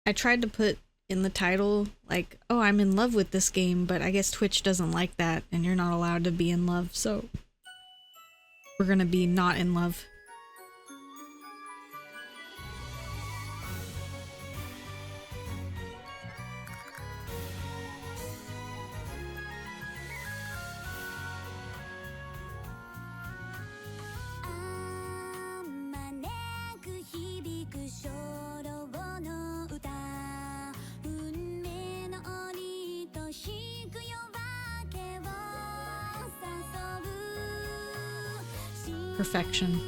I tried to put in the title, like, oh, I'm in love with this game, but I guess Twitch doesn't like that, and you're not allowed to be in love, so we're gonna be not in love. Perfection.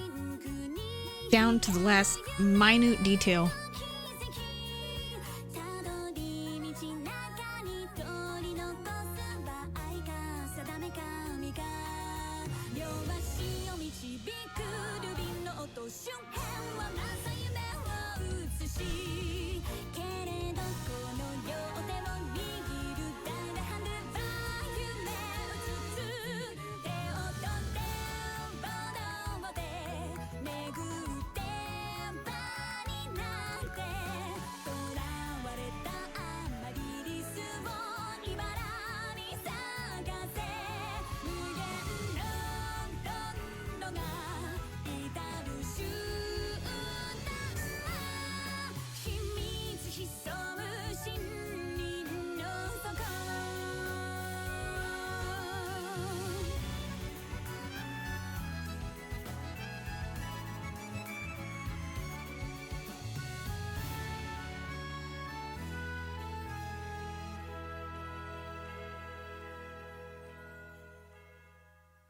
Down to the last minute detail.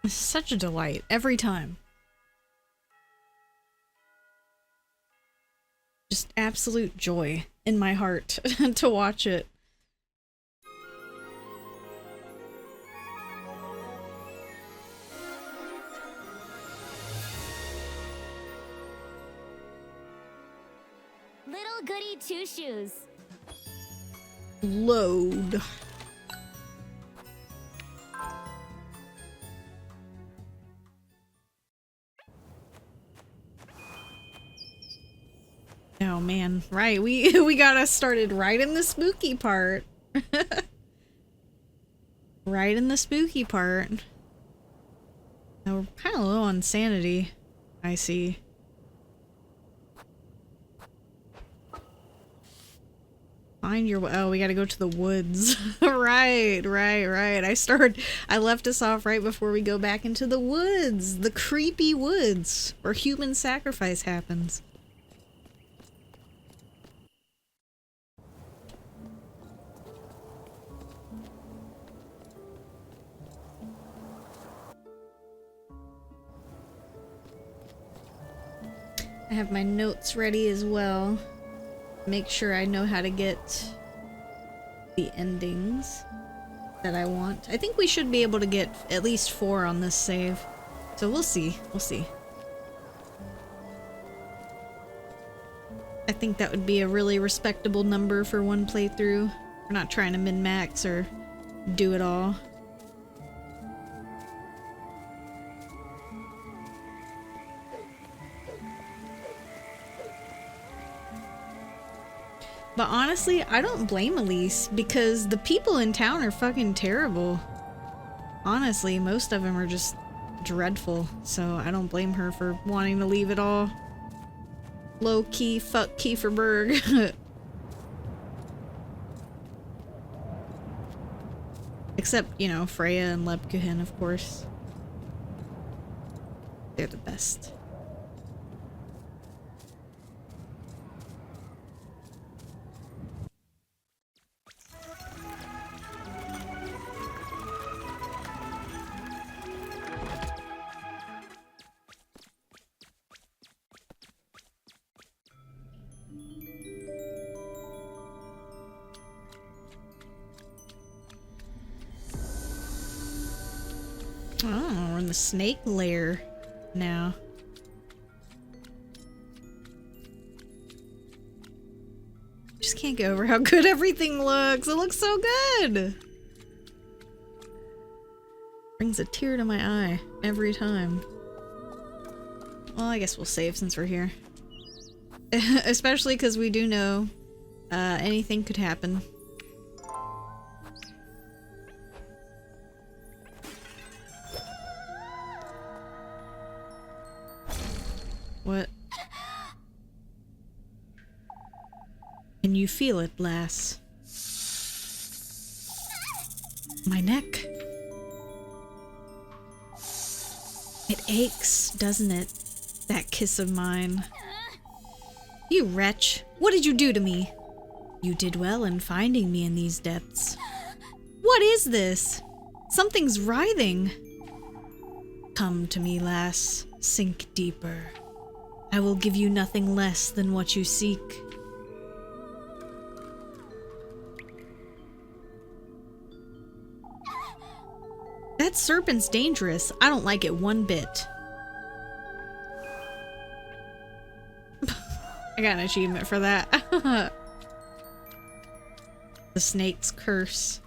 It's such a delight every time. Just absolute joy in my heart to watch it. Little Goody Two Shoes. Load. Oh man, right, we got us started right in the spooky part. Right in the spooky part. Now we're kind of low on sanity, I see. Find your, oh, we gotta go to the woods. Right. I left us off right before we go back into the woods. The creepy woods where human sacrifice happens. I have my notes ready as well. Make sure I know how to get the endings that I want. I think we should be able to get at least 4 on this save. So we'll see. We'll see. I think that would be a really respectable number for one playthrough. We're not trying to min-max or do it all. But honestly, I don't blame Elise because the people in town are fucking terrible. Honestly, most of them are just dreadful, so I don't blame her for wanting to leave it all. Low key, fuck Kieferberg. Except, you know, Freya and Lebkuchen, of course. They're the best. Oh, we're in the snake lair now. Just can't get over how good everything looks. It looks so good. Brings a tear to my eye every time. Well, I guess we'll save since we're here. Especially because we do know Anything could happen. What? Can you feel it, lass? My neck. It aches, doesn't it? That kiss of mine. You wretch! What did you do to me? You did well in finding me in these depths. What is this? Something's writhing. Come to me, lass. Sink deeper. I will give you nothing less than what you seek. That serpent's dangerous. I don't like it one bit. I got an achievement for that. The snake's curse.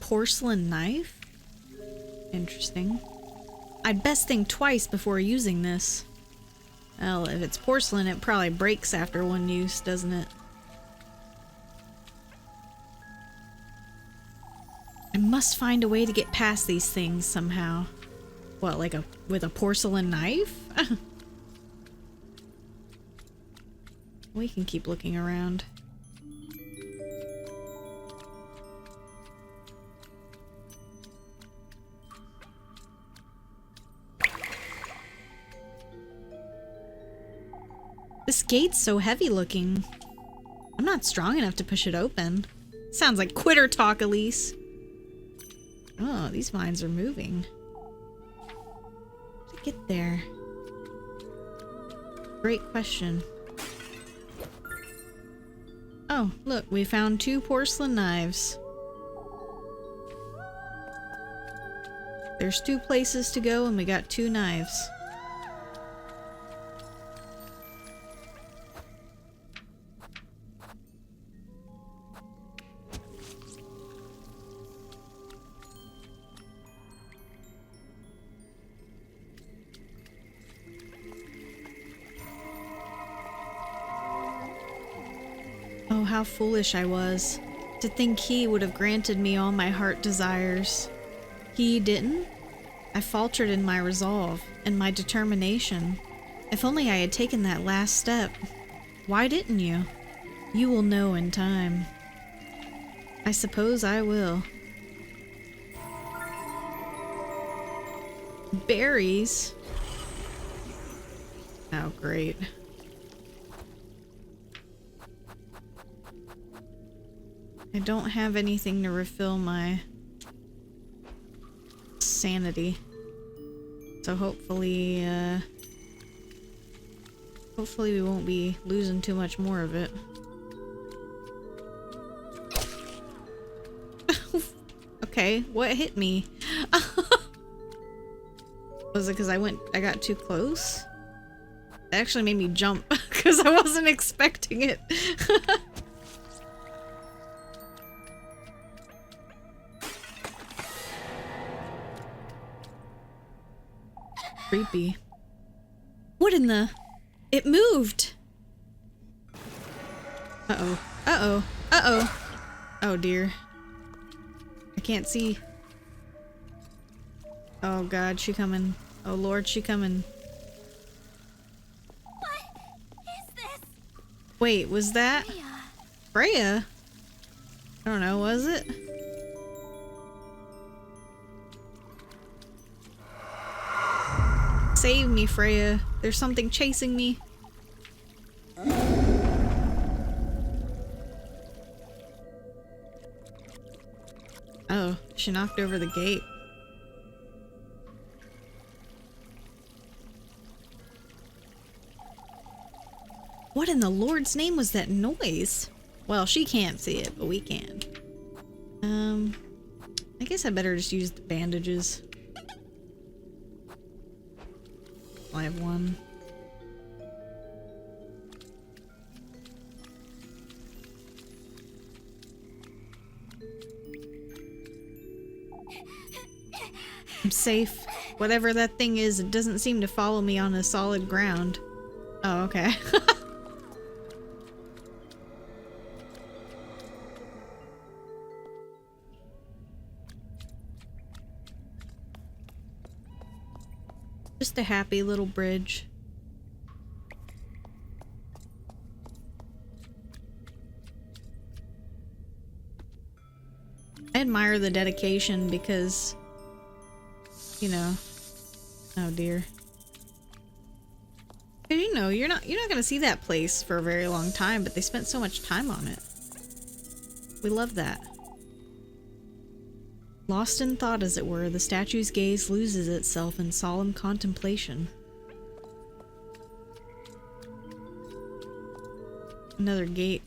Porcelain knife? Interesting. I'd best think twice before using this. Well, if it's porcelain, it probably breaks after one use, doesn't it? I must find a way to get past these things somehow. What, like with a porcelain knife? We can keep looking around. This gate's so heavy looking. I'm not strong enough to push it open. Sounds like quitter talk, Elise. Oh, these vines are moving. How did it get there? Great question. Oh, look, we found 2 porcelain knives. There's 2 places to go and we got 2 knives. Oh, how foolish I was. To think he would have granted me all my heart desires. He didn't? I faltered in my resolve, and my determination. If only I had taken that last step. Why didn't you? You will know in time. I suppose I will. Berries? Oh, great. I don't have anything to refill my sanity. So hopefully we won't be losing too much more of it. Okay, what hit me? Was it because I got too close? It actually made me jump because I wasn't expecting it. Creepy. What in the... It moved! Uh-oh. Uh-oh. Uh-oh. Oh dear. I can't see. Oh god, she coming. Oh lord, she coming. What is this? Wait, was that... Freya? I don't know, was it? Save me, Freya. There's something chasing me. Oh, she knocked over the gate. What in the Lord's name was that noise? Well, she can't see it, but we can. I guess I better just use the bandages. I have one. I'm safe. Whatever that thing is, it doesn't seem to follow me on a solid ground. Oh, okay. Just a happy little bridge. I admire the dedication because, you know, oh dear. You know, you're not gonna see that place for a very long time, but they spent so much time on it. We love that. Lost in thought, as it were, the statue's gaze loses itself in solemn contemplation. Another gate.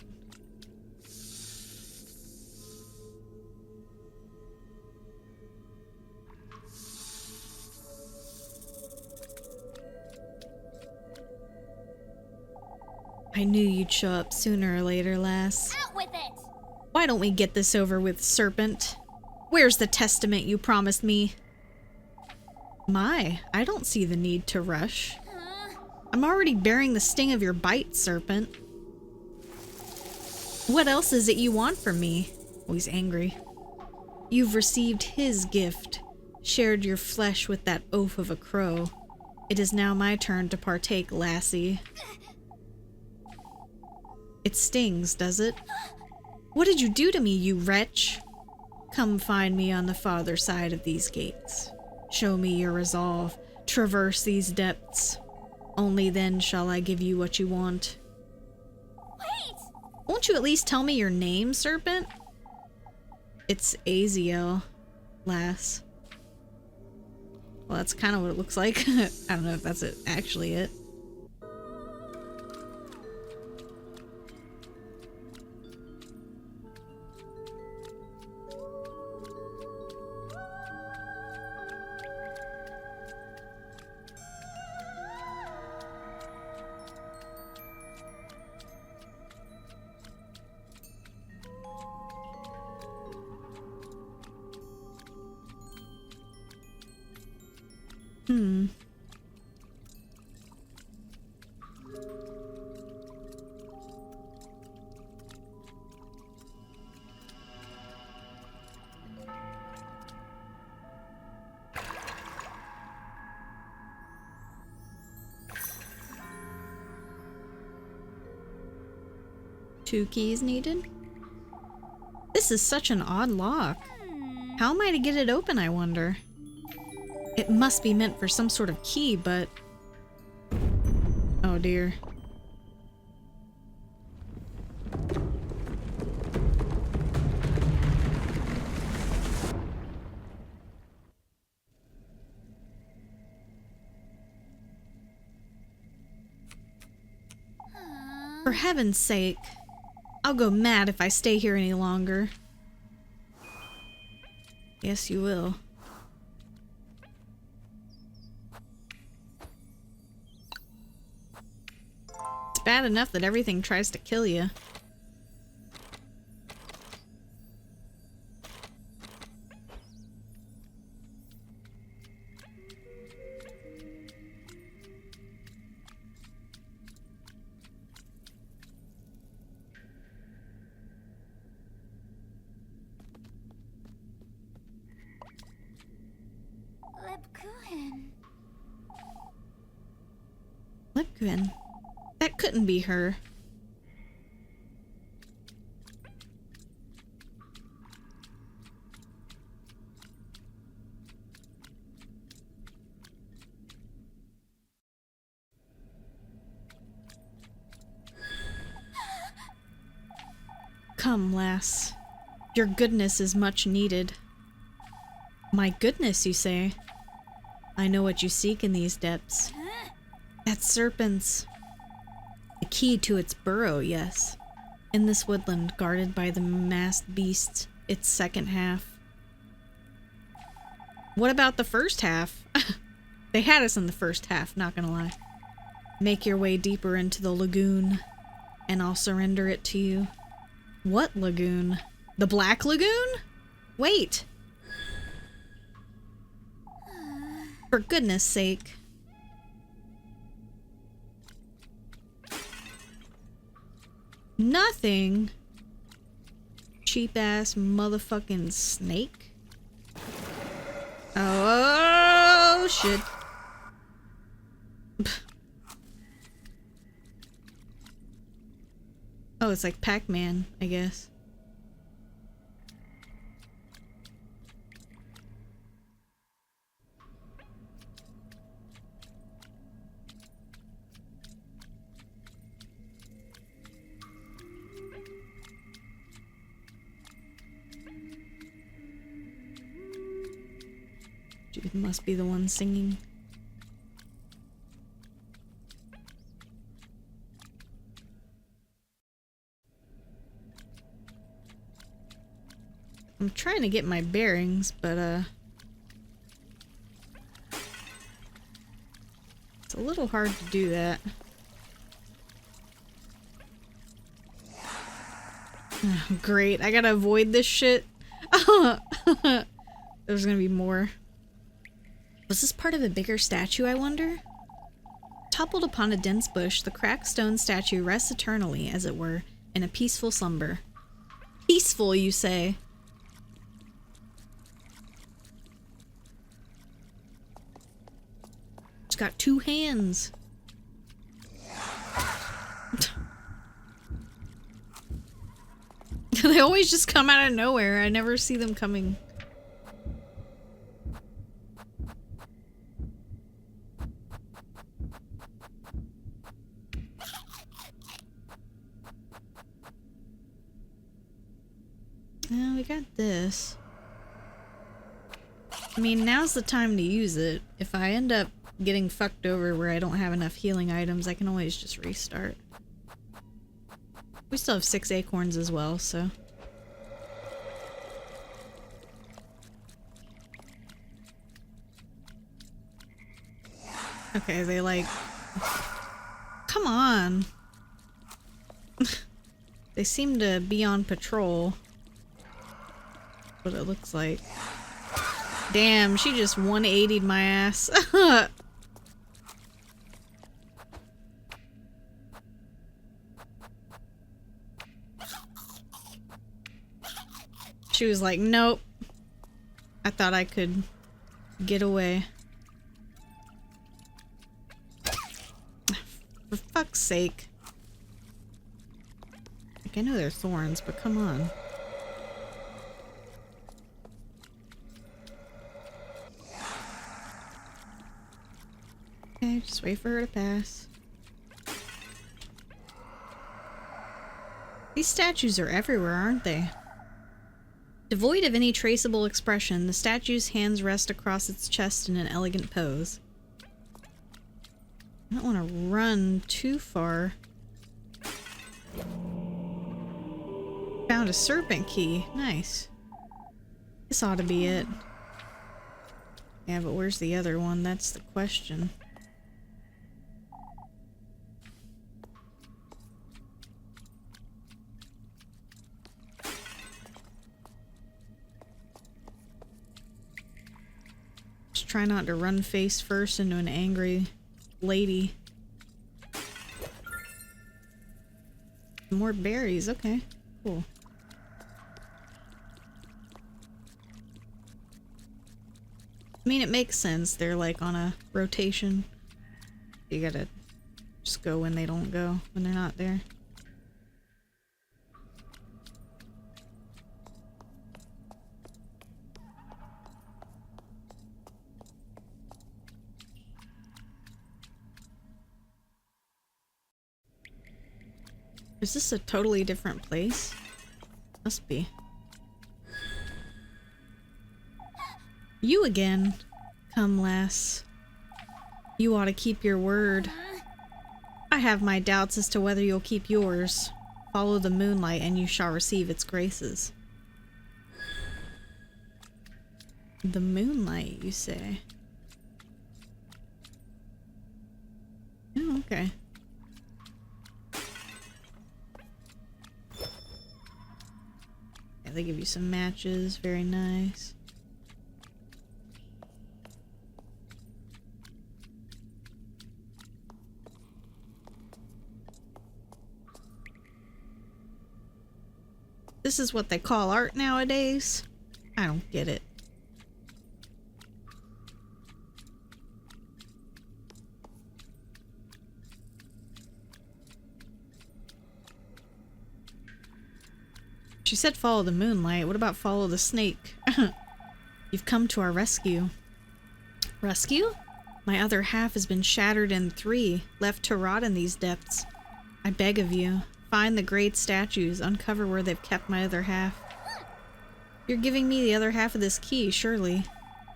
I knew you'd show up sooner or later, lass. Out with it! Why don't we get this over with, serpent? Where's the testament you promised me? My, I don't see the need to rush. I'm already bearing the sting of your bite, serpent. What else is it you want from me? Oh, he's angry. You've received his gift, shared your flesh with that oaf of a crow. It is now my turn to partake, lassie. It stings, does it? What did you do to me, you wretch? Come find me on the farther side of these gates. Show me your resolve. Traverse these depths. Only then shall I give you what you want. Wait! Won't you at least tell me your name, serpent? It's Aziel, lass. Well, that's kind of what it looks like. I don't know if that's actually it. Two keys needed? This is such an odd lock. How am I to get it open, I wonder? It must be meant for some sort of key, but... oh dear. For heaven's sake. I'll go mad if I stay here any longer. Yes, you will. It's bad enough that everything tries to kill you. Lipgren. That couldn't be her. Come, lass. Your goodness is much needed. My goodness, you say? I know what you seek in these depths. That serpent's... the key to its burrow, yes. In this woodland, guarded by the masked beasts, its second half. What about the first half? They had us in the first half, not gonna lie. Make your way deeper into the lagoon, and I'll surrender it to you. What lagoon? The Black Lagoon? Wait. For goodness sake. Nothing. Cheap ass motherfucking snake. Oh, shit. Oh, it's like Pac-Man, I guess. Judith must be the one singing. I'm trying to get my bearings, but it's a little hard to do that. Oh, great, I gotta avoid this shit. There's gonna be more. Was this part of a bigger statue, I wonder? Toppled upon a dense bush, the cracked stone statue rests eternally, as it were, in a peaceful slumber. Peaceful, you say? It's got 2 hands. They always just come out of nowhere. I never see them coming. Well, we got this. I mean, now's the time to use it. If I end up getting fucked over where I don't have enough healing items, I can always just restart. We still have 6 acorns as well, so... Okay, they like... Come on! They seem to be on patrol. What it looks like. Damn, she just 180'd my ass. She was like, nope. I thought I could get away. For fuck's sake. Like, I know they're thorns, but come on. Okay, just wait for her to pass. These statues are everywhere, aren't they? Devoid of any traceable expression, the statue's hands rest across its chest in an elegant pose. I don't want to run too far. Found a serpent key. Nice. This ought to be it. Yeah, but where's the other one? That's the question. Just try not to run face first into an angry lady. More berries, okay. Cool. I mean, it makes sense. They're like on a rotation. You gotta just go when they don't go, when they're not there. Is this a totally different place? Must be. You again. Come, lass. You ought to keep your word. I have my doubts as to whether you'll keep yours. Follow the moonlight and you shall receive its graces. The moonlight, you say? Oh, okay. Yeah, they give you some matches. Very nice. This is what they call art nowadays? I don't get it. She said follow the moonlight. What about follow the snake? You've come to our rescue. Rescue? My other half has been shattered in 3, left to rot in these depths. I beg of you, find the great statues, uncover where they've kept my other half. You're giving me the other half of this key, surely.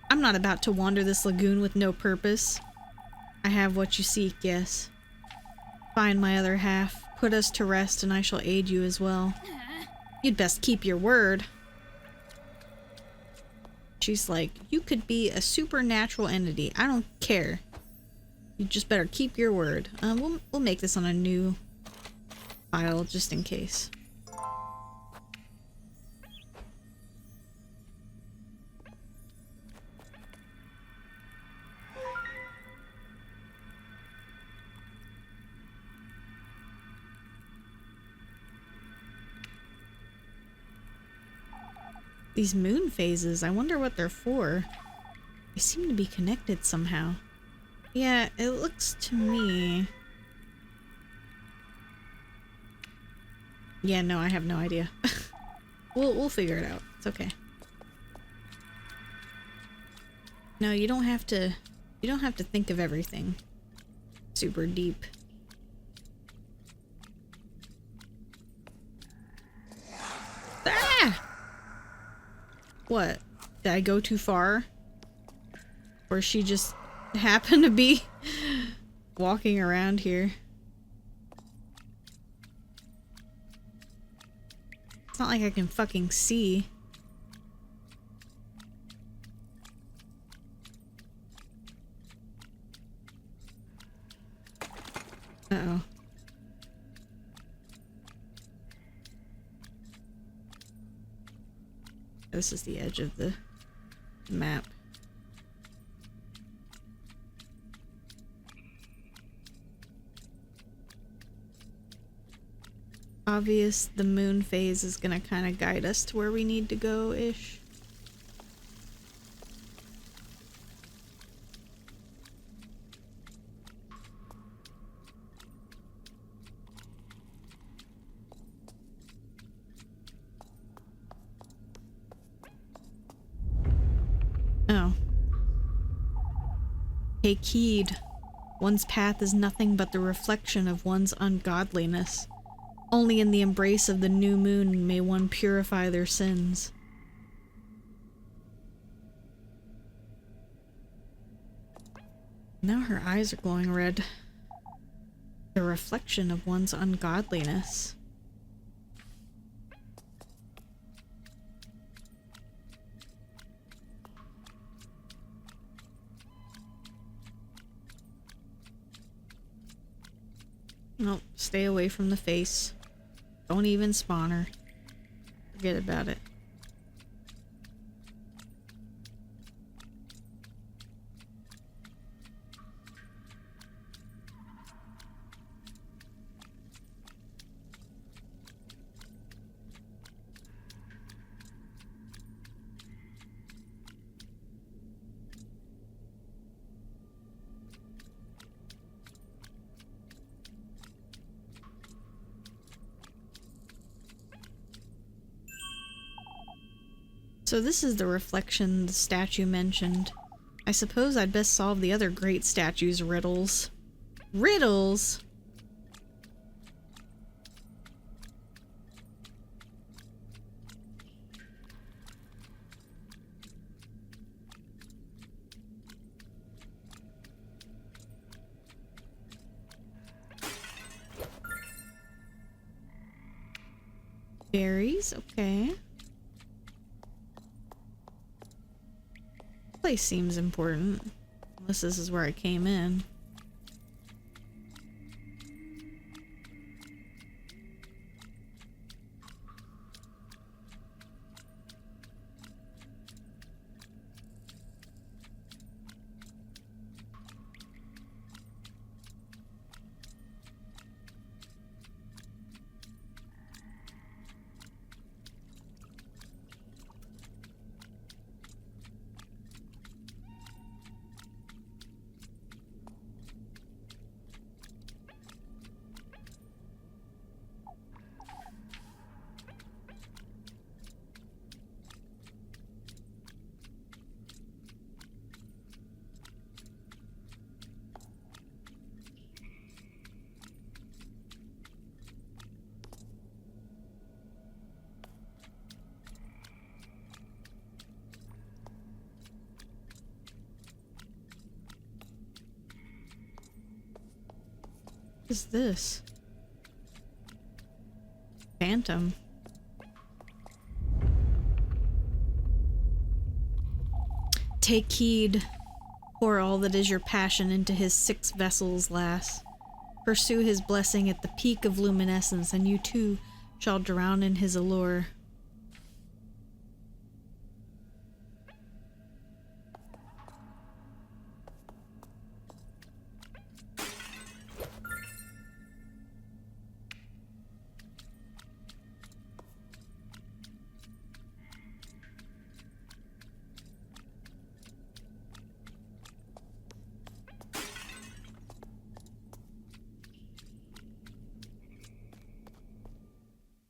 I'm not about to wander this lagoon with no purpose. I have what you seek, yes. Find my other half, put us to rest, and I shall aid you as well. You'd best keep your word. She's like, you could be a supernatural entity. I don't care. You just better keep your word. We'll make this on a new file just in case. These moon phases, I wonder what they're for. They seem to be connected somehow. Yeah, it looks to me... Yeah, no, I have no idea. We'll figure it out. It's okay. No, you don't have to think of everything super deep. Ah! What? Did I go too far? Or she just happened to be walking around here? It's not like I can fucking see. Uh-oh. This is the edge of the map. Obvious, the moon phase is gonna kind of guide us to where we need to go-ish. Oh. Take heed. One's path is nothing but the reflection of one's ungodliness. Only in the embrace of the new moon may one purify their sins. Now her eyes are glowing red. The reflection of one's ungodliness. Nope, stay away from the face. Don't even spawn her. Forget about it. So this is the reflection the statue mentioned. I suppose I'd best solve the other great statue's riddles. Riddles? Berries, okay. Place seems important. Unless this is where I came in. is this? Phantom. Take heed. Pour all that is your passion into his 6 vessels, lass. Pursue his blessing at the peak of luminescence, and you too shall drown in his allure.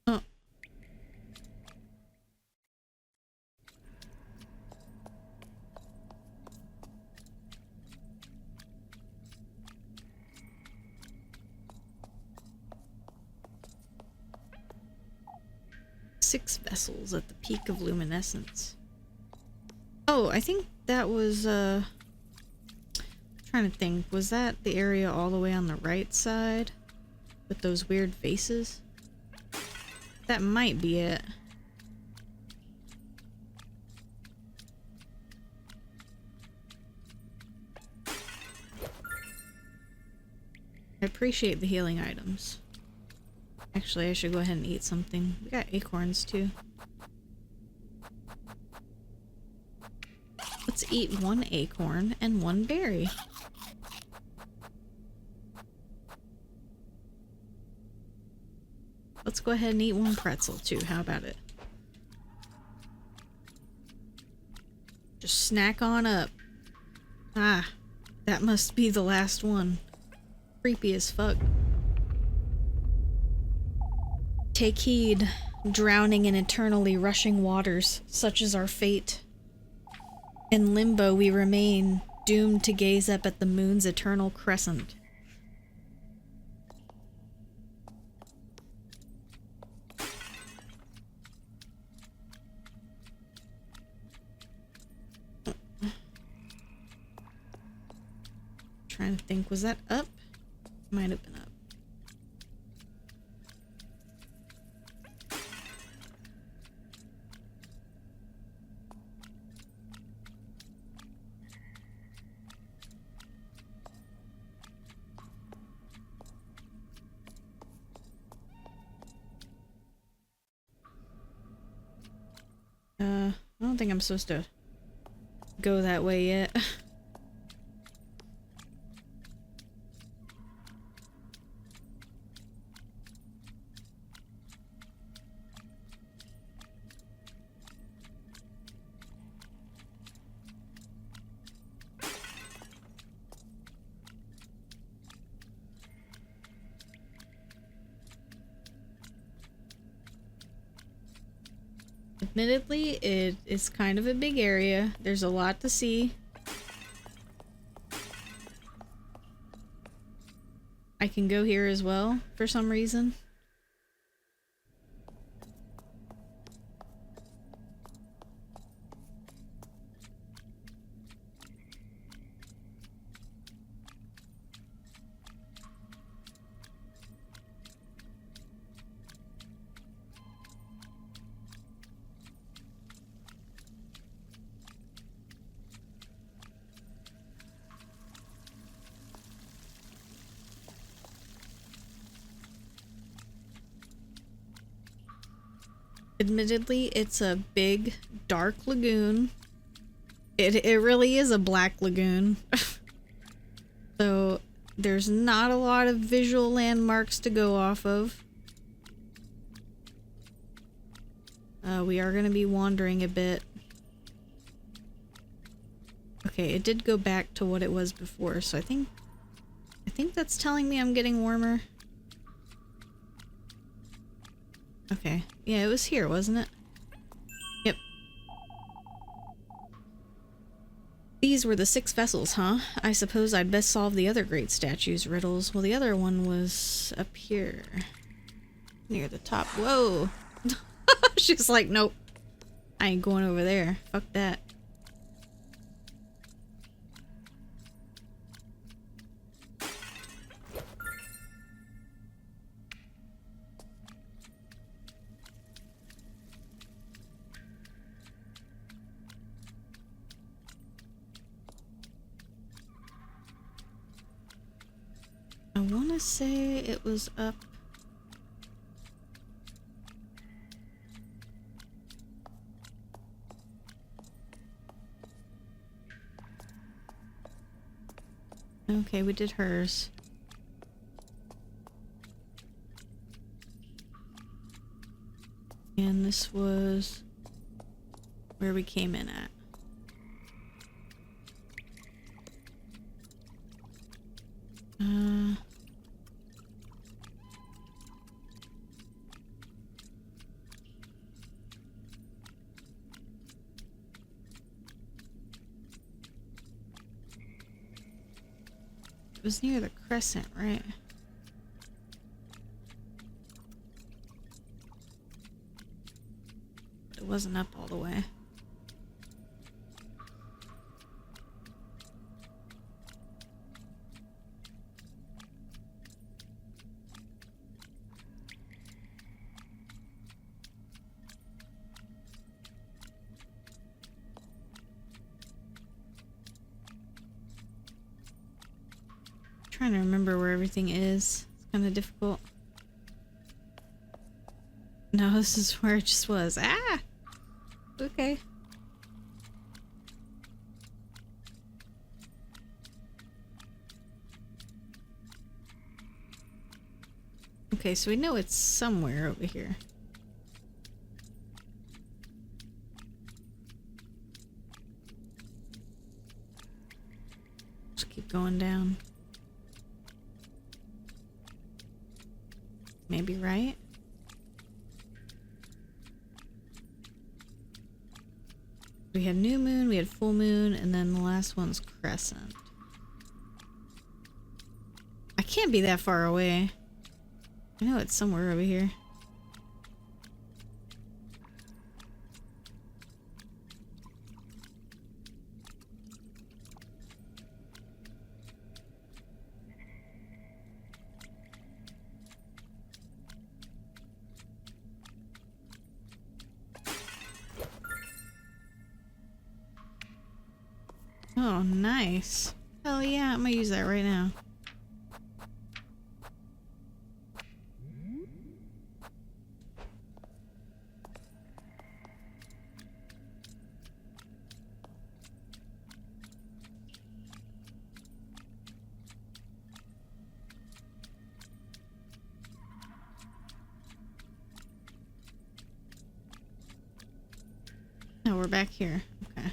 Oh. Six vessels at the peak of luminescence. Oh, I think that was, trying to think, was that the area all the way on the right side? With those weird faces? That might be it. I appreciate the healing items. Actually, I should go ahead and eat something. We got acorns too. Let's eat 1 acorn and 1 berry. Let's go ahead and eat 1 pretzel too. How about it? Just snack on up. Ah, that must be the last one. Creepy as fuck. Take heed, drowning in eternally rushing waters, such is our fate. In limbo we remain, doomed to gaze up at the moon's eternal crescent. Trying to think, was that up? Might have been up. I don't think I'm supposed to go that way yet. Admittedly, it is kind of a big area. There's a lot to see. I can go here as well, for some reason. Admittedly, it's a big, dark lagoon. It really is a black lagoon. So, there's not a lot of visual landmarks to go off of. We are going to be wandering a bit. Okay, it did go back to what it was before, so I think that's telling me I'm getting warmer. Okay. Yeah, it was here, wasn't it? Yep. These were the 6 vessels, huh? I suppose I'd best solve the other great statue's riddles. Well, the other one was up here. Near the top. Whoa! She's like, nope. I ain't going over there. Fuck that. I want to say it was up. Okay, we did hers. And this was where we came in at. It was near the crescent, right? It wasn't up all the way. Trying to remember where everything is. It's kind of difficult. No, this is where it just was. Ah! Okay. Okay, so we know it's somewhere over here. Just keep going down. Maybe right? We had new moon, we had full moon, and then the last one's crescent. I can't be that far away. I know it's somewhere over here. Oh, nice. Hell yeah, I'm gonna use that right now. Oh, we're back here. Okay.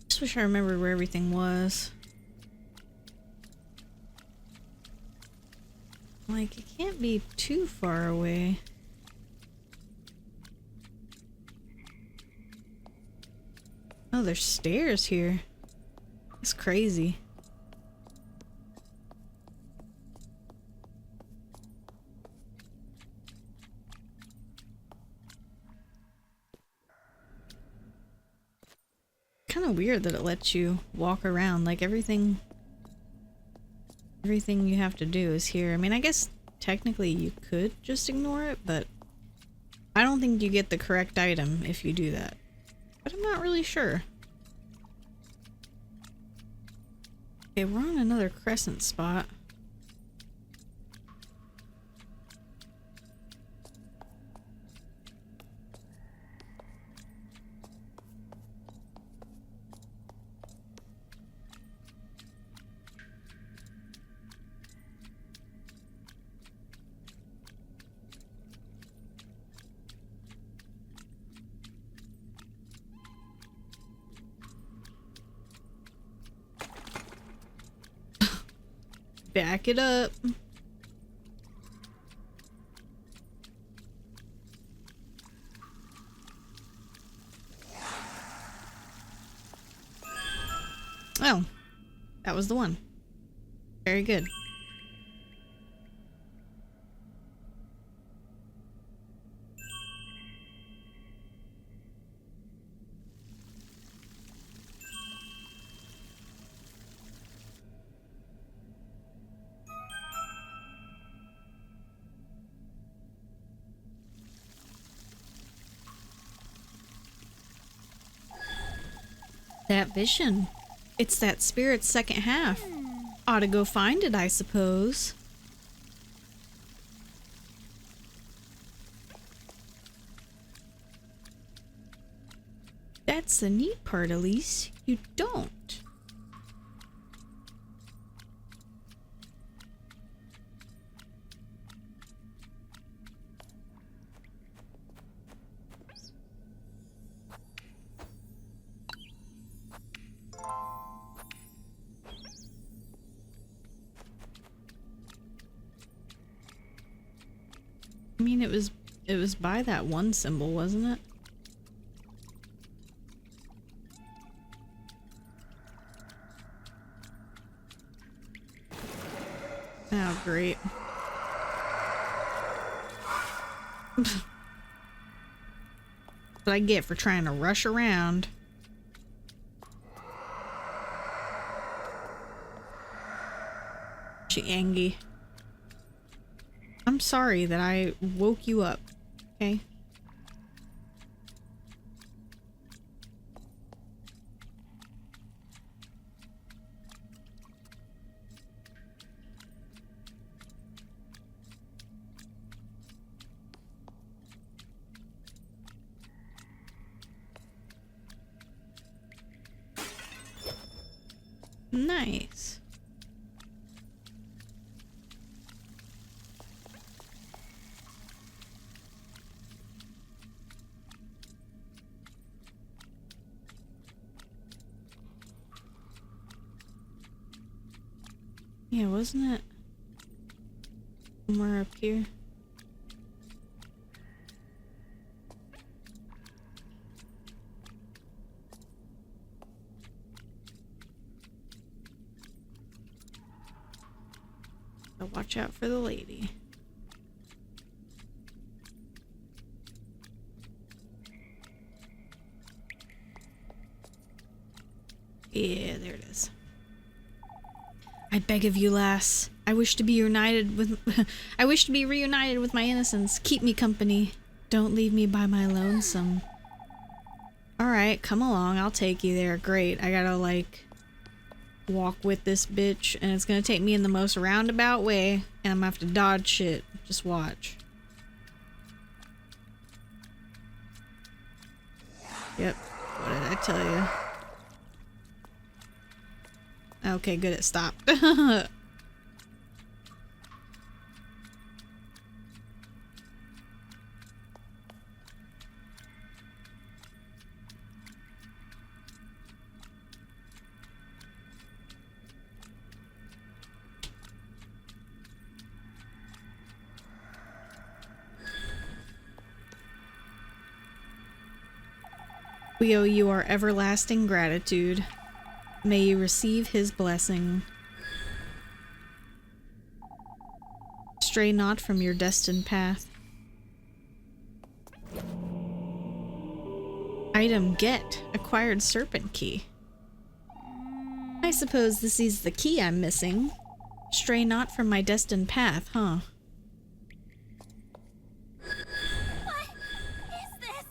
Just wish I remembered where everything was. Like, it can't be too far away. Oh, there's stairs here. That's crazy. Kind of weird that it lets you walk around. Like, everything you have to do is here. I mean, I guess technically you could just ignore it, but I don't think you get the correct item if you do that. But I'm not really sure. Okay, we're on another crescent spot. Back it up. Oh, that was the one. Very good. That vision. It's that spirit's second half. Ought to go find it, I suppose. That's the neat part, Elise. You don't. I mean, it was by that one symbol, wasn't it? Oh, great. What I get for trying to rush around. Angie. I'm sorry that I woke you up, okay? Nice. Yeah, wasn't it somewhere up here? So watch out for the lady. Yeah, there it is. I beg of you, lass. I wish to be reunited with I wish to be reunited with my innocence. Keep me company. Don't leave me by my lonesome. Alright, come along, I'll take you there. Great. I gotta like walk with this bitch and it's gonna take me in the most roundabout way and I'm gonna have to dodge shit. Just watch. Yep. What did I tell you? Okay, good, it stopped. We owe you our everlasting gratitude. May you receive his blessing. Stray not from your destined path. Item get. Acquired serpent key. I suppose this is the key I'm missing. Stray not from my destined path, huh? What is this?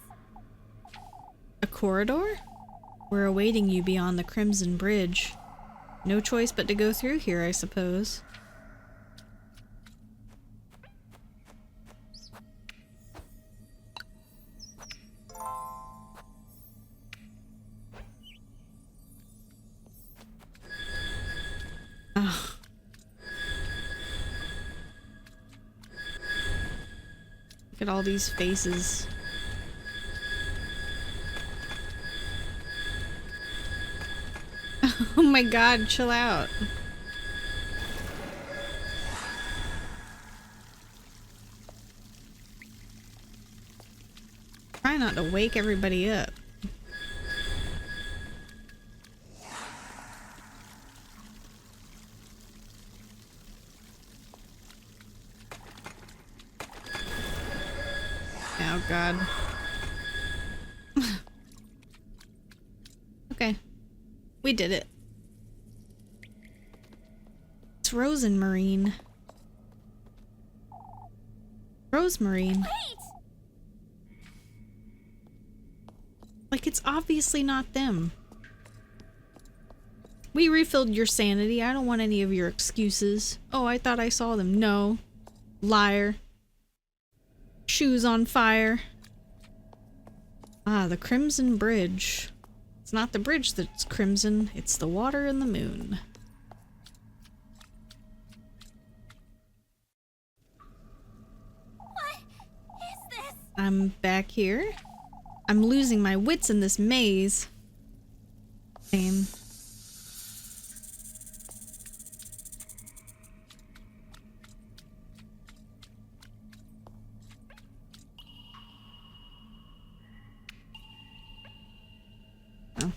A corridor? We're awaiting you beyond the Crimson Bridge. No choice but to go through here, I suppose. Ugh. Look at all these faces. Oh my god, chill out. Try not to wake everybody up. Oh god. Okay. We did it. It's Rosemarine. Rosemarine. Wait! Like, it's obviously not them. We refilled your sanity. I don't want any of your excuses. Oh, I thought I saw them. No. Liar. Shoes on fire. Ah, the Crimson Bridge. It's not the bridge that's crimson, it's the water and the moon. What is this? I'm back here. I'm losing my wits in this maze. Same. Oh.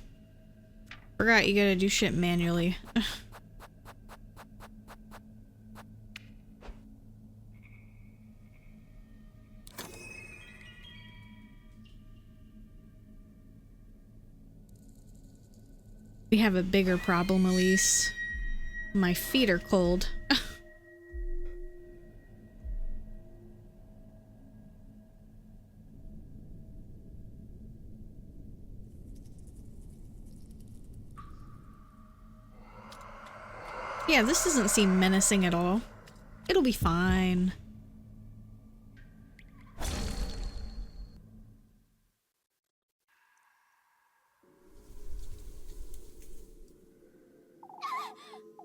Forgot you gotta do shit manually. We have a bigger problem, Elise. My feet are cold. Yeah, this doesn't seem menacing at all. It'll be fine.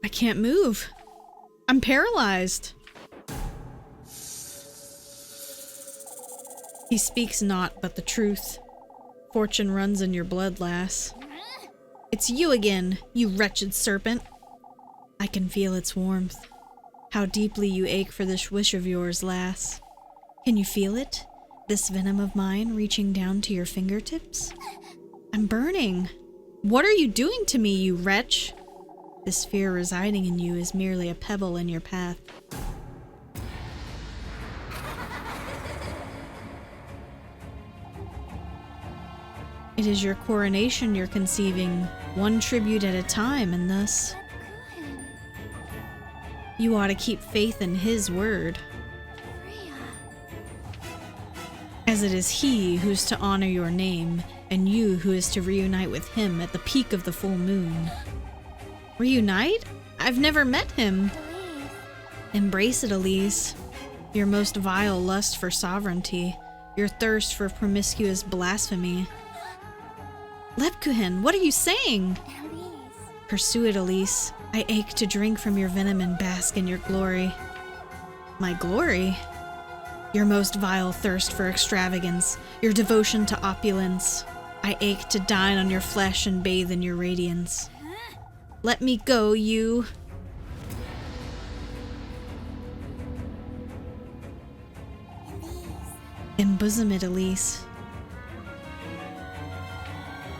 I can't move. I'm paralyzed. He speaks not but the truth. Fortune runs in your blood, lass. It's you again, you wretched serpent. I can feel its warmth. How deeply you ache for this wish of yours, lass. Can you feel it? This venom of mine reaching down to your fingertips? I'm burning. What are you doing to me, you wretch? This fear residing in you is merely a pebble in your path. It is your coronation you're conceiving, one tribute at a time, and thus you ought to keep faith in his word. As it is he who's to honor your name, and you who is to reunite with him at the peak of the full moon. Reunite? I've never met him. Embrace it, Elise. Your most vile lust for sovereignty, your thirst for promiscuous blasphemy. Lepkuhin, what are you saying? Pursue it, Elise. I ache to drink from your venom and bask in your glory. My glory? Your most vile thirst for extravagance, your devotion to opulence. I ache to dine on your flesh and bathe in your radiance. Let me go, you. Embosom it, Elise.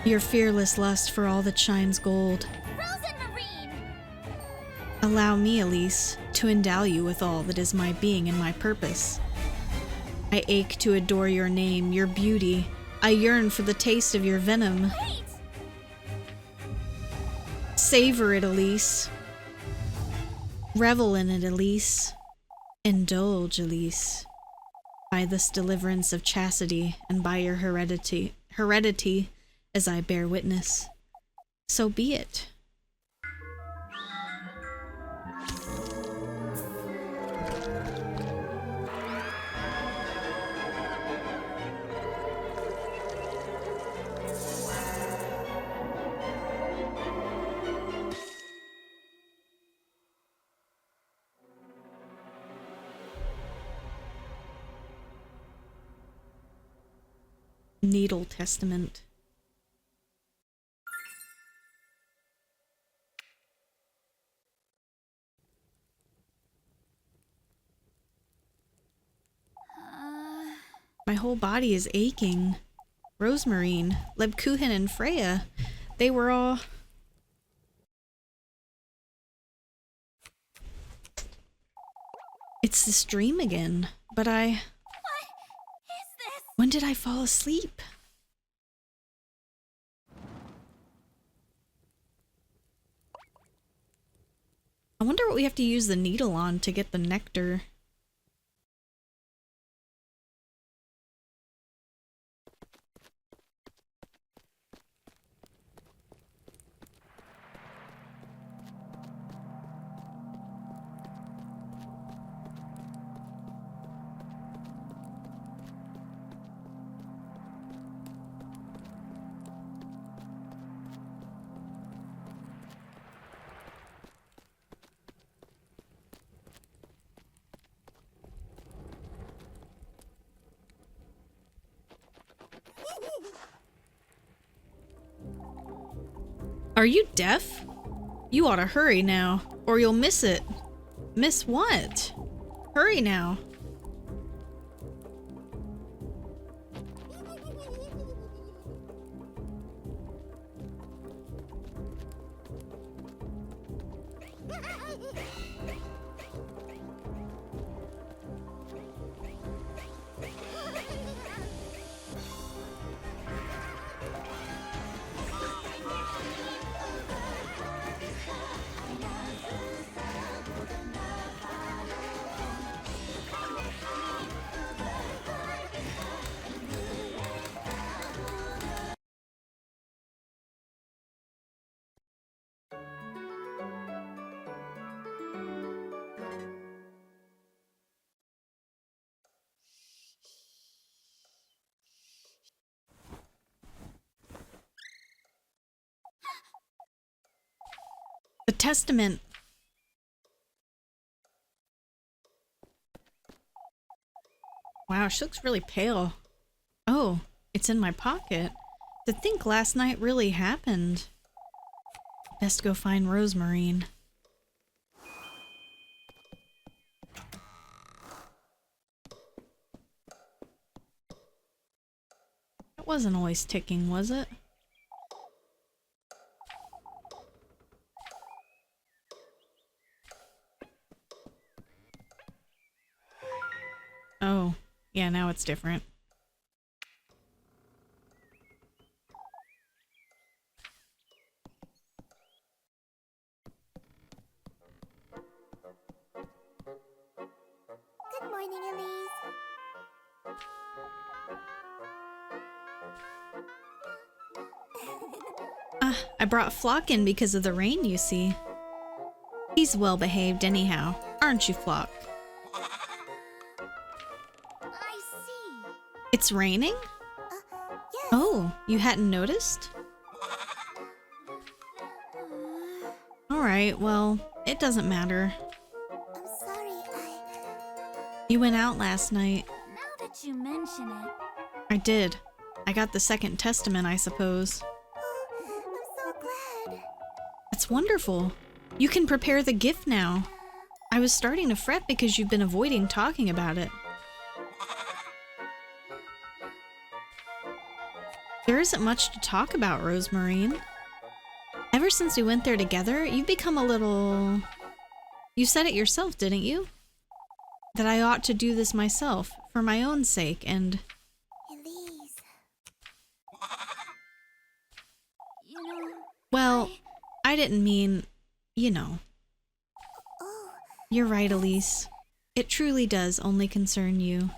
Your fearless lust for all that shines gold. Allow me, Elise, to endow you with all that is my being and my purpose. I ache to adore your name, your beauty. I yearn for the taste of your venom. Wait! Savor it, Elise. Revel in it, Elise. Indulge, Elise. By this deliverance of chastity and by your heredity, as I bear witness. So be it. Needle Testament. My whole body is aching. Rosemarine, Lebkuhin, and Freya. They were all... It's this dream again, but What is this? When did I fall asleep? I wonder what we have to use the needle on to get the nectar. Are you deaf? You ought to hurry now, or you'll miss it. Miss what? Hurry now. The testament. Wow, she looks really pale. Oh, it's in my pocket. To think last night really happened. Best go find Rosemarine. It wasn't always ticking, was it? Oh, yeah, now it's different. Good morning, Elise. I brought Flock in because of the rain, you see. He's well behaved anyhow, aren't you, Flock? I see. It's raining? Yes. Oh, you hadn't noticed? Alright, well, it doesn't matter. I'm sorry, You went out last night. Now that you mention it... I did. I got the second testament, I suppose. Oh, I'm so glad. That's wonderful. You can prepare the gift now. I was starting to fret because you've been avoiding talking about it. There isn't much to talk about, Rosemarine. Ever since we went there together, you've become a little... You said it yourself, didn't you? That I ought to do this myself, for my own sake, and... Elise. You know... Well, I didn't mean... You know. Oh, You're right, Elise. It truly does only concern you.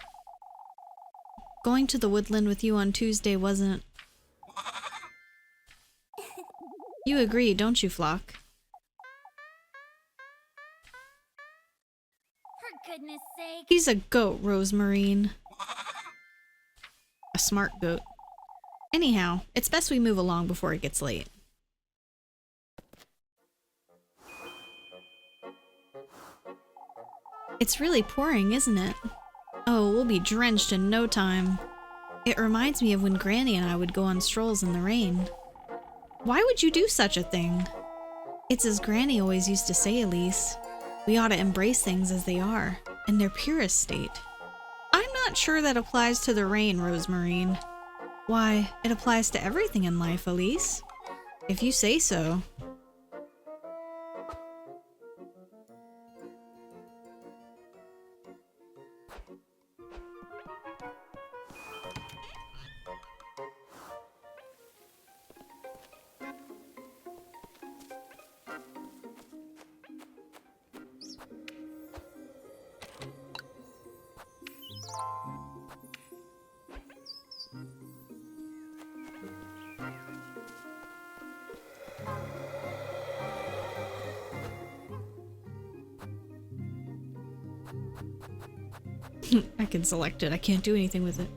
Going to the woodland with you on Tuesday wasn't... You agree, don't you, Flock? for goodness sake. He's a goat, Rosemarine. A smart goat. Anyhow, it's best we move along before it gets late. It's really pouring, isn't it? Oh, we'll be drenched in no time. It reminds me of when Granny and I would go on strolls in the rain. Why would you do such a thing? It's as Granny always used to say, Elise. We ought to embrace things as they are, in their purest state. I'm not sure that applies to the rain, Rosemarine. Why, it applies to everything in life, Elise. If you say so. I can select it. I can't do anything with it.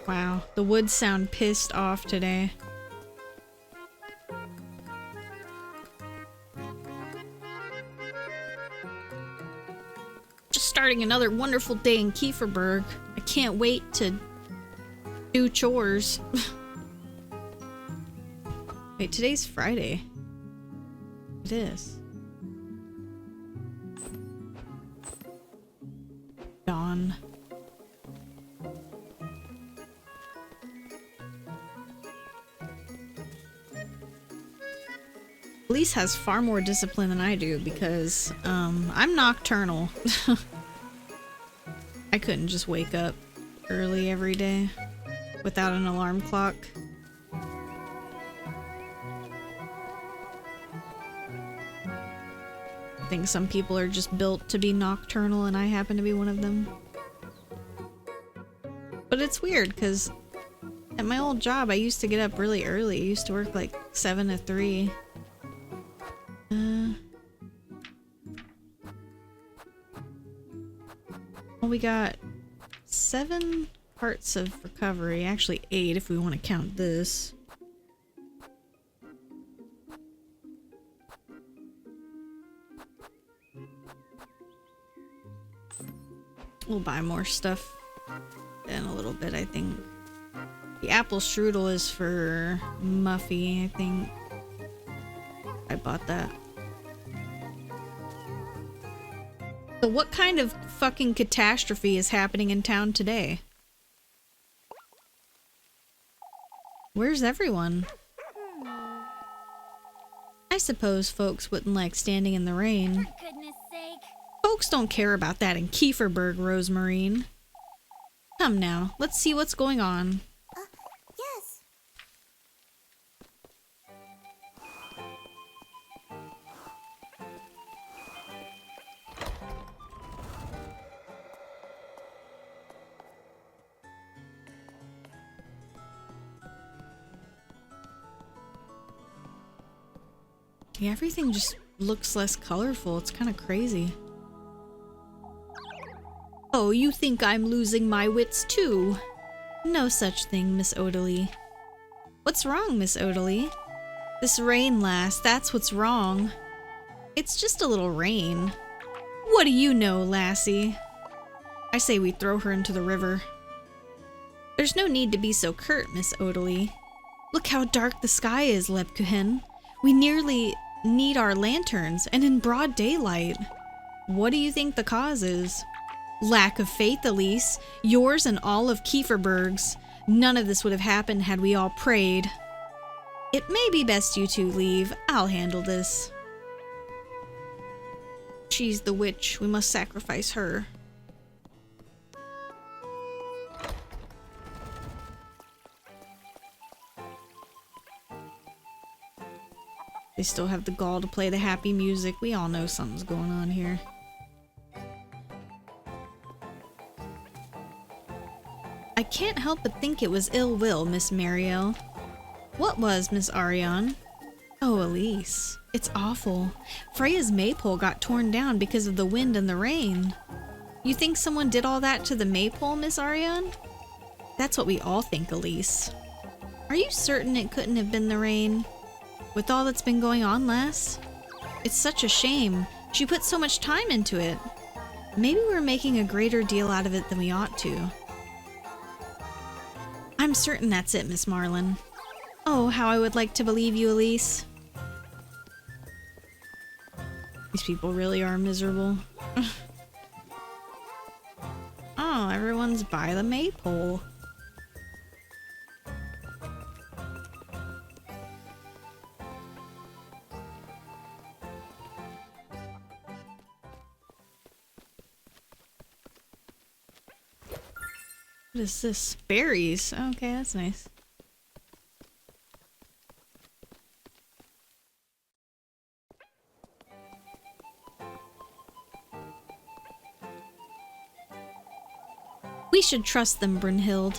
Wow, the woods sound pissed off today. starting another wonderful day in Kieferberg. I can't wait to do chores. Wait, today's Friday. It is. Dawn. Elise has far more discipline than I do because, I'm nocturnal. I couldn't just wake up early every day without an alarm clock. I think some people are just built to be nocturnal and I happen to be one of them. But it's weird because at my old job I used to get up really early. I used to work like 7 to 3. Well, we got 7 parts of recovery. Actually 8 if we want to count this. We'll buy more stuff in a little bit, I think. The apple strudel is for Muffy, I think. I bought that. So what kind of fucking catastrophe is happening in town today? Where's everyone? I suppose folks wouldn't like standing in the rain. For goodness sake. Folks don't care about that in Kieferberg, Rosemarine. Come now, let's see what's going on. Yes. Yeah, everything just looks less colorful. It's kind of crazy. Oh, you think I'm losing my wits too? No such thing, Miss Odalie. What's wrong, Miss Odalie? This rain, lass, that's what's wrong. It's just a little rain. What do you know, lassie? I say we throw her into the river. There's no need to be so curt, Miss Odalie. Look how dark the sky is, Lebkuchen. We nearly need our lanterns, and in broad daylight. What do you think the cause is? Lack of faith, Elise. Yours and all of Kieferberg's. None of this would have happened had we all prayed. It may be best you two leave. I'll handle this. She's the witch. We must sacrifice her. They still have the gall to play the happy music. We all know something's going on here. I can't help but think it was ill will, Miss Mariel. What was, Miss Ariane? Oh, Elise. It's awful. Freya's maypole got torn down because of the wind and the rain. You think someone did all that to the maypole, Miss Ariane? That's what we all think, Elise. Are you certain it couldn't have been the rain? With all that's been going on, lass? It's such a shame. She put so much time into it. Maybe we're making a greater deal out of it than we ought to. I'm certain that's it, Miss Marlin. Oh, how I would like to believe you, Elise. These people really are miserable. Oh, everyone's by the maypole. What is this? Berries. Okay, that's nice. We should trust them, Brynhild.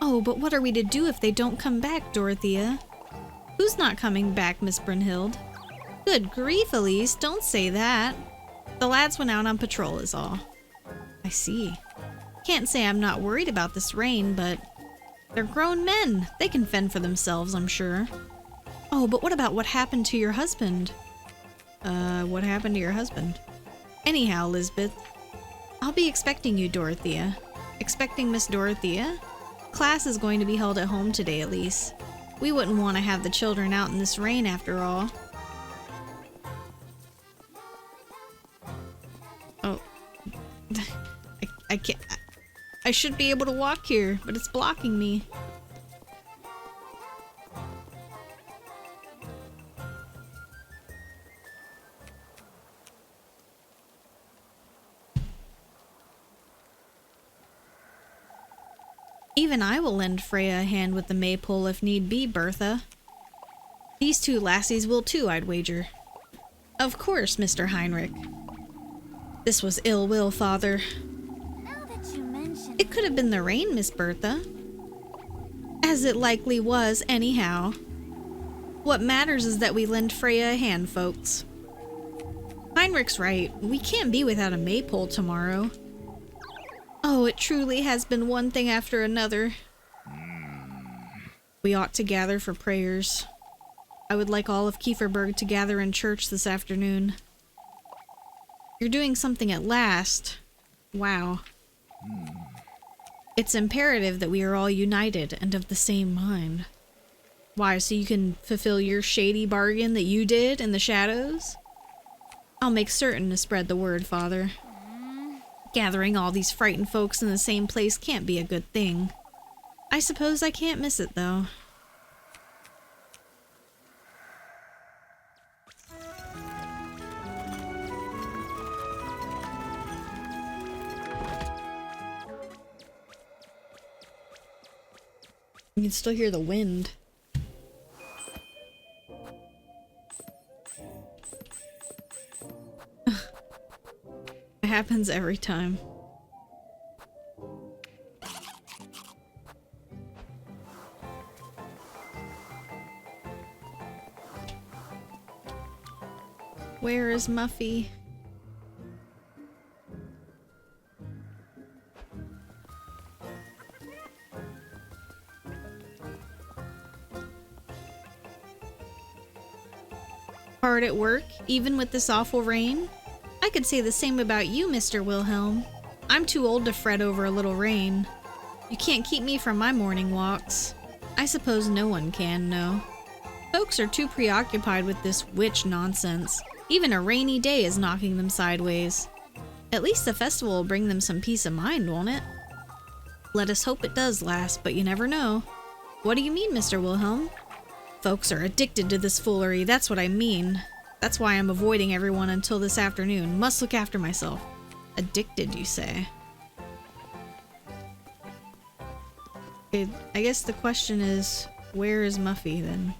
Oh, but what are we to do if they don't come back, Dorothea? Who's not coming back, Miss Brynhild? Good grief, Elise, don't say that. The lads went out on patrol is all. I see. Can't say I'm not worried about this rain, but they're grown men. They can fend for themselves, I'm sure. Oh, but what about what happened to your husband? What happened to your husband? Anyhow, Lisbeth, I'll be expecting you, Dorothea. Expecting Miss Dorothea? Class is going to be held at home today, Elise. We wouldn't want to have the children out in this rain after all. Oh. I can't... I should be able to walk here, but it's blocking me. Even I will lend Freya a hand with the maypole if need be, Bertha. These two lassies will too, I'd wager. Of course, Mr. Heinrich. This was ill will, father. Now that you mention It could have been the rain, Miss Bertha. As it likely was, anyhow. What matters is that we lend Freya a hand, folks. Heinrich's right. We can't be without a maypole tomorrow. Oh, it truly has been one thing after another. We ought to gather for prayers. I would like all of Kieferberg to gather in church this afternoon. You're doing something at last. Wow. It's imperative that we are all united and of the same mind. Why, so you can fulfill your shady bargain that you did in the shadows? I'll make certain to spread the word, Father. Gathering all these frightened folks in the same place can't be a good thing. I suppose I can't miss it, though. You can still hear the wind. It happens every time. Where is Muffy? Hard at work, even with this awful rain? I could say the same about you, Mr. Wilhelm. I'm too old to fret over a little rain. You can't keep me from my morning walks. I suppose no one can, no. Folks are too preoccupied with this witch nonsense. Even a rainy day is knocking them sideways. At least the festival will bring them some peace of mind, won't it? Let us hope it does last, but you never know. What do you mean, Mr. Wilhelm? Folks are addicted to this foolery, that's what I mean. That's why I'm avoiding everyone until this afternoon. Must look after myself. Addicted, you say? Okay, I guess the question is, where is Muffy then?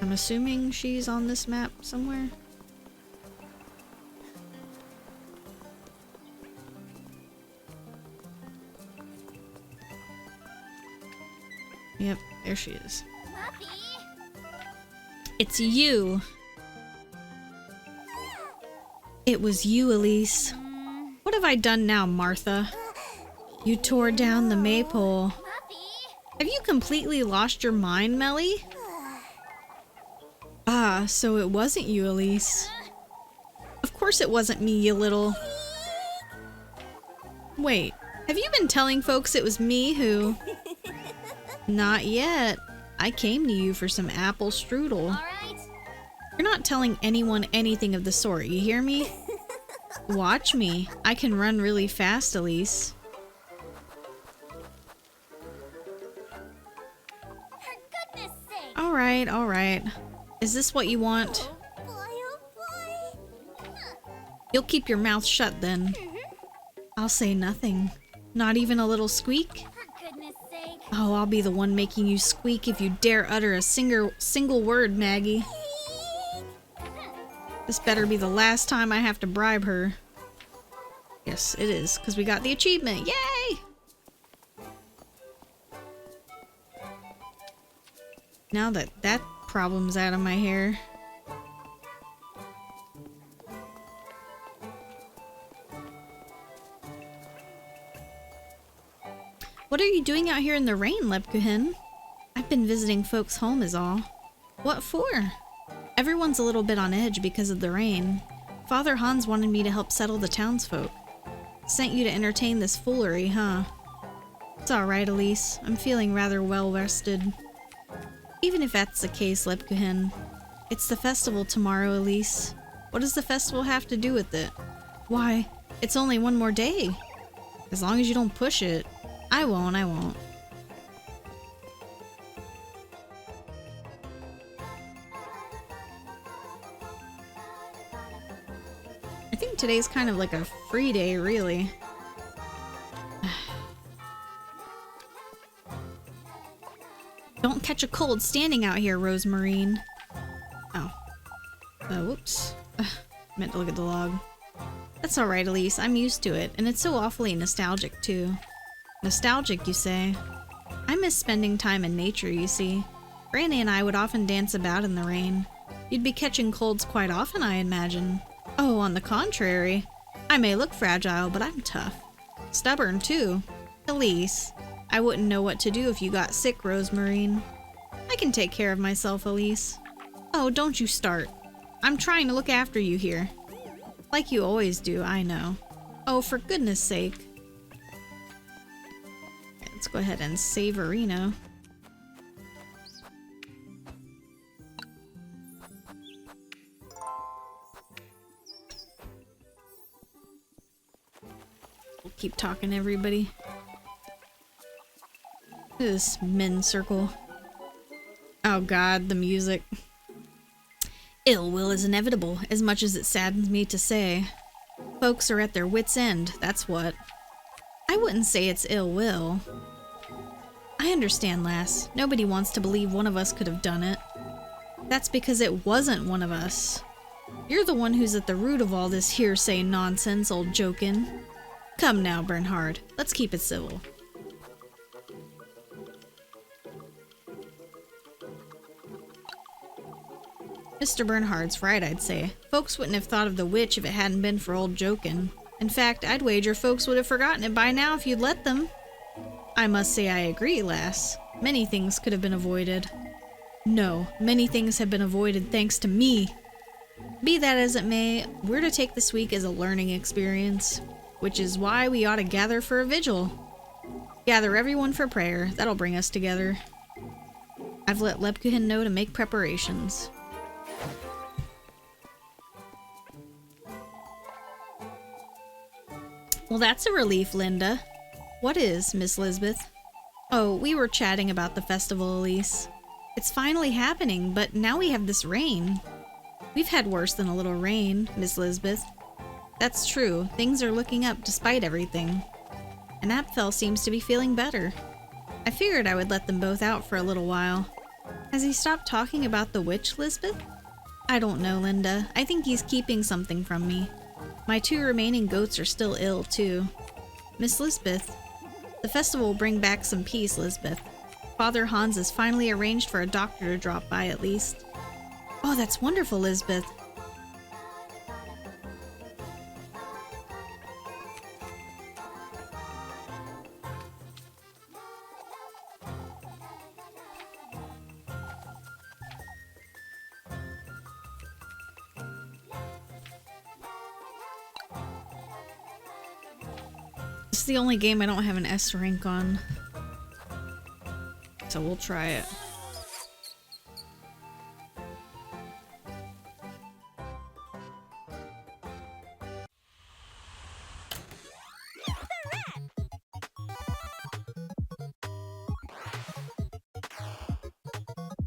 I'm assuming she's on this map somewhere. Yep, there she is. Muffy. It's you! It was you, Elise. What have I done now, Martha? You tore down the maypole. Muffy. Have you completely lost your mind, Melly? Ah, so it wasn't you, Elise. Of course it wasn't me, you little... Wait, have you been telling folks it was me who... Not yet. I came to you for some apple strudel. All right. You're not telling anyone anything of the sort, you hear me? Watch me. I can run really fast, Elise. For goodness sake. Alright, alright. Is this what you want? Oh boy. You'll keep your mouth shut then. I'll say nothing. Not even a little squeak? For goodness sake. Oh, I'll be the one making you squeak if you dare utter a single word, Maggie. This better be the last time I have to bribe her. Yes, it is, because we got the achievement. Yay! Now that problem's out of my hair. What are you doing out here in the rain, Lepkuhin? I've been visiting folks' home is all. What for? Everyone's a little bit on edge because of the rain. Father Hans wanted me to help settle the townsfolk. Sent you to entertain this foolery, huh? It's alright, Elise. I'm feeling rather well rested. Even if that's the case, Lepkuhin. It's the festival tomorrow, Elise. What does the festival have to do with it? Why, it's only one more day. As long as you don't push it. I won't. I think today's kind of like a free day, really. Don't catch a cold standing out here, Rosemarine. Oh. Whoops. Meant to look at the log. That's alright, Elise. I'm used to it, and it's so awfully nostalgic, too. Nostalgic, you say? I miss spending time in nature, you see. Granny and I would often dance about in the rain. You'd be catching colds quite often, I imagine. Oh, on the contrary. I may look fragile, but I'm tough. Stubborn, too. Elise, I wouldn't know what to do if you got sick, Rosemarine. I can take care of myself, Elise. Oh, don't you start. I'm trying to look after you here. Like you always do, I know. Oh, for goodness sake. Let's go ahead and save Arena. We'll keep talking, everybody. This men's circle. Oh god, the music. Ill will is inevitable, as much as it saddens me to say. Folks are at their wits' end, that's what. I wouldn't say it's ill will. I understand, lass. Nobody wants to believe one of us could have done it. That's because it wasn't one of us. You're the one who's at the root of all this hearsay nonsense, old jokin'. Come now, Bernhard. Let's keep it civil. Mr. Bernhard's right, I'd say. Folks wouldn't have thought of the witch if it hadn't been for old jokin'. In fact, I'd wager folks would have forgotten it by now if you'd let them. I must say I agree, lass. Many things could have been avoided. No, many things have been avoided thanks to me. Be that as it may, we're to take this week as a learning experience, which is why we ought to gather for a vigil. Gather everyone for prayer. That'll bring us together. I've let Lepkuhin know to make preparations. Well, that's a relief, Linda. What is, Miss Lisbeth? Oh, we were chatting about the festival, Elise. It's finally happening, but now we have this rain. We've had worse than a little rain, Miss Lisbeth. That's true. Things are looking up despite everything. And Apfel seems to be feeling better. I figured I would let them both out for a little while. Has he stopped talking about the witch, Lisbeth? I don't know, Linda. I think he's keeping something from me. My 2 remaining goats are still ill, too. Miss Lisbeth, the festival will bring back some peace, Lisbeth. Father Hans has finally arranged for a doctor to drop by, at least. Oh, that's wonderful, Lisbeth. This is the only game I don't have an S rank on. So we'll try it.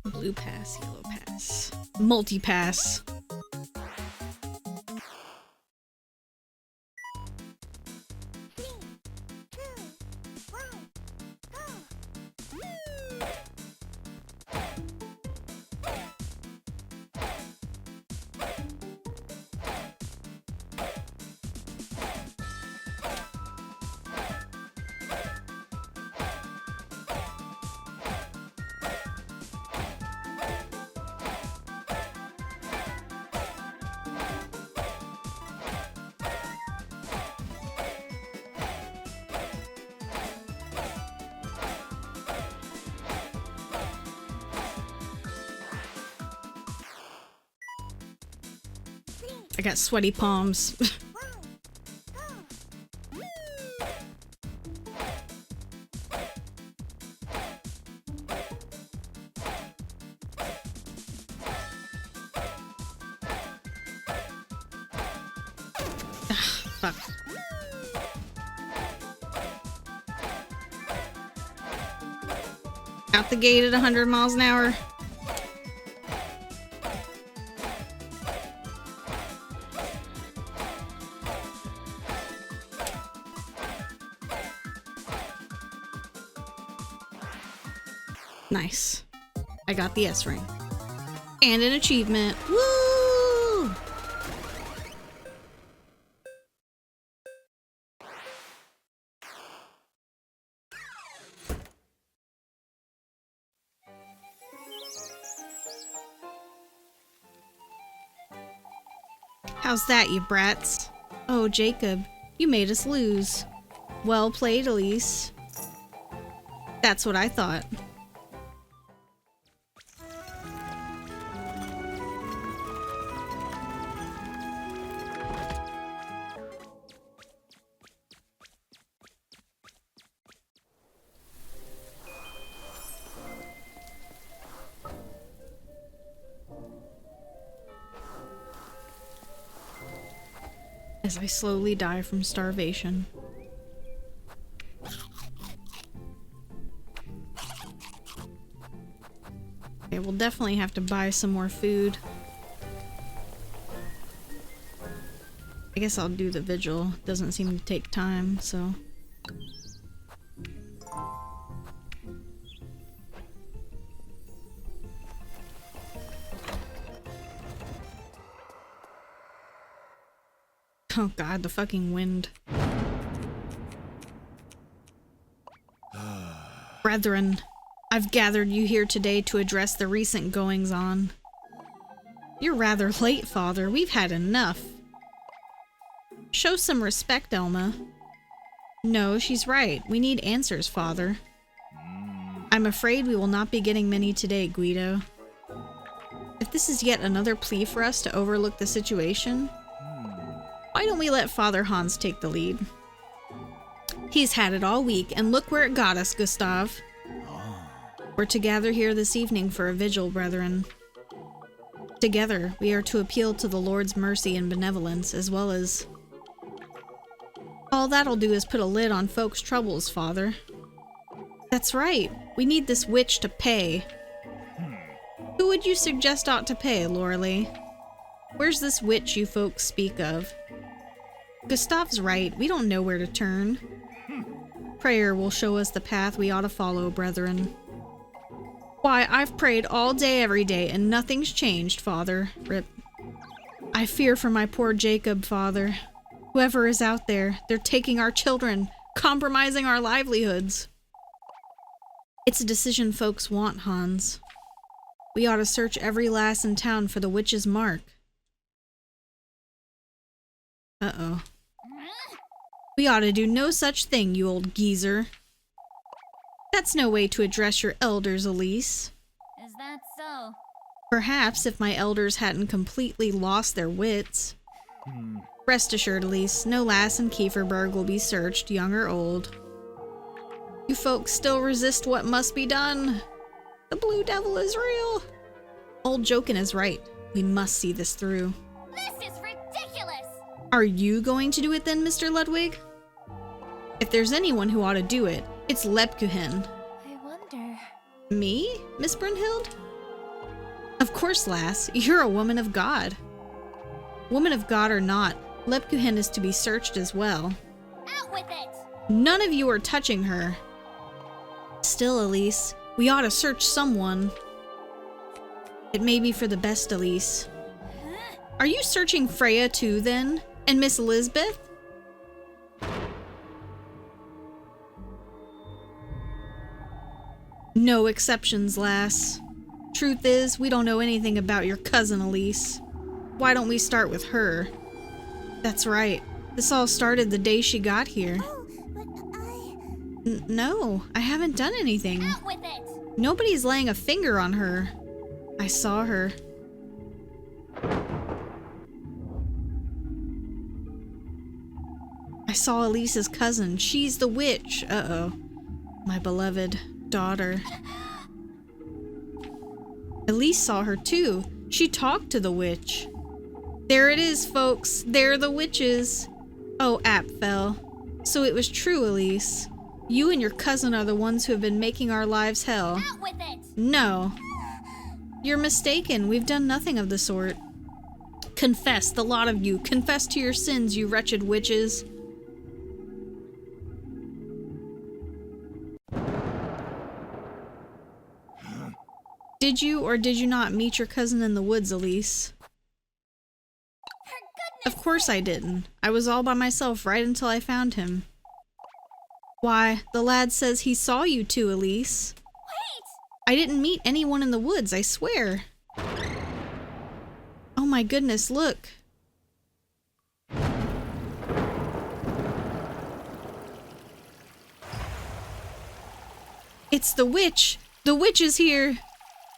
Blue pass, yellow pass. Multi-pass. I got sweaty palms. Fuck. Out the gate at 100 miles an hour. Nice. I got the S ring. And an achievement. Woo! How's that, you brats? Oh, Jacob, you made us lose. Well played, Elise. That's what I thought. As I slowly die from starvation. Okay, we'll definitely have to buy some more food. I guess I'll do the vigil. Doesn't seem to take time, so... Oh god, the fucking wind. Brethren, I've gathered you here today to address the recent goings-on. You're rather late, Father. We've had enough. Show some respect, Elma. No, she's right. We need answers, Father. I'm afraid we will not be getting many today, Guido. If this is yet another plea for us to overlook the situation, why don't we let Father Hans take the lead? He's had it all week, and look where it got us, Gustav. We're to gather here this evening for a vigil, brethren. Together, we are to appeal to the Lord's mercy and benevolence, as well as... All that'll do is put a lid on folks' troubles, Father. That's right. We need this witch to pay. Who would you suggest ought to pay, Lorelei? Where's this witch you folks speak of? Gustav's right. We don't know where to turn. Prayer will show us the path we ought to follow, brethren. Why, I've prayed all day every day, and nothing's changed, Father. Rip. I fear for my poor Jacob, Father. Whoever is out there, they're taking our children, compromising our livelihoods. It's a decision folks want, Hans. We ought to search every lass in town for the witch's mark. Uh-oh. We ought to do no such thing, you old geezer. That's no way to address your elders, Elise. Is that so? Perhaps if my elders hadn't completely lost their wits. Rest assured, Elise, no lass in Kieferberg will be searched, young or old. You folks still resist what must be done. The Blue Devil is real. Old Jokin is right. We must see this through. This is ridiculous! Are you going to do it then, Mr. Ludwig? If there's anyone who ought to do it, it's Lebkuchen. I wonder... Me, Miss Brunhild? Of course, lass. You're a woman of God. Woman of God or not, Lebkuchen is to be searched as well. Out with it! None of you are touching her. Still, Elise, we ought to search someone. It may be for the best, Elise. Are you searching Freya too, then? And Miss Elizabeth? No exceptions, lass. Truth is, we don't know anything about your cousin, Elise. Why don't we start with her? That's right. This all started the day she got here. Oh, but No, I haven't done anything. Out with it! Nobody's laying a finger on her. I saw her. I saw Elise's cousin. She's the witch. Uh-oh. My beloved daughter. Elise saw her too. She talked to the witch. There it is, folks. They're the witches. Oh, app fell. So it was true, Elise. You and your cousin are the ones who have been making our lives hell. Out with it! No. You're mistaken. We've done nothing of the sort. Confess, the lot of you. Confess to your sins, you wretched witches. Did you or did you not meet your cousin in the woods, Elise? Of course I didn't. I was all by myself right until I found him. Why, the lad says he saw you two, Elise. Wait! I didn't meet anyone in the woods, I swear. Oh my goodness, look. It's the witch! The witch is here!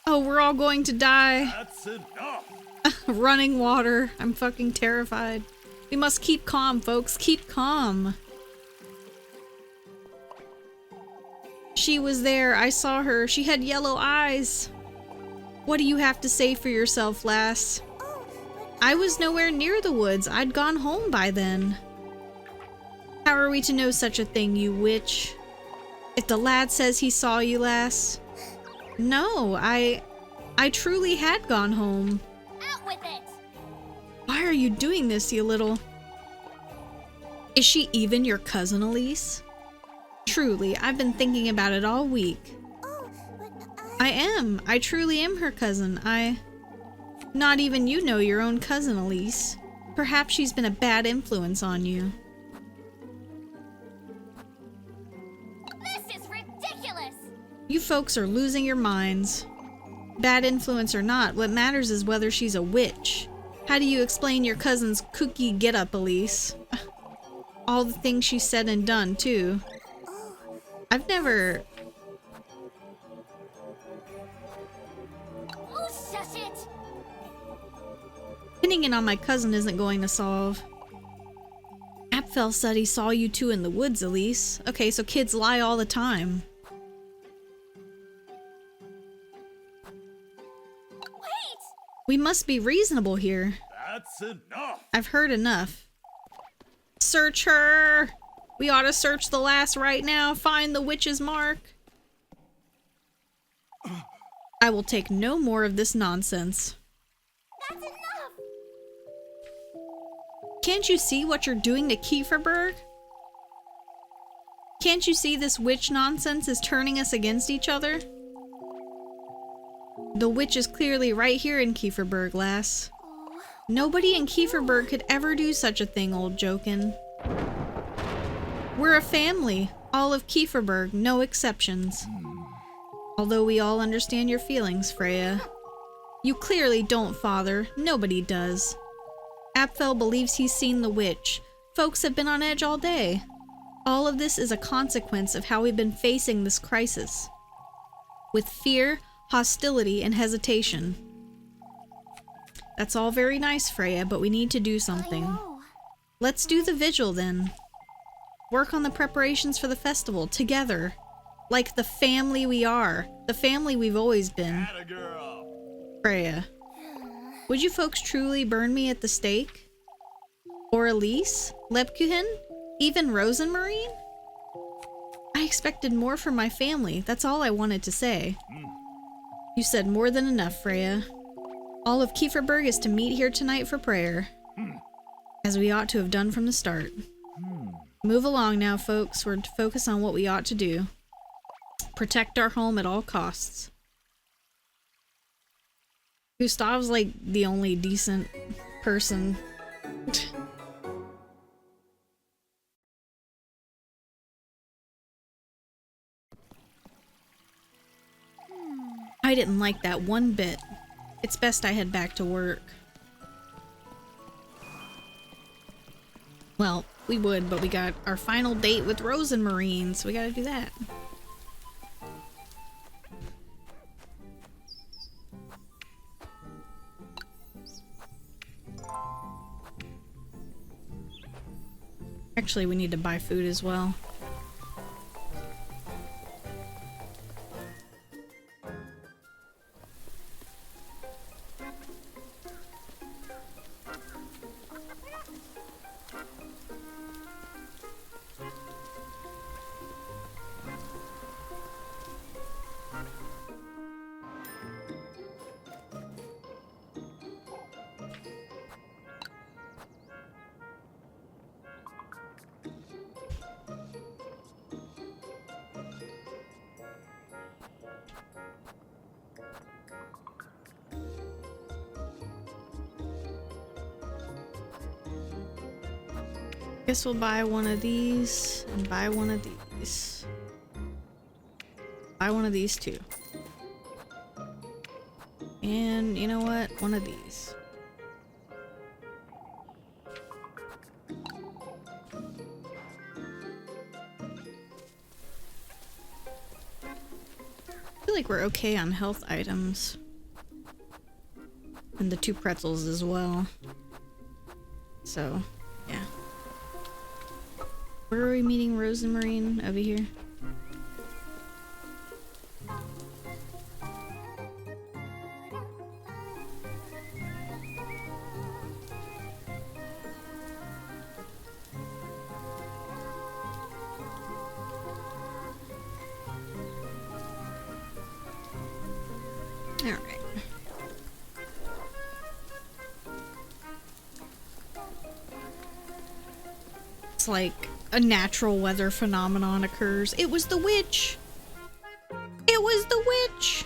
Oh, we're all going to die. That's enough. Running water. I'm fucking terrified. We must keep calm, folks. Keep calm. She was there. I saw her. She had yellow eyes. What do you have to say for yourself, lass? I was nowhere near the woods. I'd gone home by then. How are we to know such a thing, you witch? If the lad says he saw you, lass. No, I truly had gone home. Out with it! Why are you doing this, you little... Is she even your cousin, Elise? Truly, I've been thinking about it all week. Oh, but I am. I truly am her cousin. Not even you know your own cousin, Elise. Perhaps she's been a bad influence on you. This is ridiculous! You folks are losing your minds. Bad influence or not, what matters is whether she's a witch. How do you explain your cousin's kooky get-up, Elise? All the things she said and done, too. I've never... Oh, shush it! Pinning it on my cousin isn't going to solve. Apfel said he saw you two in the woods, Elise. Okay, so kids lie all the time. Wait! We must be reasonable here. That's enough. I've heard enough. Search her! We ought to search the lass right now. Find the witch's mark. I will take no more of this nonsense. That's enough! Can't you see what you're doing to Kieferberg? Can't you see this witch nonsense is turning us against each other? The witch is clearly right here in Kieferberg, lass. Nobody in Kieferberg could ever do such a thing, old jokin'. We're a family, all of Kieferberg, no exceptions. Although we all understand your feelings, Freya. You clearly don't, father. Nobody does. Apfel believes he's seen the witch. Folks have been on edge all day. All of this is a consequence of how we've been facing this crisis. With fear, hostility, and hesitation. That's all very nice, Freya, but we need to do something. No. Let's do the vigil then. Work on the preparations for the festival together. Like the family we are. The family we've always been. Atta girl. Freya. Would you folks truly burn me at the stake? Or Elise? Lepkuhin? Even Rosenmarine? I expected more from my family. That's all I wanted to say. You said more than enough, Freya. All of Kieferberg is to meet here tonight for prayer. As we ought to have done from the start. Move along now, folks. We're to focus on what we ought to do. Protect our home at all costs. Gustav's like the only decent person. I didn't like that one bit. It's best I head back to work. Well, we would, but we got our final date with Rosenmarine, so we gotta do that. I Actually, we need to buy food as well. Guess we'll buy one of these and buy one of these. Buy one of these too. And you know what? One of these. I feel like we're okay on health items. And the 2 pretzels as well. So, yeah. Where are we meeting Rose and Marine? Over here. Alright. It's like a natural weather phenomenon occurs. It was the witch! It was the witch!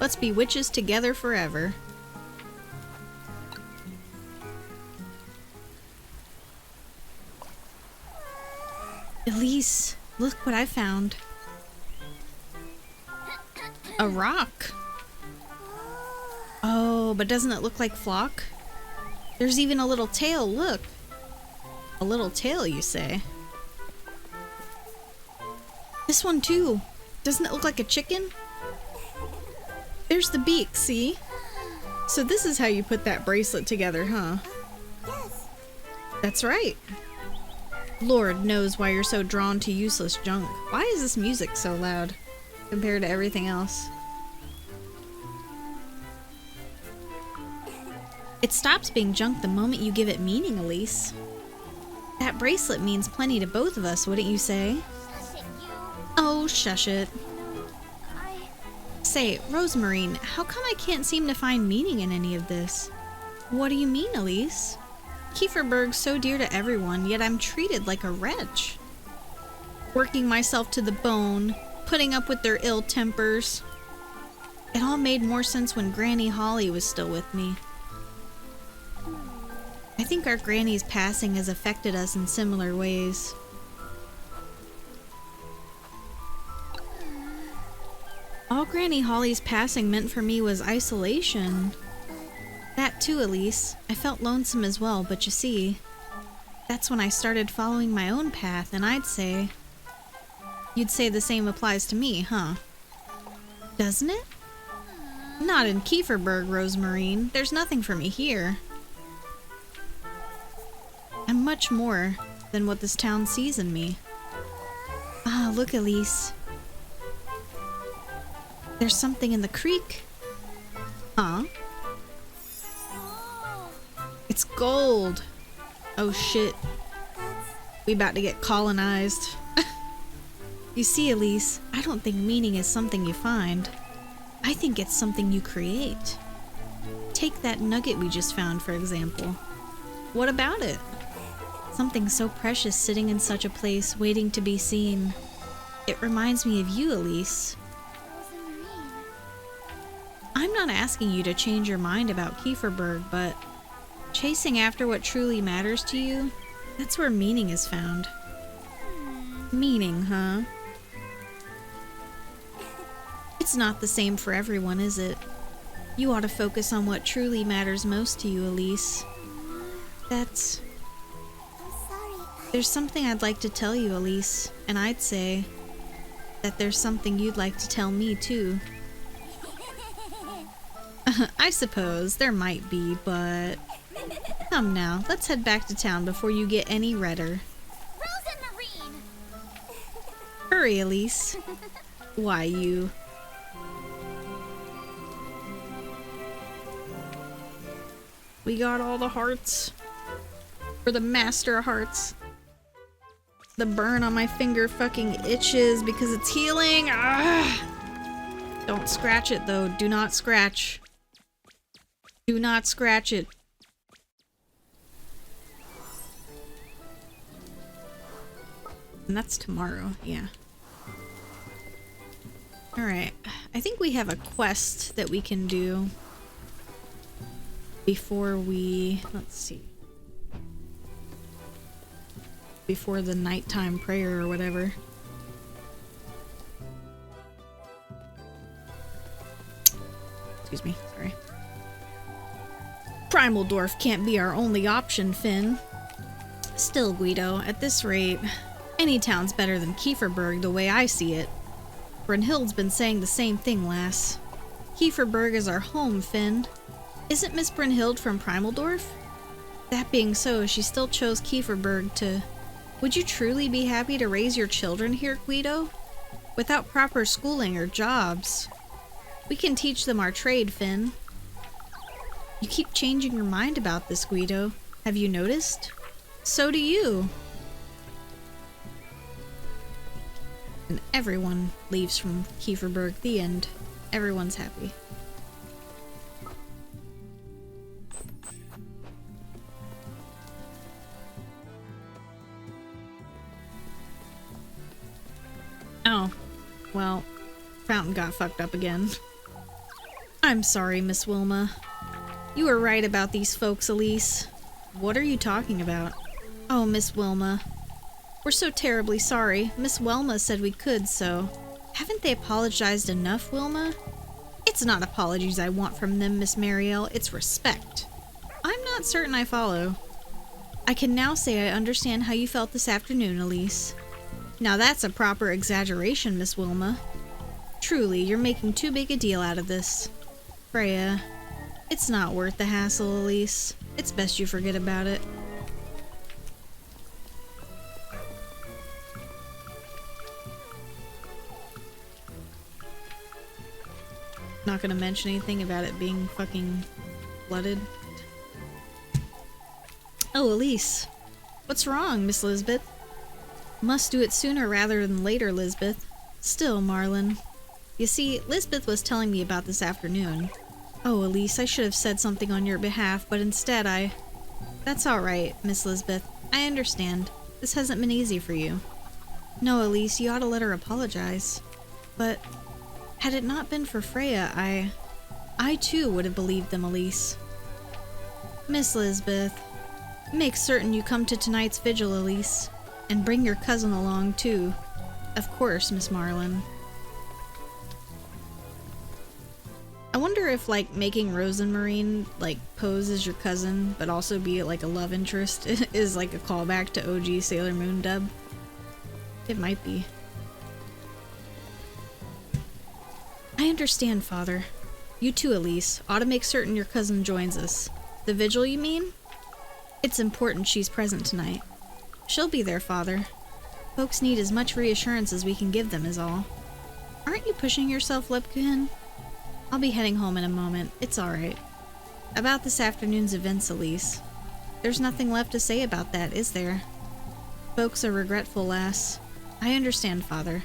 Let's be witches together forever. Elise, look what I found. A rock. Oh, but doesn't it look like Flock? There's even a little tail, look. A little tail, you say? This one too. Doesn't it look like a chicken? There's the beak, see? So this is how you put that bracelet together, huh? Yes. That's right. Lord knows why you're so drawn to useless junk. Why is this music so loud compared to everything else? It stops being junk the moment you give it meaning, Elise. That bracelet means plenty to both of us, wouldn't you say? Shush it, you. Oh, shush it. I... Say, Rosemarine, how come I can't seem to find meaning in any of this? What do you mean, Elise? Kieferberg's so dear to everyone, yet I'm treated like a wretch. Working myself to the bone, putting up with their ill tempers. It all made more sense when Granny Holly was still with me. I think our Granny's passing has affected us in similar ways. All Granny Holly's passing meant for me was isolation. That too, Elise. I felt lonesome as well, but you see, that's when I started following my own path, and I'd say... You'd say the same applies to me, huh? Doesn't it? Not in Kieferberg, Rosemarine. There's nothing for me here. I'm much more than what this town sees in me. Ah, look, Elise. There's something in the creek. Huh? It's gold. Oh shit. We about to get colonized. You see, Elise, I don't think meaning is something you find. I think it's something you create. Take that nugget we just found, for example. What about it? Something so precious sitting in such a place, waiting to be seen. It reminds me of you, Elise. I'm not asking you to change your mind about Kieferberg, but chasing after what truly matters to you, that's where meaning is found. Meaning, huh? It's not the same for everyone, is it? You ought to focus on what truly matters most to you, Elise. That's... There's something I'd like to tell you, Elise, and I'd say that there's something you'd like to tell me, too. I suppose there might be, but... Come now, let's head back to town before you get any redder. Rose and Marine! Hurry, Elise. Why, you... We got all the hearts. For the master of hearts. The burn on my finger fucking itches because it's healing. Ah! Don't scratch it though. Do not scratch. Do not scratch it. And that's tomorrow, yeah. Alright. I think we have a quest that we can do before we... Let's see. Before the nighttime prayer or whatever. Excuse me, sorry. Primal Dwarf can't be our only option, Finn. Still, Guido, at this rate, any town's better than Kieferberg the way I see it. Brynhild's been saying the same thing, lass. Kieferberg is our home, Finn. Isn't Miss Brynhild from Primal Dwarf? That being so, she still chose Kieferberg to... Would you truly be happy to raise your children here, Guido? Without proper schooling or jobs. We can teach them our trade, Finn. You keep changing your mind about this, Guido. Have you noticed? So do you. And everyone leaves from Kieferberg. The end. Everyone's happy. Oh. Well, fountain got fucked up again. I'm sorry, Miss Wilma. You were right about these folks, Elise. What are you talking about? Oh, Miss Wilma. We're so terribly sorry. Miss Wilma said we could, so... Haven't they apologized enough, Wilma? It's not apologies I want from them, Miss Mariel. It's respect. I'm not certain I follow. I can now say I understand how you felt this afternoon, Elise. Now that's a proper exaggeration, Miss Wilma. Truly, you're making too big a deal out of this. Freya, it's not worth the hassle, Elise. It's best you forget about it. Not gonna mention anything about it being fucking flooded. Oh, Elise. What's wrong, Miss Lisbeth? Must do it sooner rather than later, Lisbeth. Still, Marlin. You see, Lisbeth was telling me about this afternoon. Oh, Elise, I should have said something on your behalf, but instead I... That's alright, Miss Lisbeth. I understand. This hasn't been easy for you. No, Elise, you ought to let her apologize. But... had it not been for Freya, I too would have believed them, Elise. Miss Lisbeth, make certain you come to tonight's vigil, Elise. And bring your cousin along, too. Of course, Miss Marlin. I wonder if, like, making Rose and Marine, like, pose as your cousin, but also be, like, a love interest is, like, a callback to OG Sailor Moon dub. It might be. I understand, Father. You too, Elise, ought to make certain your cousin joins us. The vigil, you mean? It's important she's present tonight. She'll be there, Father. Folks need as much reassurance as we can give them is all. Aren't you pushing yourself, Lepkuhin? I'll be heading home in a moment. It's alright. About this afternoon's events, Elise. There's nothing left to say about that, is there? Folks are regretful, lass. I understand, Father.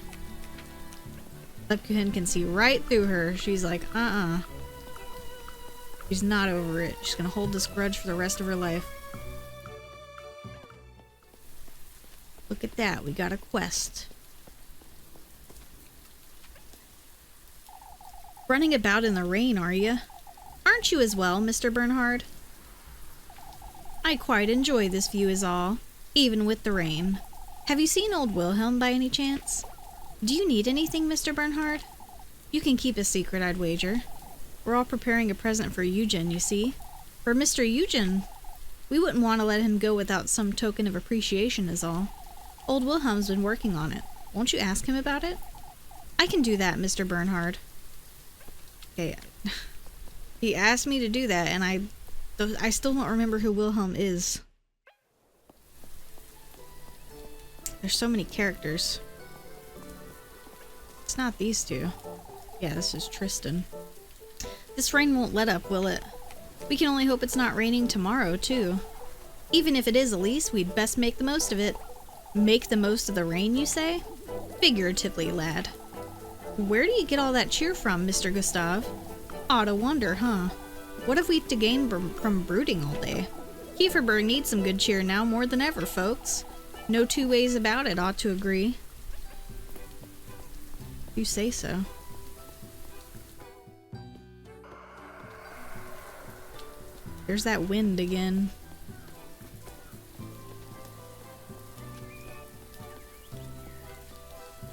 Lepkuhin can see right through her. She's like, She's not over it. She's gonna hold this grudge for the rest of her life. Look at that, we got a quest. Running about in the rain, are you? Aren't you as well, Mr. Bernhard? I quite enjoy this view is all, even with the rain. Have you seen old Wilhelm by any chance? Do you need anything, Mr. Bernhard? You can keep a secret, I'd wager. We're all preparing a present for Eugen, you see. For Mr. Eugen. We wouldn't want to let him go without some token of appreciation is all. Old Wilhelm's been working on it. Won't you ask him about it? I can do that, Mr. Bernhard. Okay. He asked me to do that, and I I still don't remember who Wilhelm is. There's so many characters. It's not these two. Yeah, this is Tristan. This rain won't let up, will it? We can only hope it's not raining tomorrow, too. Even if it is, Elise, we'd best make the most of it. Make the most of the rain, you say? Figuratively, lad. Where do you get all that cheer from, Mr. Gustav? Ought to wonder, huh? What have we to gain from brooding all day? Kieferberg needs some good cheer now more than ever, folks. No two ways about it, ought to agree. You say so. There's that wind again.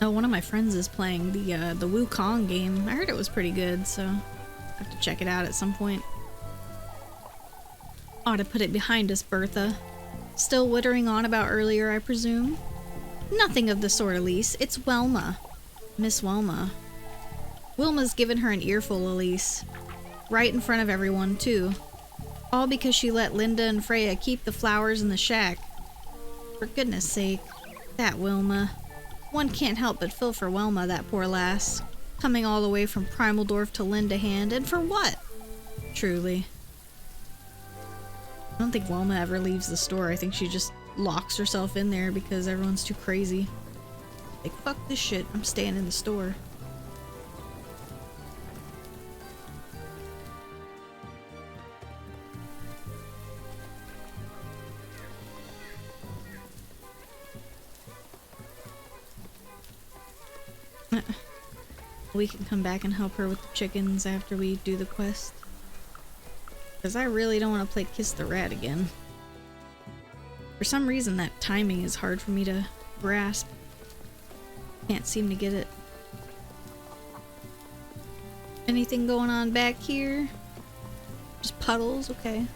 Oh, one of my friends is playing the Wukong game. I heard it was pretty good, so I have to check it out at some point. Ought to put it behind us, Bertha. Still wittering on about earlier, I presume? Nothing of the sort, Elise. It's Welma. Miss Welma. Wilma's given her an earful, Elise. Right in front of everyone, too. All because she let Linda and Freya keep the flowers in the shack. For goodness sake. That Wilma. One can't help but feel for Welma, that poor lass. Coming all the way from Primaldorf to Lindahand, and for what? Truly. I don't think Welma ever leaves the store. I think she just locks herself in there because everyone's too crazy. Like, fuck this shit, I'm staying in the store. We can come back and help her with the chickens after we do the quest. Because I really don't want to play Kiss the Rat again. For some reason that timing is hard for me to grasp. Can't seem to get it. Anything going on back here? Just puddles? Okay.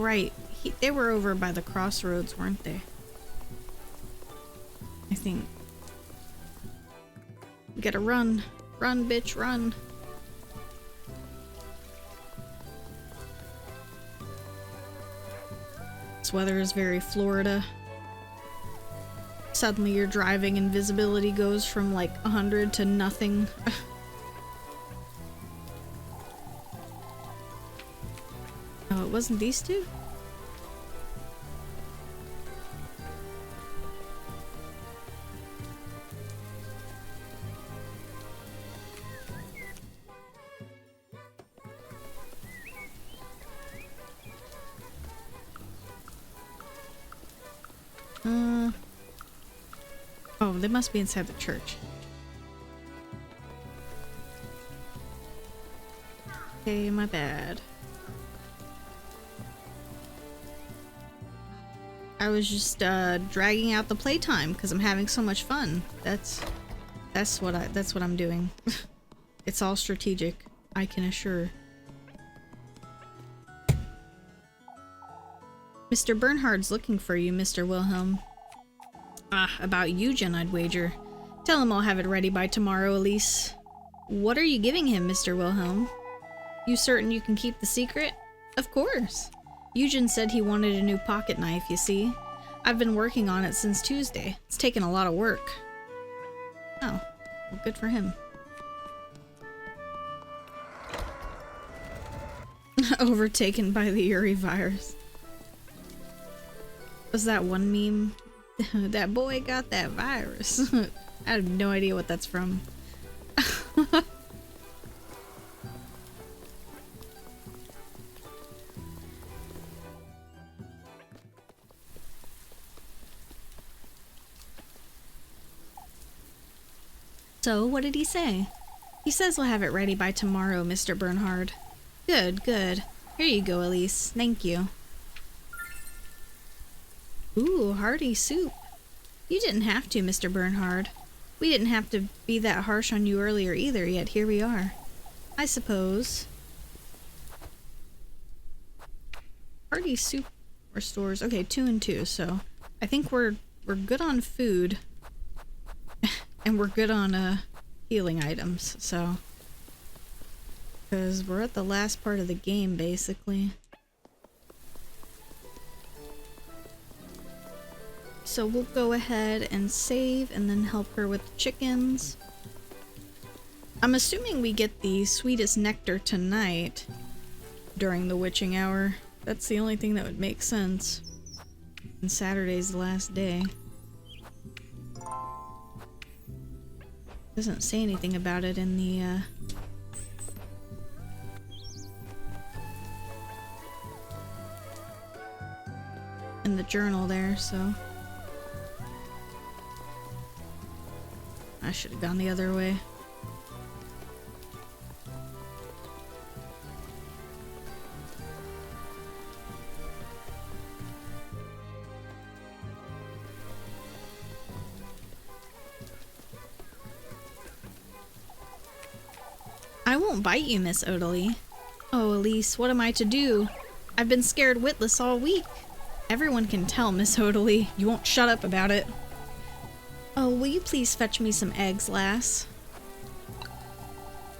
Right. They were over by the crossroads, weren't they? I think. We gotta run. Run, bitch, run. This weather is very Florida. Suddenly you're driving and visibility goes from like 100 to nothing. Oh, it wasn't these two? Oh, they must be inside the church. Okay, my bad. I was just dragging out the playtime because I'm having so much fun. That's what I'm doing. It's all strategic, I can assure. Mr. Bernhard's looking for you, Mr. Wilhelm. Ah, about Eugen, I'd wager. Tell him I'll have it ready by tomorrow, Elise. What are you giving him, Mr. Wilhelm? You certain you can keep the secret? Of course. Eugen said he wanted a new pocket knife, you see. I've been working on it since Tuesday. It's taken a lot of work. Oh, well, good for him. Overtaken by the Uri virus. Was that one meme? That boy got that virus. I have no idea what that's from. So, what did he say? He says he'll have it ready by tomorrow, Mr. Bernhard. Good, good. Here you go, Elise. Thank you. Ooh, hearty soup. You didn't have to, Mr. Bernhard. We didn't have to be that harsh on you earlier either, yet here we are. I suppose. Hearty soup restores. Okay, 2 and 2, so I think we're good on food. And we're good on healing items, so. Because we're at the last part of the game, basically. So we'll go ahead and save and then help her with the chickens. I'm assuming we get the sweetest nectar tonight during the witching hour. That's the only thing that would make sense. And Saturday's the last day. Doesn't say anything about it in the journal there, so I should have gone the other way. I won't bite you, Miss Odalie. Oh, Elise, what am I to do? I've been scared witless all week. Everyone can tell, Miss Odalie. You won't shut up about it. Oh, will you please fetch me some eggs, lass?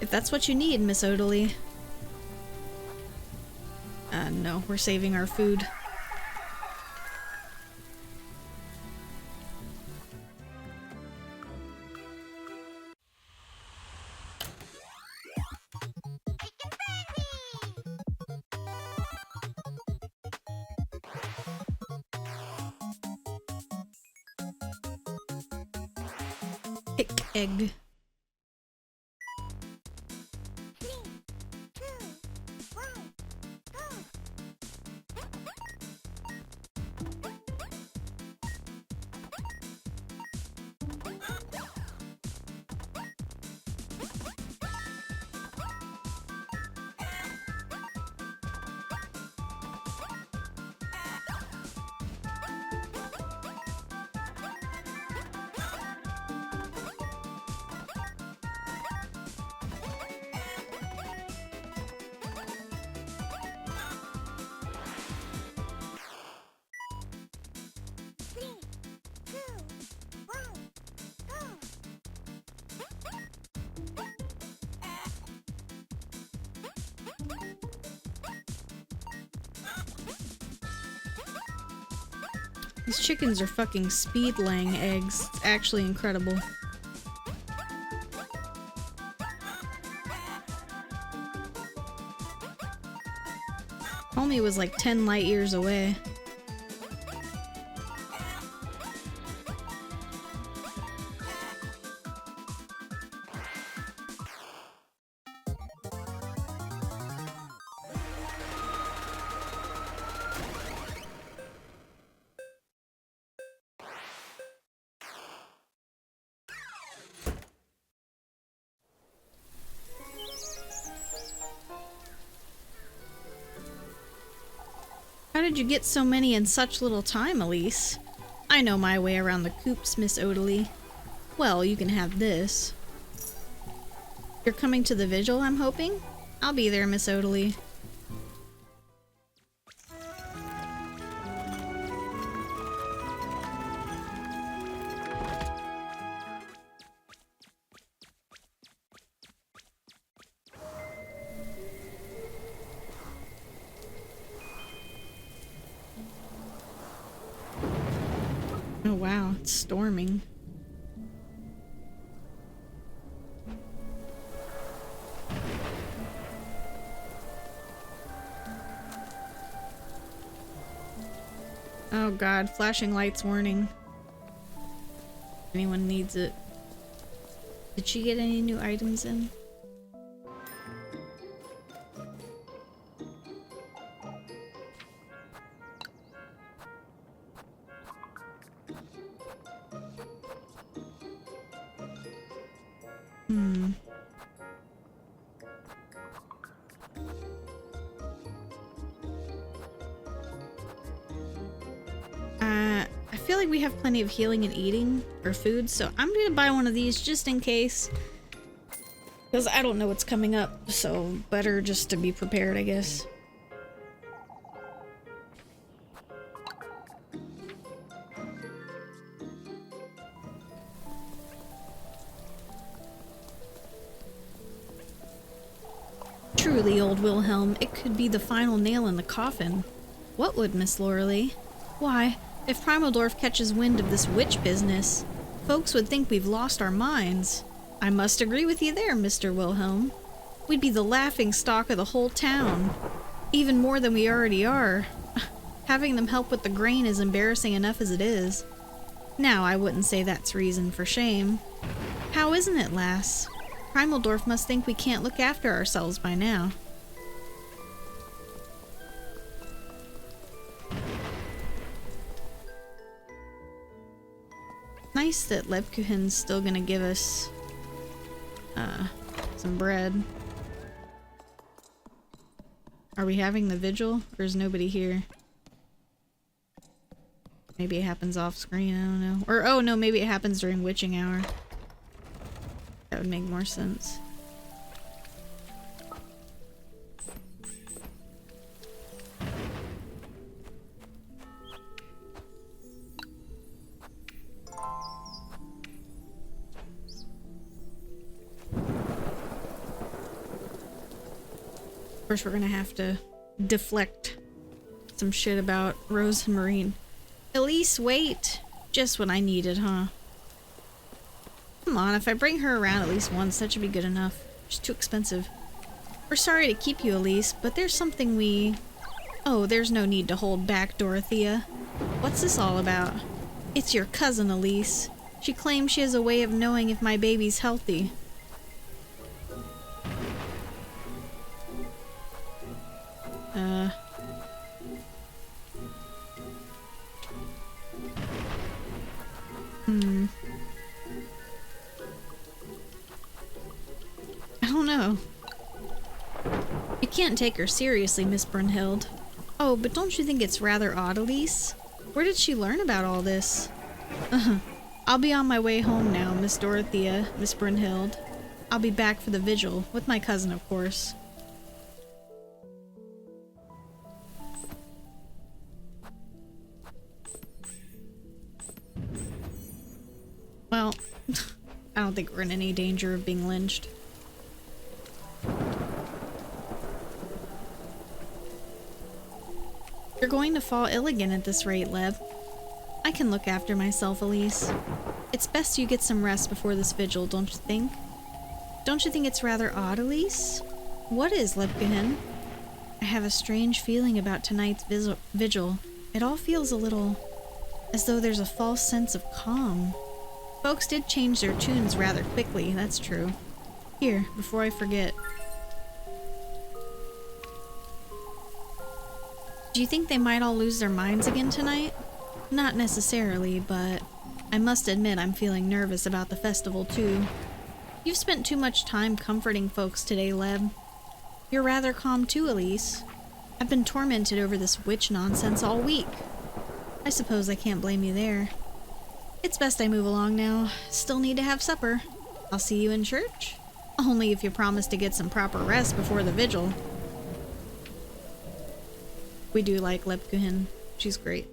If that's what you need, Miss Odalie. No, we're saving our food. Pick egg. These chickens are fucking speed laying eggs. It's actually incredible. Homie was like 10 light years away. How did you get so many in such little time, Elise? I know my way around the coops, Miss Odalie. Well, you can have this. You're coming to the vigil, I'm hoping? I'll be there, Miss Odalie. Oh wow, it's storming. Oh god, flashing lights warning. Anyone needs it. Did she get any new items in? feel like we have plenty of healing and eating or food, so I'm gonna buy one of these just in case. Because I don't know what's coming up, so better just to be prepared, I guess. Truly, old Wilhelm, it could be the final nail in the coffin. What would, Miss Loralee? Why, if Primaldorf catches wind of this witch business, folks would think we've lost our minds. I must agree with you there, Mr. Wilhelm. We'd be the laughing stock of the whole town. Even more than we already are. Having them help with the grain is embarrassing enough as it is. Now, I wouldn't say that's reason for shame. How isn't it, lass? Primaldorf must think we can't look after ourselves by now. Nice that Lebkuchen's still gonna give us some bread. Are we having the vigil, or is nobody here? Maybe it happens off screen, I don't know. Or, oh no, maybe it happens during witching hour. That would make more sense. Of course, we're gonna have to deflect some shit about Rose and Marine. Elise, wait! Just what I needed, huh? Come on, if I bring her around at least once, that should be good enough. She's too expensive. We're sorry to keep you, Elise, but there's something we... Oh, there's no need to hold back, Dorothea. What's this all about? It's your cousin, Elise. She claims she has a way of knowing if my baby's healthy. I don't know. You can't take her seriously, Miss Brunhild. Oh, but don't you think it's rather odd, Elise? Where did she learn about all this? I'll be on my way home now, Miss Dorothea, Miss Brunhild. I'll be back for the vigil, with my cousin, of course. Well, I don't think we're in any danger of being lynched. You're going to fall ill again at this rate, Leb. I can look after myself, Elise. It's best you get some rest before this vigil, don't you think? Don't you think it's rather odd, Elise? What is, Lebkuchen? I have a strange feeling about tonight's vigil. It all feels a little... as though there's a false sense of calm. Folks did change their tunes rather quickly, that's true. Here, before I forget. Do you think they might all lose their minds again tonight? Not necessarily, but I must admit I'm feeling nervous about the festival too. You've spent too much time comforting folks today, Leb. You're rather calm too, Elise. I've been tormented over this witch nonsense all week. I suppose I can't blame you there. It's best I move along now. Still need to have supper. I'll see you in church. Only if you promise to get some proper rest before the vigil. We do like Lebkuchen. She's great.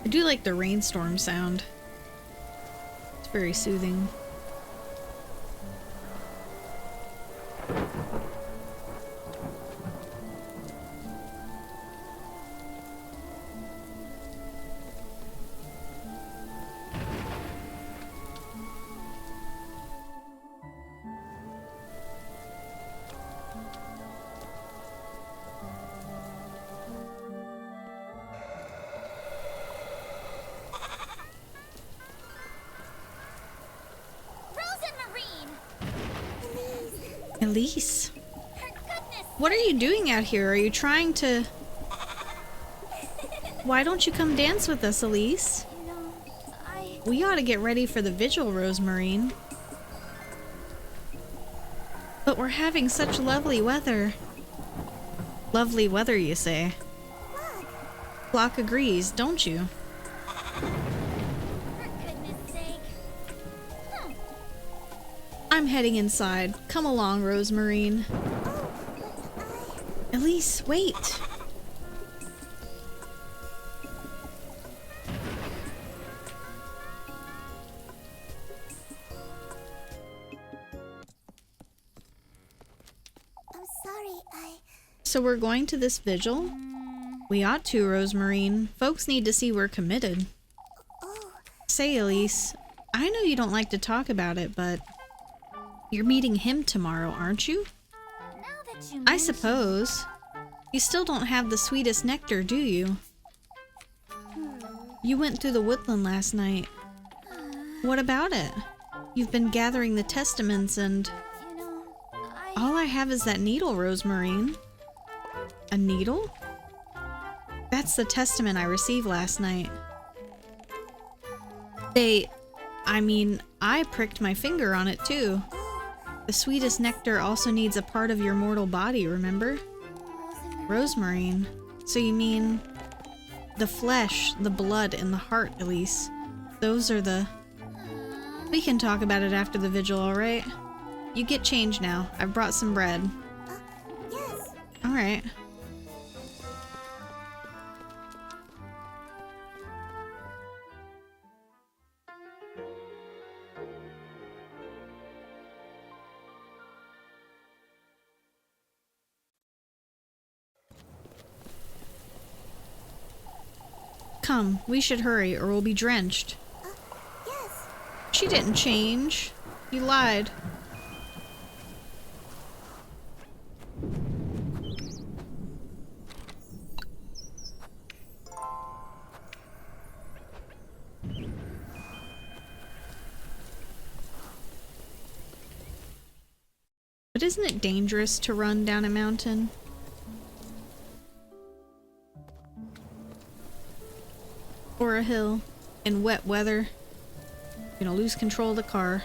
I do like the rainstorm sound. It's very soothing. Rose and Marine! Elise, For goodness What are you doing out here? Are you trying to... Why don't you come dance with us, Elise? You know, We ought to get ready for the vigil, Rosemarine. But we're having such lovely weather. Lovely weather, you say? Flock agrees, don't you? For goodness sake. I'm heading inside. Come along, Rosemarine. Oh, but Elise, wait. I'm sorry, So we're going to this vigil? We ought to, Rosemarine. Folks need to see we're committed. Oh, Say, Elise, I know you don't like to talk about it, but you're meeting him tomorrow, aren't you? now that you I mention- suppose. You still don't have the sweetest nectar, do you? You went through the woodland last night. What about it? You've been gathering the testaments and... You know, All I have is that needle, Rosemarine. A needle? That's the testament I received last night. I pricked my finger on it too. The sweetest nectar also needs a part of your mortal body, remember? Rosemarine. So you mean the flesh, the blood, and the heart, Elise. Those are the... We can talk about it after the vigil, alright? You get changed now. I've brought some bread. yes. Alright. Come, we should hurry or we'll be drenched. Yes. She didn't change. You lied. But isn't it dangerous to run down a mountain? Or a hill in wet weather? You're gonna lose control of the car.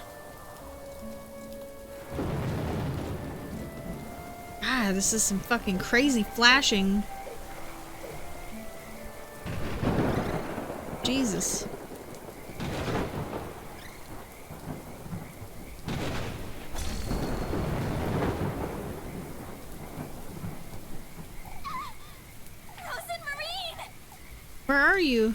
Ah, this is some fucking crazy flashing. Jesus. Frozen Marine! Where are you?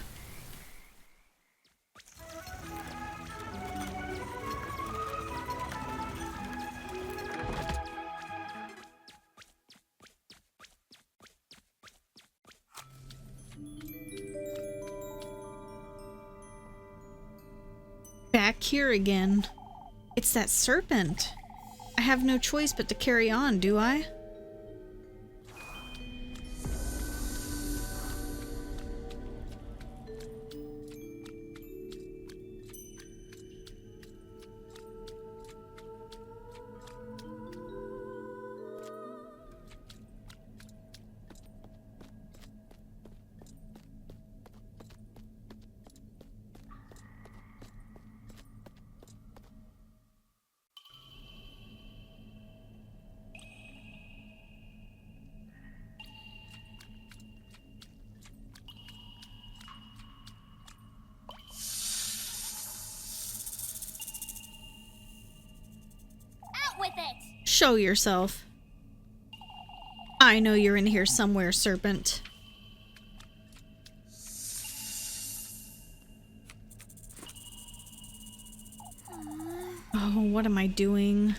Back here again. It's that serpent. I have no choice but to carry on, do I? Out with it! Show yourself. I know you're in here somewhere, serpent. Oh, what am I doing?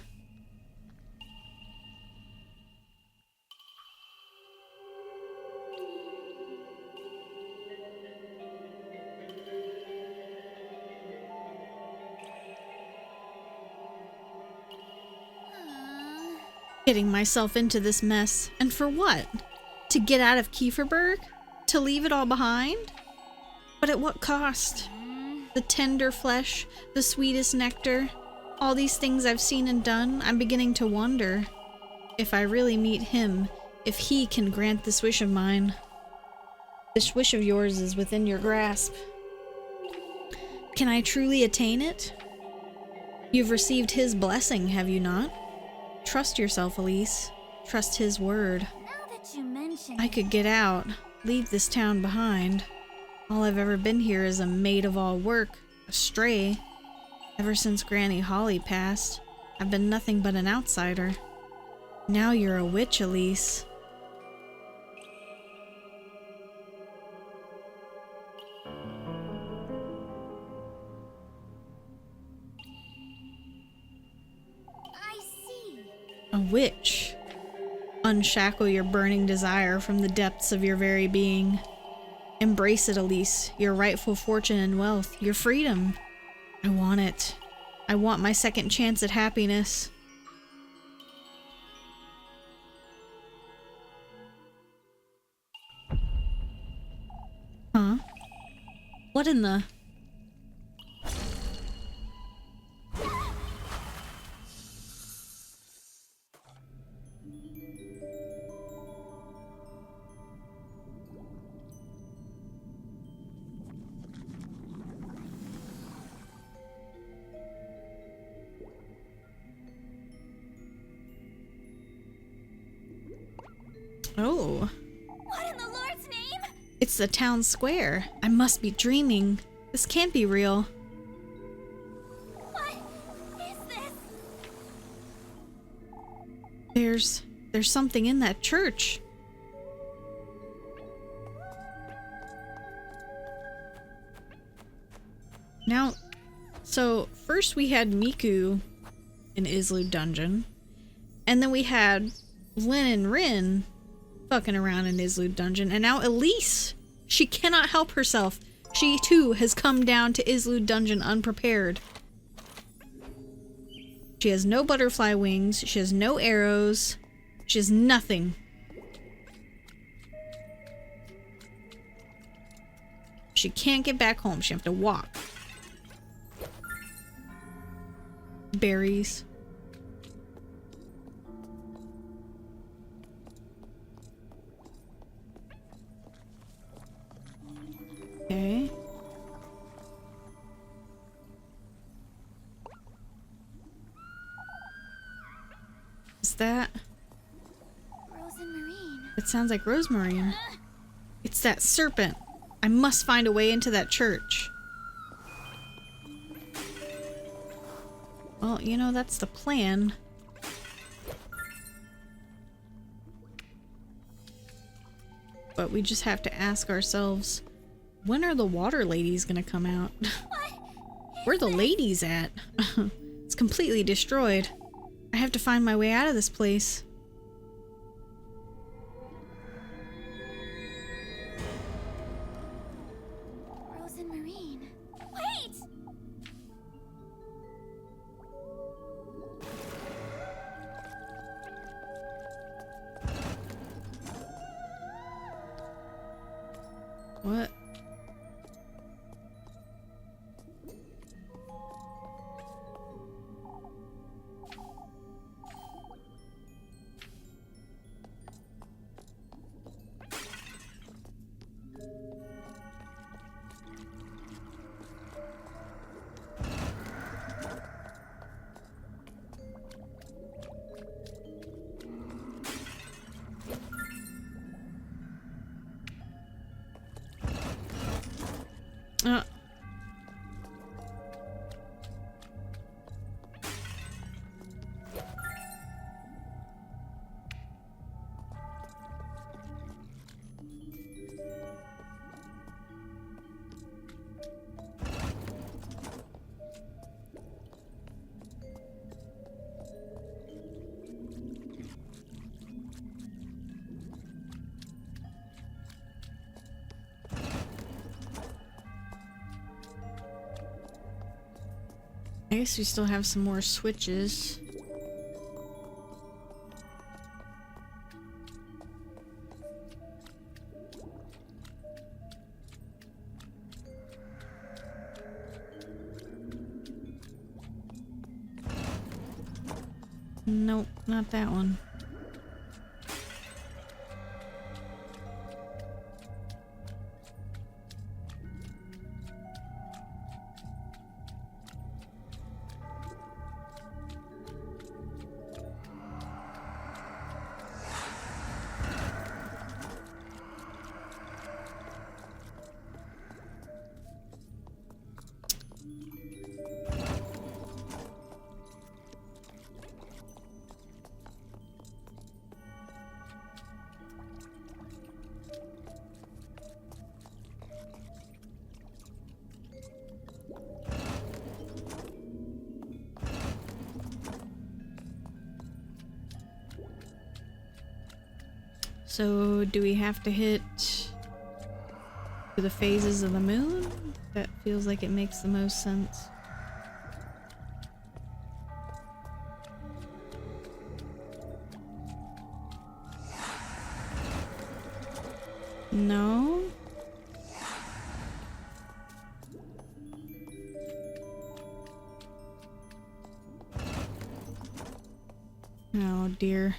Getting myself into this mess. And for what? To get out of Kieferberg? To leave it all behind? But at what cost? The tender flesh, the sweetest nectar, all these things I've seen and done, I'm beginning to wonder. if I really meet him, if he can grant this wish of mine. This wish of yours is within your grasp. Can I truly attain it? You've received his blessing, have you not? Trust yourself, Elise. Trust his word. Now that you mention I could get out, leave this town behind. All I've ever been here is a maid of all work, a stray. Ever since Granny Holly passed, I've been nothing but an outsider. Now you're a witch, Elise. I see. A witch. Unshackle your burning desire from the depths of your very being. Embrace it, Elise, your rightful fortune and wealth, your freedom. I want it. I want my second chance at happiness. Huh? What in the... Oh. What in the Lord's name? It's the town square. I must be dreaming. This can't be real. What is this? There's something in that church. Now, so first we had Miku in Islu Dungeon, and then we had Lynn and Rin fucking around in Islu Dungeon, and now Elise, she cannot help herself. She too has come down to Islu Dungeon unprepared. She has no butterfly wings, she has no arrows, she has nothing. She can't get back home, she have to walk. Berries. Okay. Is that? Rose and Marine. It sounds like Rosemarine. It's that serpent. I must find a way into that church. Well, you know, that's the plan. But we just have to ask ourselves, when are the water ladies gonna come out? Where are the ladies at? It's completely destroyed. I have to find my way out of this place. Rose and Marine. Wait! What? Uh. I guess we still have some more switches. Nope, not that one. So do we have to hit the phases of the moon? That feels like it makes the most sense. No? Oh dear.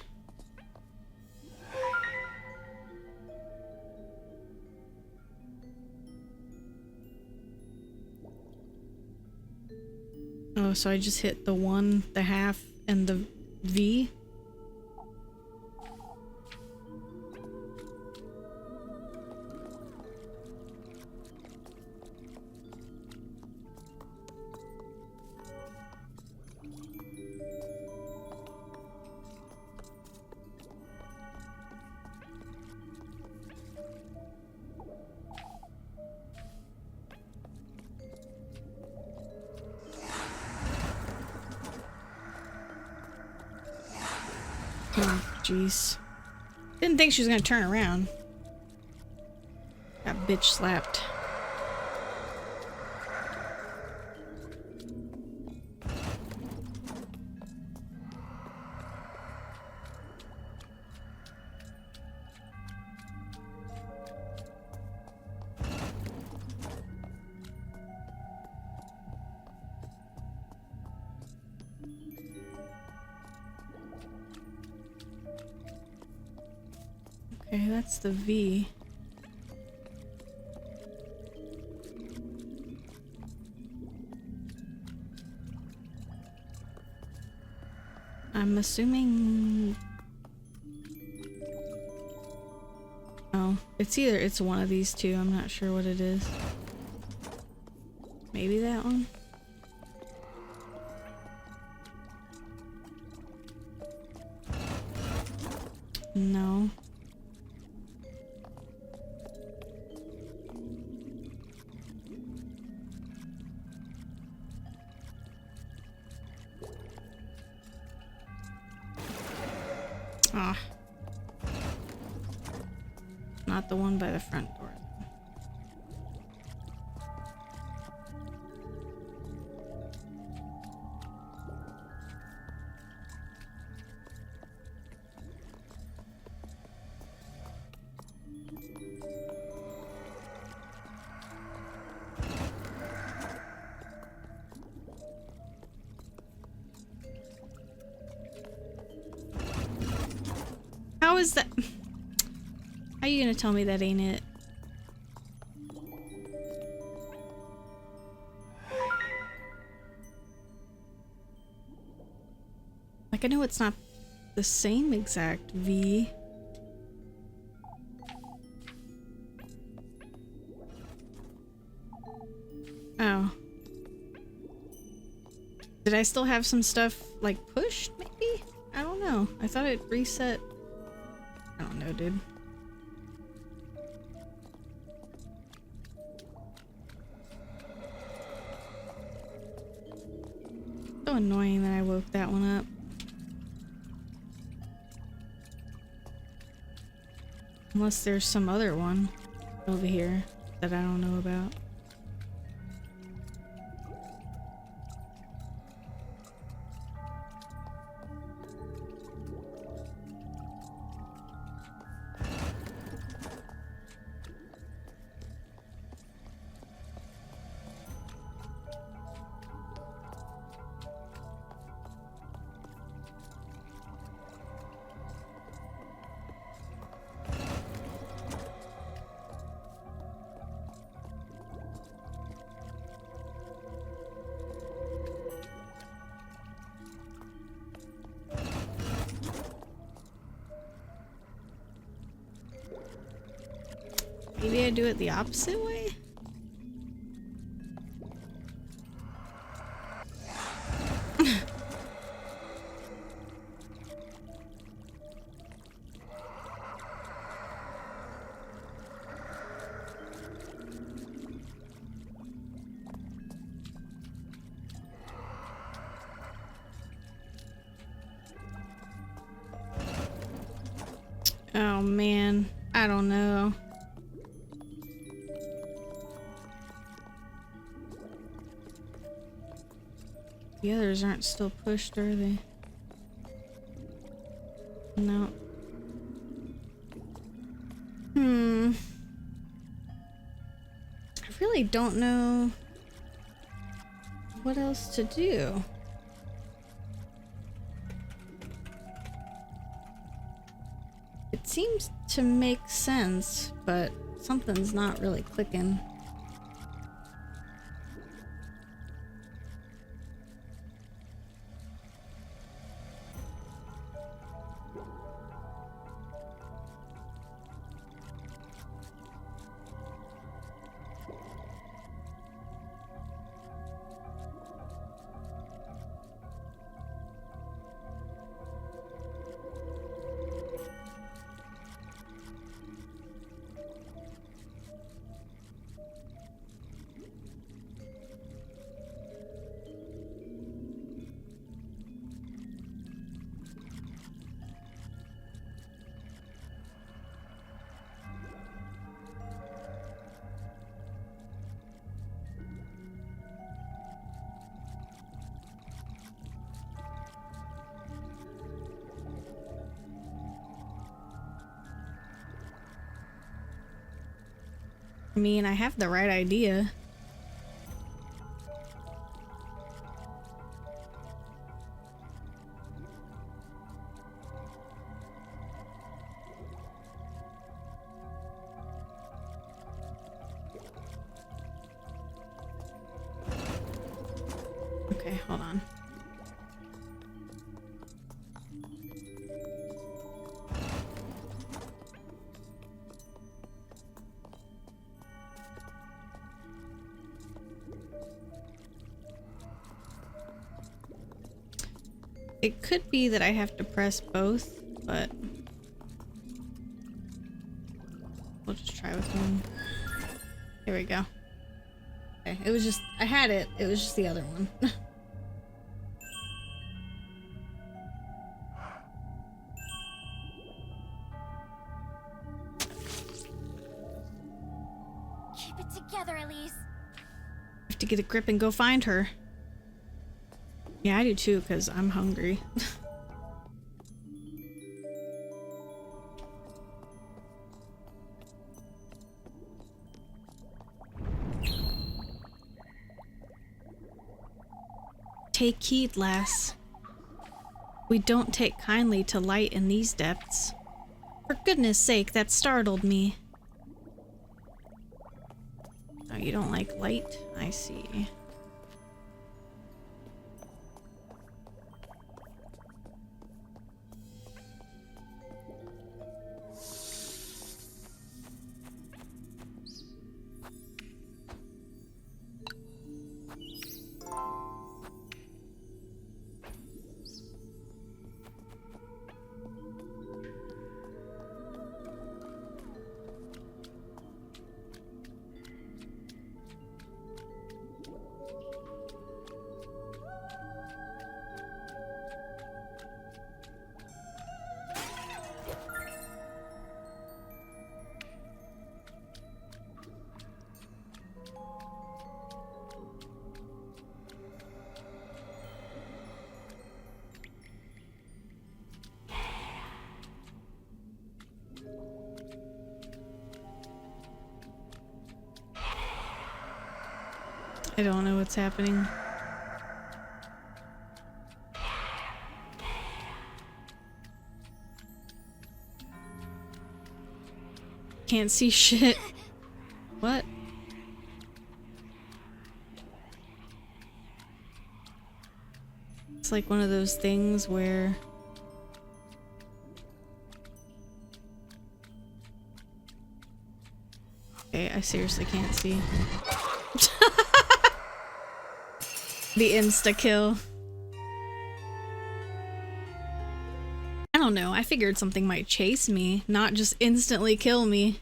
Oh, so I just hit the 1, the half, and the V? Oh, jeez. Didn't think she was gonna turn around. Got bitch slapped. Okay, that's the V. I'm assuming... Oh, it's one of these two. I'm not sure what it is. Maybe that one? No. Ah. Not the one by the front door. How is that? How are you gonna tell me that ain't it? Like, I know it's not the same exact V. Oh. Did I still have some stuff, like, pushed, maybe? I don't know. I thought it reset. I don't know, dude. So annoying that I woke that one up. Unless there's some other one over here that I don't know about. Maybe I do it the opposite way? Oh man, I don't know. The others aren't still pushed, are they? No. I really don't know what else to do. It seems to make sense, but something's not really clicking. I mean, I have the right idea. Okay, hold on. It could be that I have to press both, but we'll just try with one. Here we go. Okay, it was just, I had it, it was just the other one. Keep it together, Elise. I have to get a grip and go find her. Yeah, I do too, because I'm hungry. Take heed, lass. We don't take kindly to light in these depths. For goodness sake, that startled me. Oh, you don't like light? I see. I don't know what's happening. Can't see shit. What? It's like one of those things where okay, I seriously can't see. The insta-kill. I don't know, I figured something might chase me, not just instantly kill me.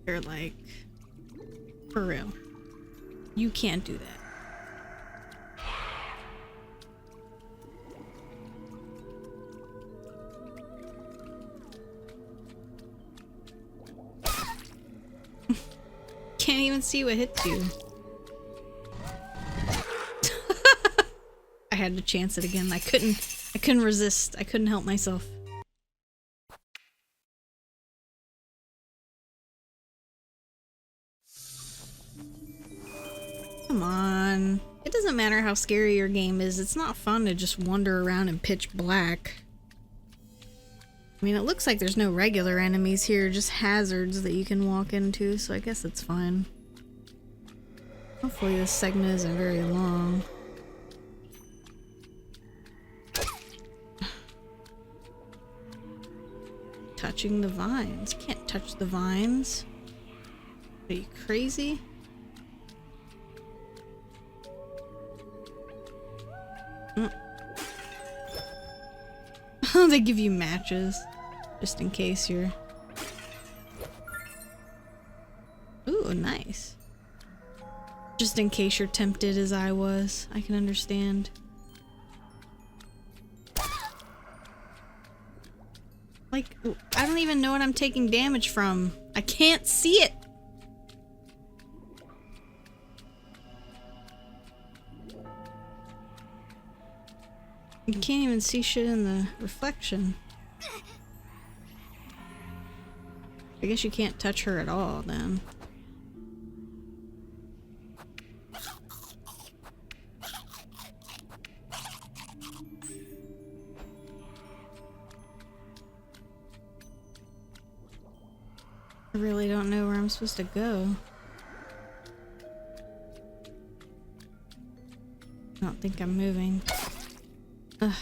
They're like, for real. You can't do that. Can't even see what hits you. I had to chance it again. I couldn't resist. I couldn't help myself. Come on. It doesn't matter how scary your game is. It's not fun to just wander around in pitch black. I mean, it looks like there's no regular enemies here, just hazards that you can walk into, so I guess it's fine. Hopefully this segment isn't very long. Touching the vines. Can't touch the vines. Are you crazy? Oh, they give you matches. Just in case you're... Ooh, nice. Just in case you're tempted as I was. I can understand. Like, I don't even know what I'm taking damage from. I can't see it! You can't even see shit in the reflection. I guess you can't touch her at all, then. I really don't know where I'm supposed to go. I don't think I'm moving. Ugh.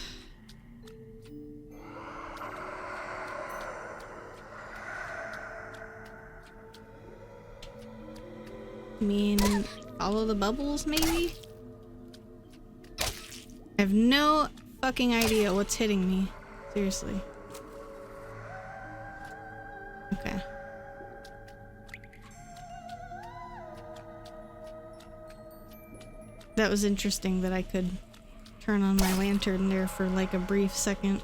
I mean, follow the bubbles, maybe? I have no fucking idea what's hitting me. Seriously. Okay. That was interesting that I could turn on my lantern there for like a brief second.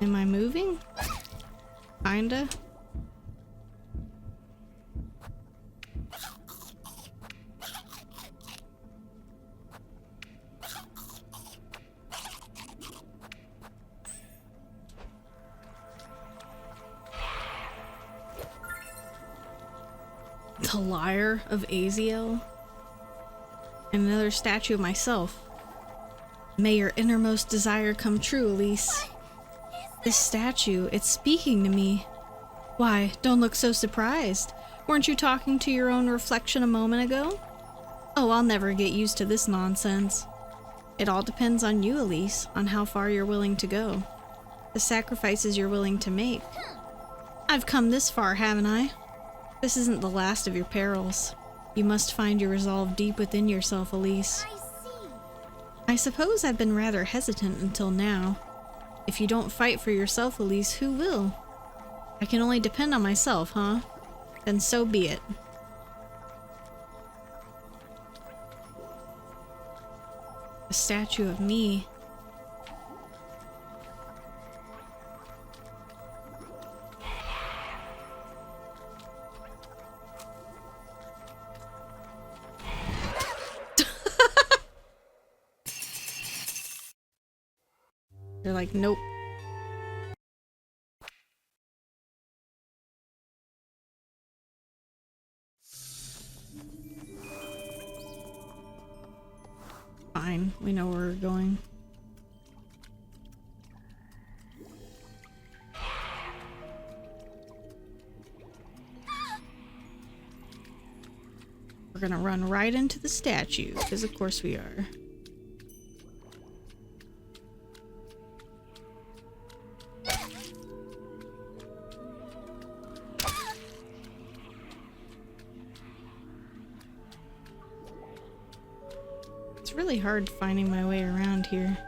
Am I moving? Kinda. The Lyre of Aziel. And another statue of myself. May your innermost desire come true, Elise. This statue, it's speaking to me. Why, don't look so surprised. Weren't you talking to your own reflection a moment ago? Oh, I'll never get used to this nonsense. It all depends on you, Elise, on how far you're willing to go. The sacrifices you're willing to make. I've come this far, haven't I? This isn't the last of your perils. You must find your resolve deep within yourself, Elise. I see. I suppose I've been rather hesitant until now. If you don't fight for yourself, Elise, who will? I can only depend on myself, huh? Then so be it. A statue of me. They're like, nope. Fine, we know where we're going. We're gonna run right into the statue, because of course we are. really hard finding my way around here.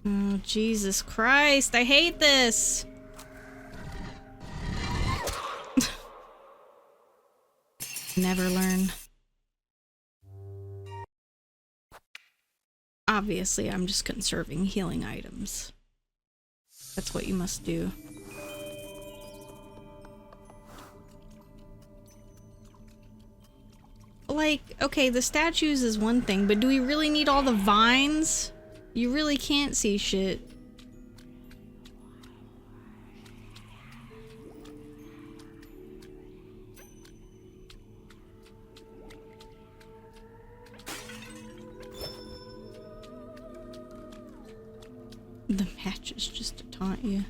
Oh, Jesus Christ, I hate this! Never learn. Obviously, I'm just conserving healing items. That's what you must do. Like, okay, the statues is one thing, but do we really need all the vines? You really can't see shit. The match is just to taunt you.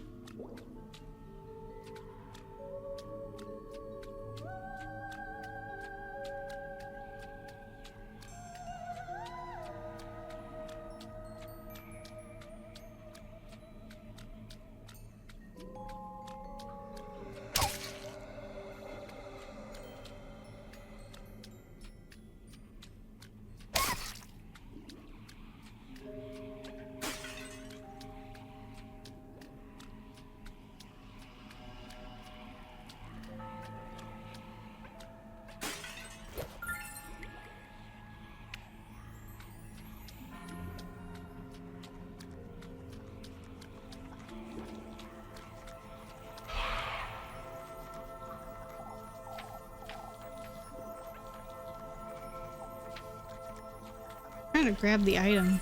Trying to grab the item.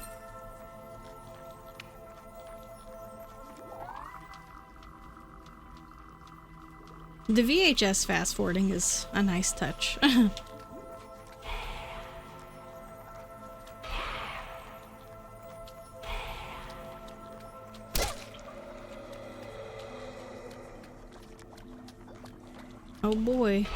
The VHS fast forwarding is a nice touch. Oh boy.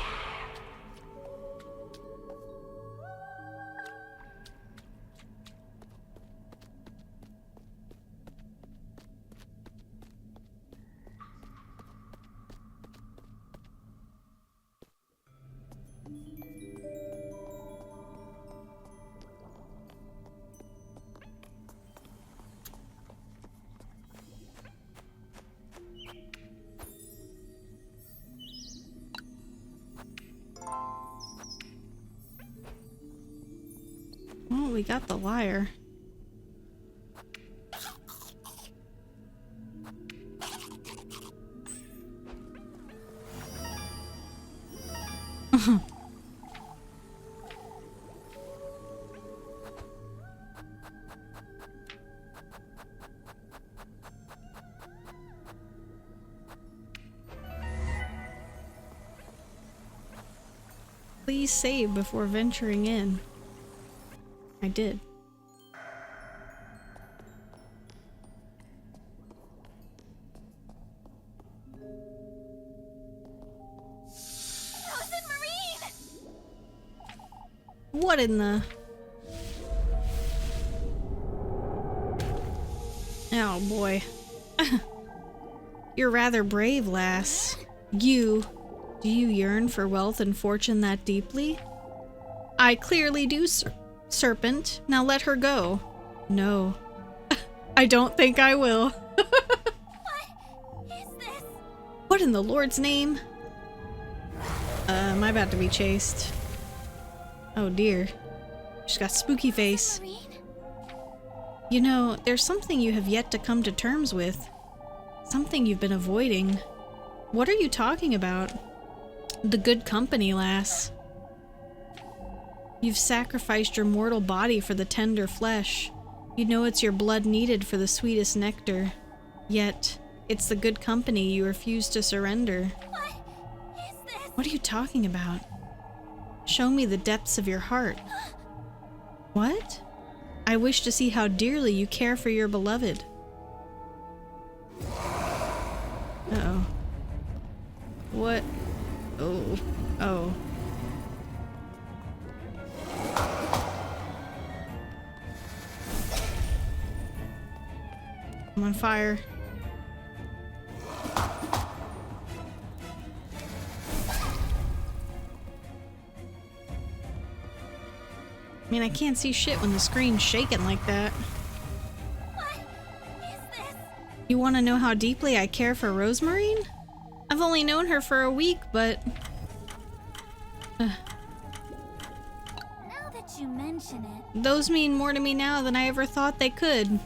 Well, we got the lyre. Please save before venturing in. I did. Frozen Marine! What in the... Oh boy. You're rather brave, lass. Do you yearn for wealth and fortune that deeply? I clearly do, serpent. Now let her go. No. I don't think I will. What is this? What in the Lord's name? Am I about to be chased? Oh dear. She's got spooky face. Marine? You know, there's something you have yet to come to terms with. Something you've been avoiding. What are you talking about? The good company, lass. You've sacrificed your mortal body for the tender flesh. You know it's your blood needed for the sweetest nectar. Yet, it's the good company you refuse to surrender. What is this? What are you talking about? Show me the depths of your heart. What? I wish to see how dearly you care for your beloved. Uh-oh. What? Oh. Oh. I'm on fire. I mean, I can't see shit when the screen's shaking like that. What is this? You want to know how deeply I care for Rosemarine? I've only known her for a week, but... Now that you mention it, those mean more to me now than I ever thought they could.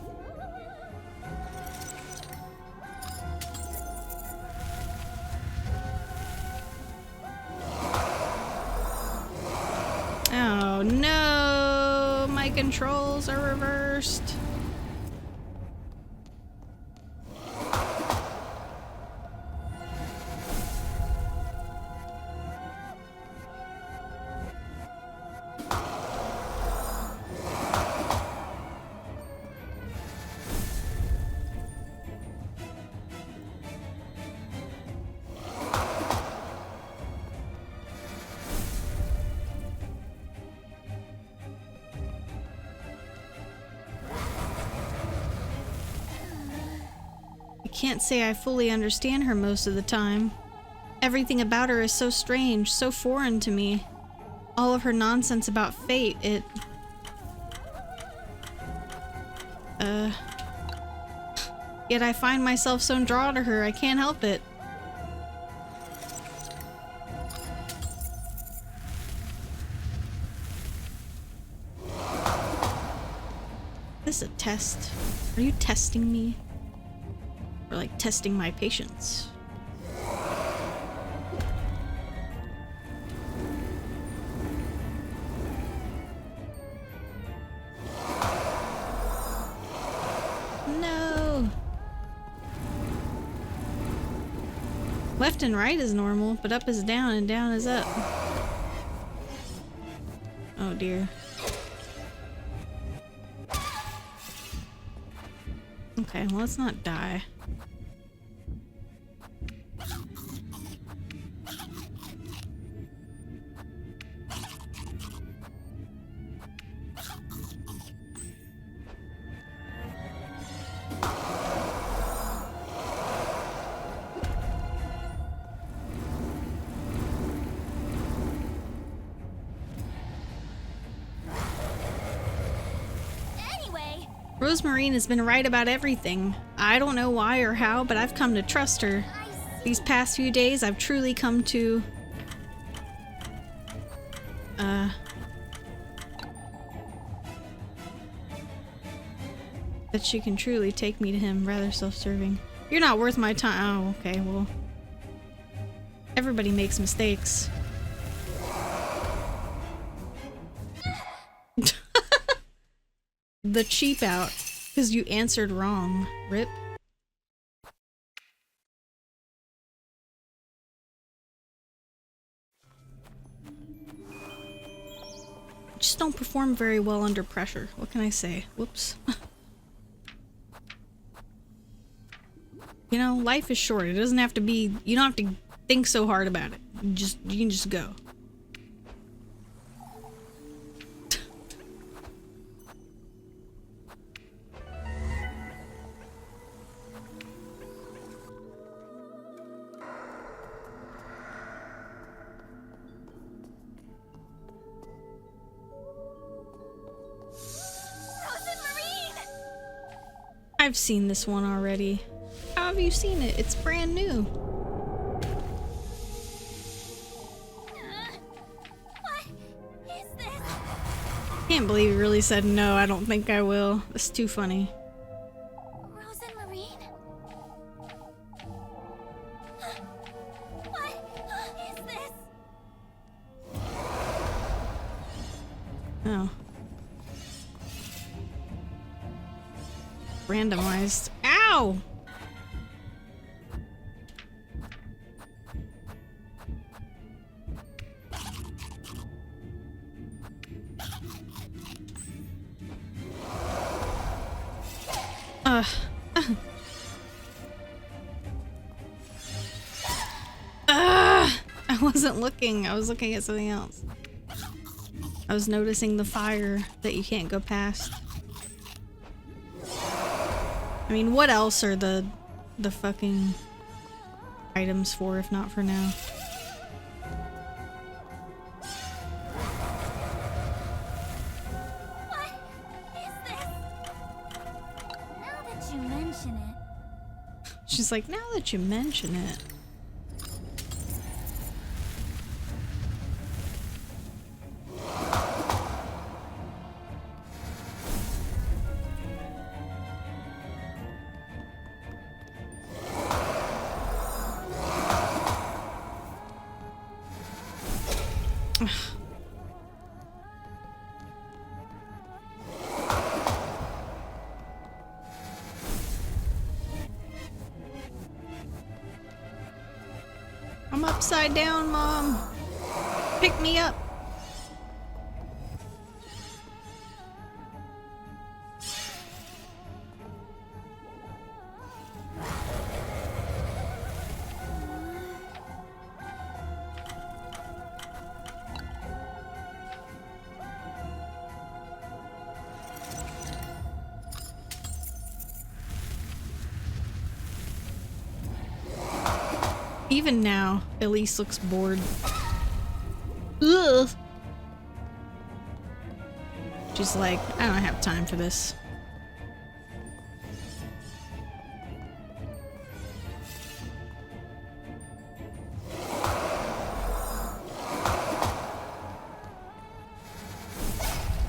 Oh no! My controls are reversed. Can't say I fully understand her most of the time. Everything about her is so strange, so foreign to me. All of her nonsense about fate, Yet I find myself so drawn to her, I can't help it. Is this a test? Are you testing me? Or like testing my patience? No! Left and right is normal, but up is down and down is up. Oh dear. Okay, well, let's not die. anyway, Rosemarine has been right about everything. I don't know why or how, but I've come to trust her. I see. These past few days, I've truly come to... that she can truly take me to him, rather self-serving. You're not worth my time. Oh, okay, well... everybody makes mistakes. The cheap out, because you answered wrong. Rip. Just don't perform very well under pressure. What can I say? Whoops. You know, life is short. It doesn't have to be... you don't have to think so hard about it. You can just go. I've seen this one already. How have you seen it? It's brand new. What is this? Can't believe you really said no. I don't think I will. It's too funny. Rose and Marine? What is this? Oh. Randomized. Ow! I wasn't looking. I was looking at something else. I was noticing the fire that you can't go past. I mean, what else are the fucking items for if not for now? What is this? Now that you mention it. She's like, now that you mention it. I'm upside down, Mom. Pick me up. Even now, Elise looks bored. Ugh. She's like, I don't have time for this.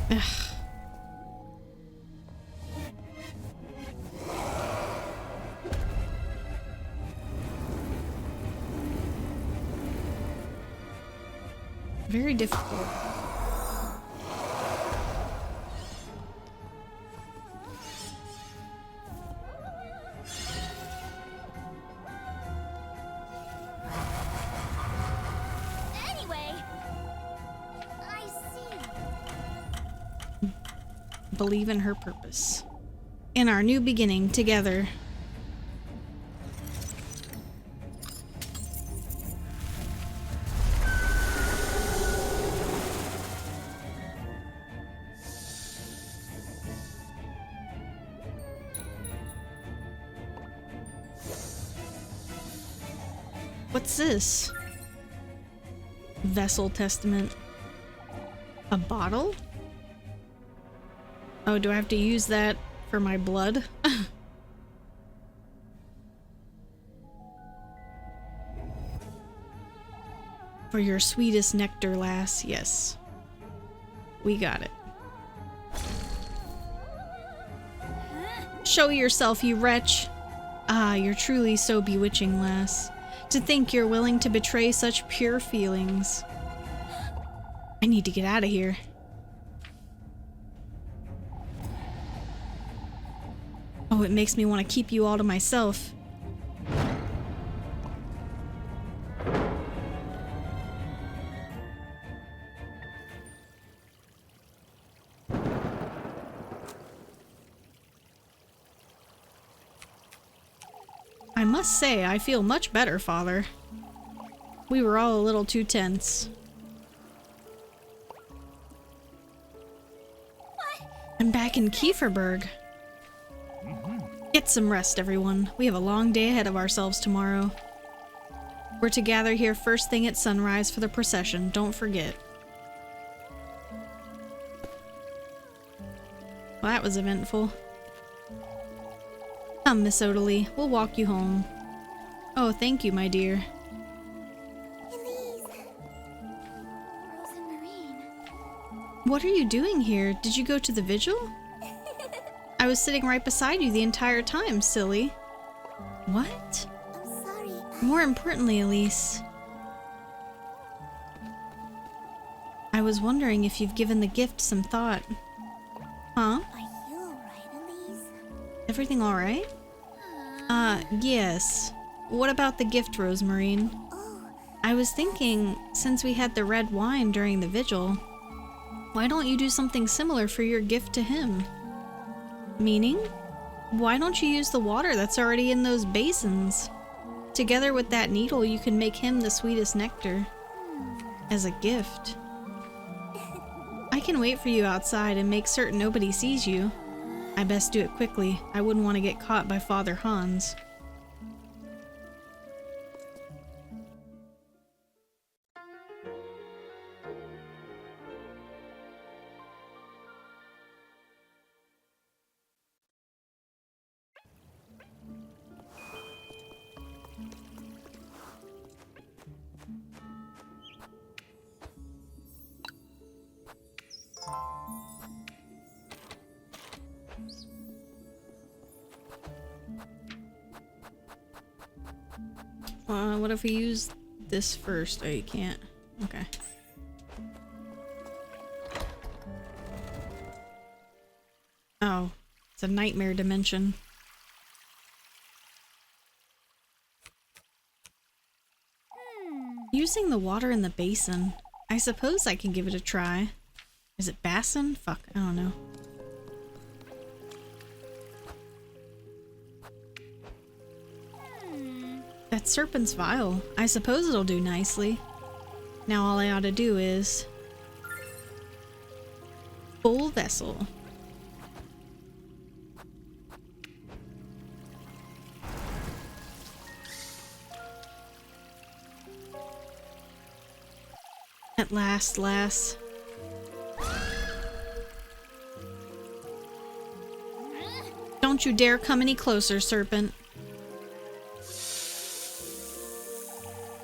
Ugh. Very difficult. Anyway, I see. Believe in her purpose. In our new beginning together. What's this? Vessel Testament. A bottle? Oh, do I have to use that for my blood? For your sweetest nectar, lass. Yes. We got it. Show yourself, you wretch. Ah, you're truly so bewitching, lass. To think you're willing to betray such pure feelings. I need to get out of here. Oh, it makes me want to keep you all to myself. I must say, I feel much better, Father. We were all a little too tense. What? I'm back in Kieferberg. Get some rest, everyone. We have a long day ahead of ourselves tomorrow. We're to gather here first thing at sunrise for the procession. Don't forget. Well, that was eventful. Come, Miss Odalie. We'll walk you home. Oh, thank you, my dear. Elise. Rose and Marine. What are you doing here? Did you go to the vigil? I was sitting right beside you the entire time, silly. What? I'm sorry. More importantly, Elise, I was wondering if you've given the gift some thought. Huh? Are you alright, Elise? Everything alright? Yes. What about the gift, Rosemarine? Oh, I was thinking, since we had the red wine during the vigil, why don't you do something similar for your gift to him? Meaning? Why don't you use the water that's already in those basins? Together with that needle, you can make him the sweetest nectar. As a gift. I can wait for you outside and make certain nobody sees you. I best do it quickly. I wouldn't want to get caught by Father Hans. What if we use this first? Oh, you can't. Okay. Oh, it's a nightmare dimension. Using the water in the basin. I suppose I can give it a try. Is it basin? Fuck, I don't know. That serpent's vial. I suppose it'll do nicely. Now all I ought to do is... full vessel. At last, lass. Don't you dare come any closer, serpent.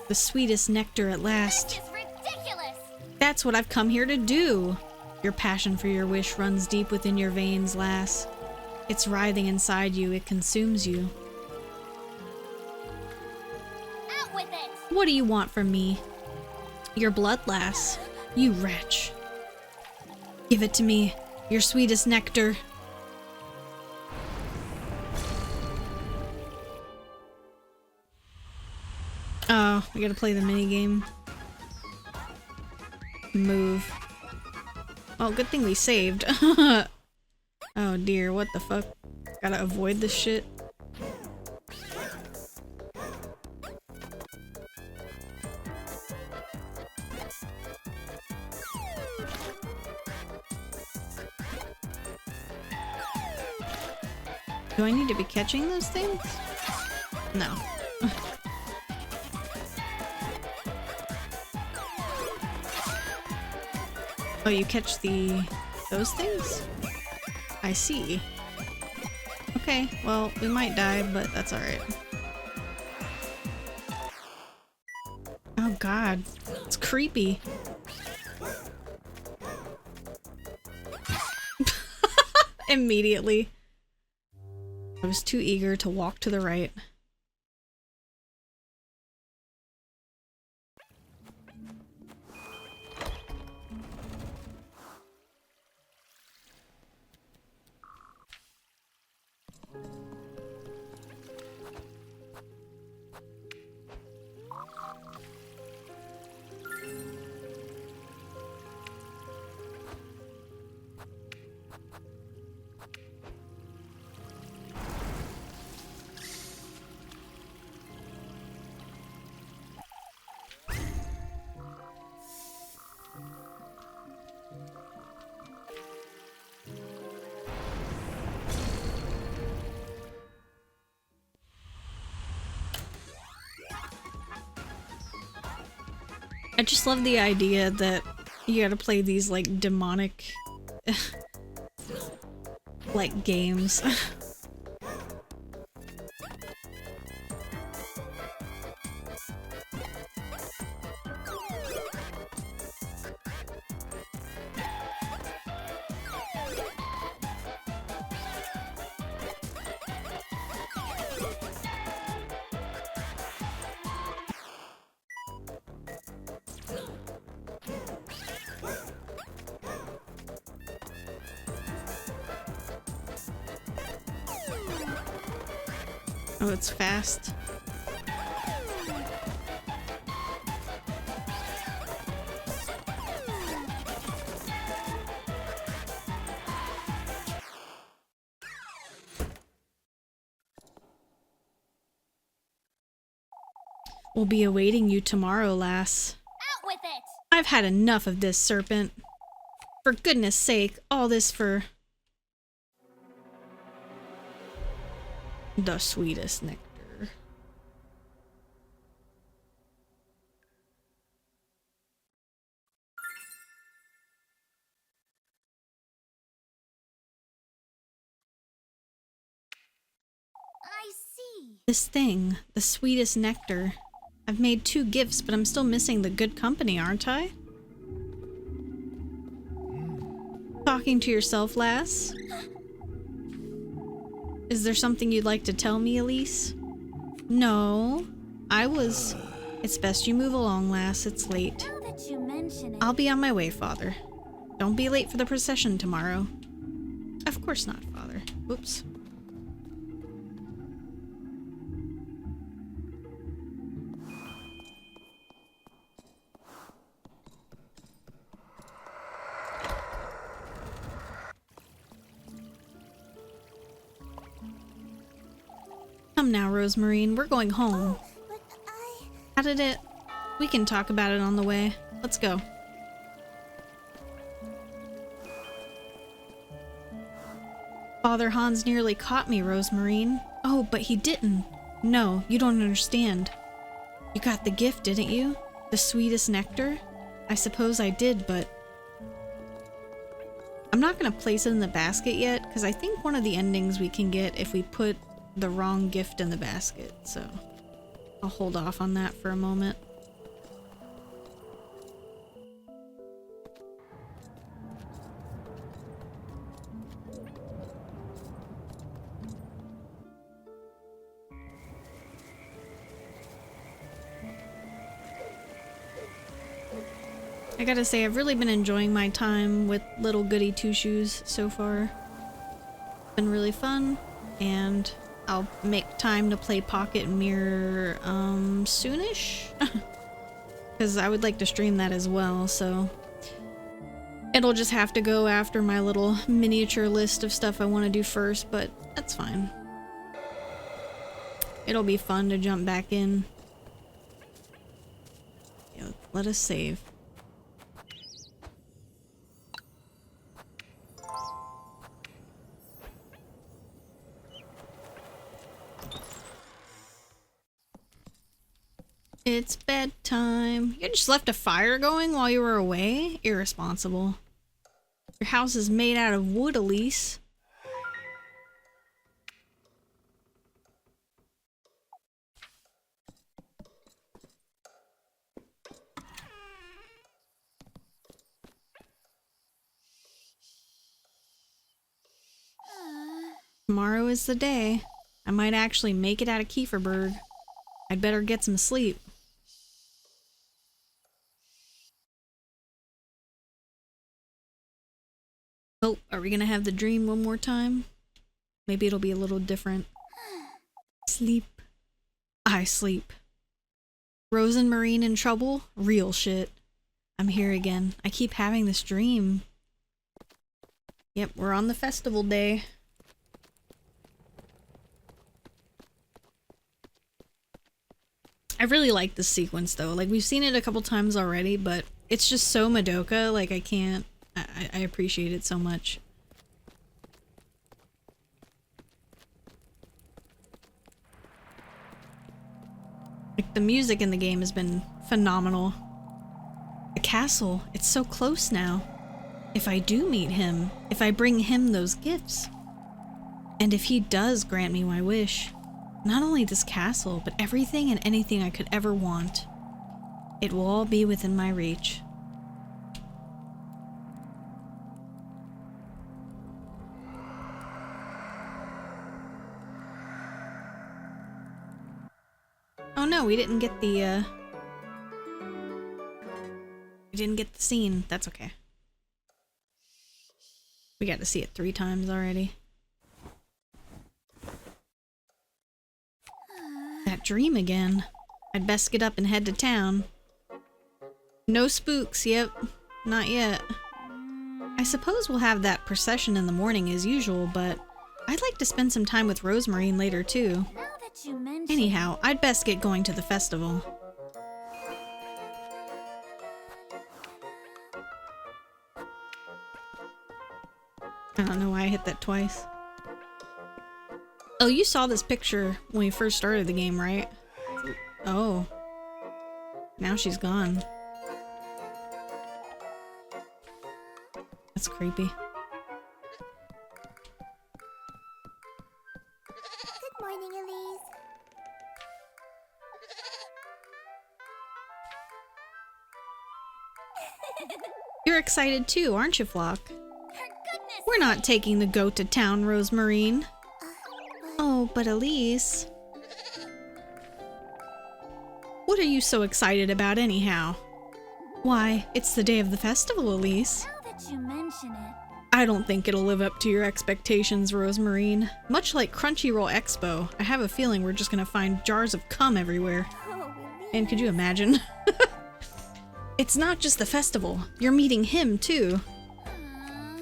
The sweetest nectar at last. This is ridiculous. That's what I've come here to do. Your passion for your wish runs deep within your veins, lass. It's writhing inside you, it consumes you. Out with it. What do you want from me? Your blood, lass. You wretch. Give it to me. Your sweetest nectar. Oh, we gotta play the minigame. Move. Oh, good thing we saved. Oh dear, what the fuck? Gotta avoid this shit. Do I need to be catching those things? No. Oh, you catch those things? I see. Okay, well, we might die, but that's alright. Oh god, it's creepy. Immediately. I was too eager to walk to the right. I just love the idea that you gotta play these like demonic like games. Oh, it's fast. We'll be awaiting you tomorrow, lass. Out with it. I've had enough of this, serpent. For goodness sake, all this for... The sweetest nectar. I see. This thing, the sweetest nectar. I've made 2 gifts, but I'm still missing the good company, aren't I? Talking to yourself, lass? Is there something you'd like to tell me, Elise? No. It's best you move along, lass. It's late. Now that you mention it. I'll be on my way, father. Don't be late for the procession tomorrow. Of course not, father. Whoops. Come now, Rosemarine. We're going home. But How did it... We can talk about it on the way. Let's go. Father Hans nearly caught me, Rosemarine. Oh, but he didn't. No, you don't understand. You got the gift, didn't you? The sweetest nectar? I suppose I did, but... I'm not gonna place it in the basket yet, because I think one of the endings we can get if we put the wrong gift in the basket, so I'll hold off on that for a moment. I gotta say, I've really been enjoying my time with little Goody Two Shoes so far. It's been really fun, and I'll make time to play Pocket Mirror soonish, because I would like to stream that as well, so it'll just have to go after my little miniature list of stuff I want to do first, but that's fine. It'll be fun to jump back in. Yeah, let us save. It's bedtime. You just left a fire going while you were away? Irresponsible. Your house is made out of wood, Elise. Tomorrow is the day. I might actually make it out of Kieferberg. I'd better get some sleep. Oh, are we gonna have the dream one more time? Maybe it'll be a little different. Sleep. I sleep. Rose and Marine in trouble? Real shit. I'm here again. I keep having this dream. Yep, we're on the festival day. I really like this sequence though. Like, we've seen it a couple times already, but it's just so Madoka, like I appreciate it so much. Like, the music in the game has been phenomenal. The castle, it's so close now. If I do meet him, if I bring him those gifts, and if he does grant me my wish, not only this castle, but everything and anything I could ever want, it will all be within my reach. Oh no, we didn't get the scene. That's okay. We got to see it 3 times already. That dream again. I'd best get up and head to town. No spooks, yep. Not yet. I suppose we'll have that procession in the morning as usual, but I'd like to spend some time with Rosemarine later too. Now that you mention Anyhow, I'd best get going to the festival. I don't know why I hit that twice. Oh, you saw this picture when we first started the game, right? Oh. Now she's gone. That's creepy. Good morning, Elise. You're excited too, aren't you, Flock? Her goodness! We're not taking the goat to town, Rosemarine. Oh, but Elise... What are you so excited about anyhow? Why, it's the day of the festival, Elise. Now that you mention it. I don't think it'll live up to your expectations, Rosemarine. Much like Crunchyroll Expo, I have a feeling we're just gonna find jars of cum everywhere. Oh, Elise. And could you imagine? It's not just the festival. You're meeting him, too.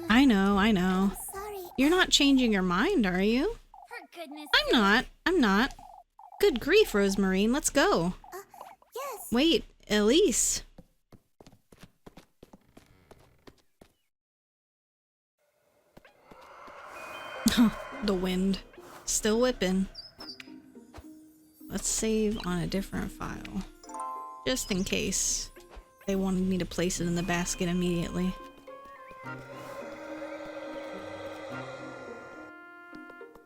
I know. Sorry. You're not changing your mind, are you? Her goodness. I'm not. Good grief, Rosemarine, let's go. Yes. Wait, Elise. The wind. Still whipping. Let's save on a different file. Just in case they wanted me to place it in the basket immediately.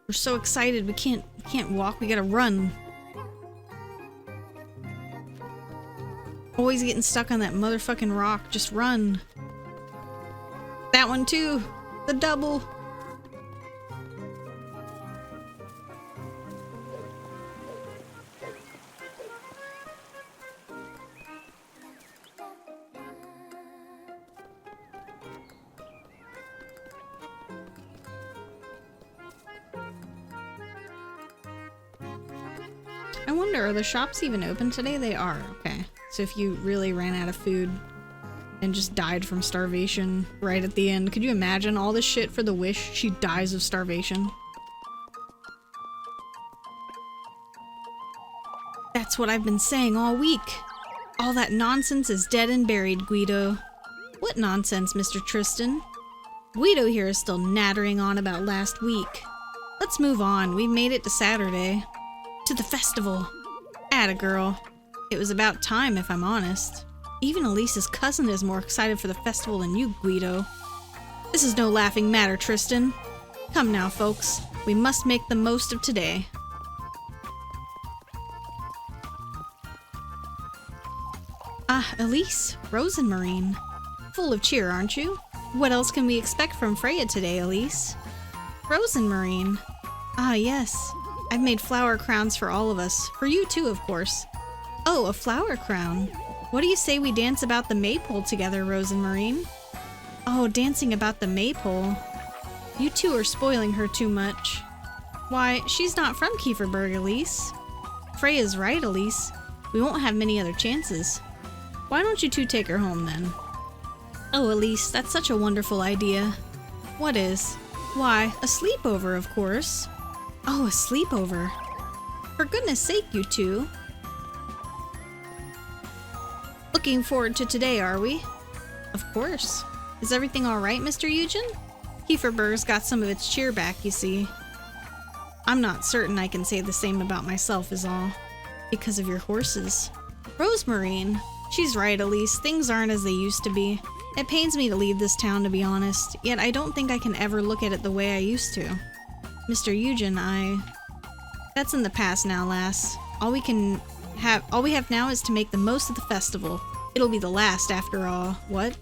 We're so excited we can't walk, we gotta run. Always getting stuck on that motherfucking rock, just run. That one too! The double! I wonder, are the shops even open today? They are, okay. So if you really ran out of food and just died from starvation right at the end, could you imagine all this shit for the wish? She dies of starvation. That's what I've been saying all week. All that nonsense is dead and buried, Guido. What nonsense, Mr. Tristan? Guido here is still nattering on about last week. Let's move on. We've made it to Saturday. To the festival. Atta girl. It was about time, if I'm honest. Even Elise's cousin is more excited for the festival than you, Guido. This is no laughing matter, Tristan. Come now, folks. We must make the most of today. Ah, Elise. Rosemarine. Full of cheer, aren't you? What else can we expect from Freya today, Elise? Rosemarine. Ah, yes. I've made flower crowns for all of us. For you too, of course. Oh, a flower crown. What do you say we dance about the maypole together, Rosemarine? Oh, dancing about the maypole. You two are spoiling her too much. Why, she's not from Kieferberg, Elise. Freya's right, Elise. We won't have many other chances. Why don't you two take her home, then? Oh, Elise, that's such a wonderful idea. What is? Why, a sleepover, of course. Oh, a sleepover. For goodness sake, you two. Looking forward to today, are we? Of course. Is everything alright, Mr. Eugen? Kieferberg's got some of its cheer back, you see. I'm not certain I can say the same about myself is all. Because of your horses. Rosemarine. She's right, Elise. Things aren't as they used to be. It pains me to leave this town, to be honest. Yet I don't think I can ever look at it the way I used to. Mr. Eugen, That's in the past now, lass. All we have now is to make the most of the festival. It'll be the last, after all. What?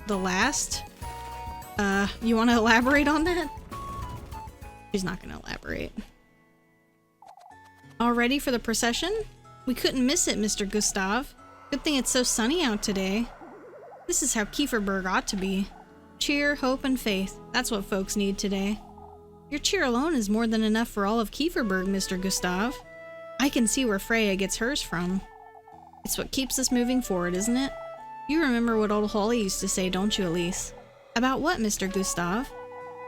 The last? You want to elaborate on that? She's not gonna elaborate. All ready for the procession? We couldn't miss it, Mr. Gustav. Good thing it's so sunny out today. This is how Kieferberg ought to be. Cheer, hope, and faith. That's what folks need today. Your cheer alone is more than enough for all of Kieferberg, Mr. Gustav. I can see where Freya gets hers from. It's what keeps us moving forward, isn't it? You remember what old Holly used to say, don't you, Elise? About what, Mr. Gustav?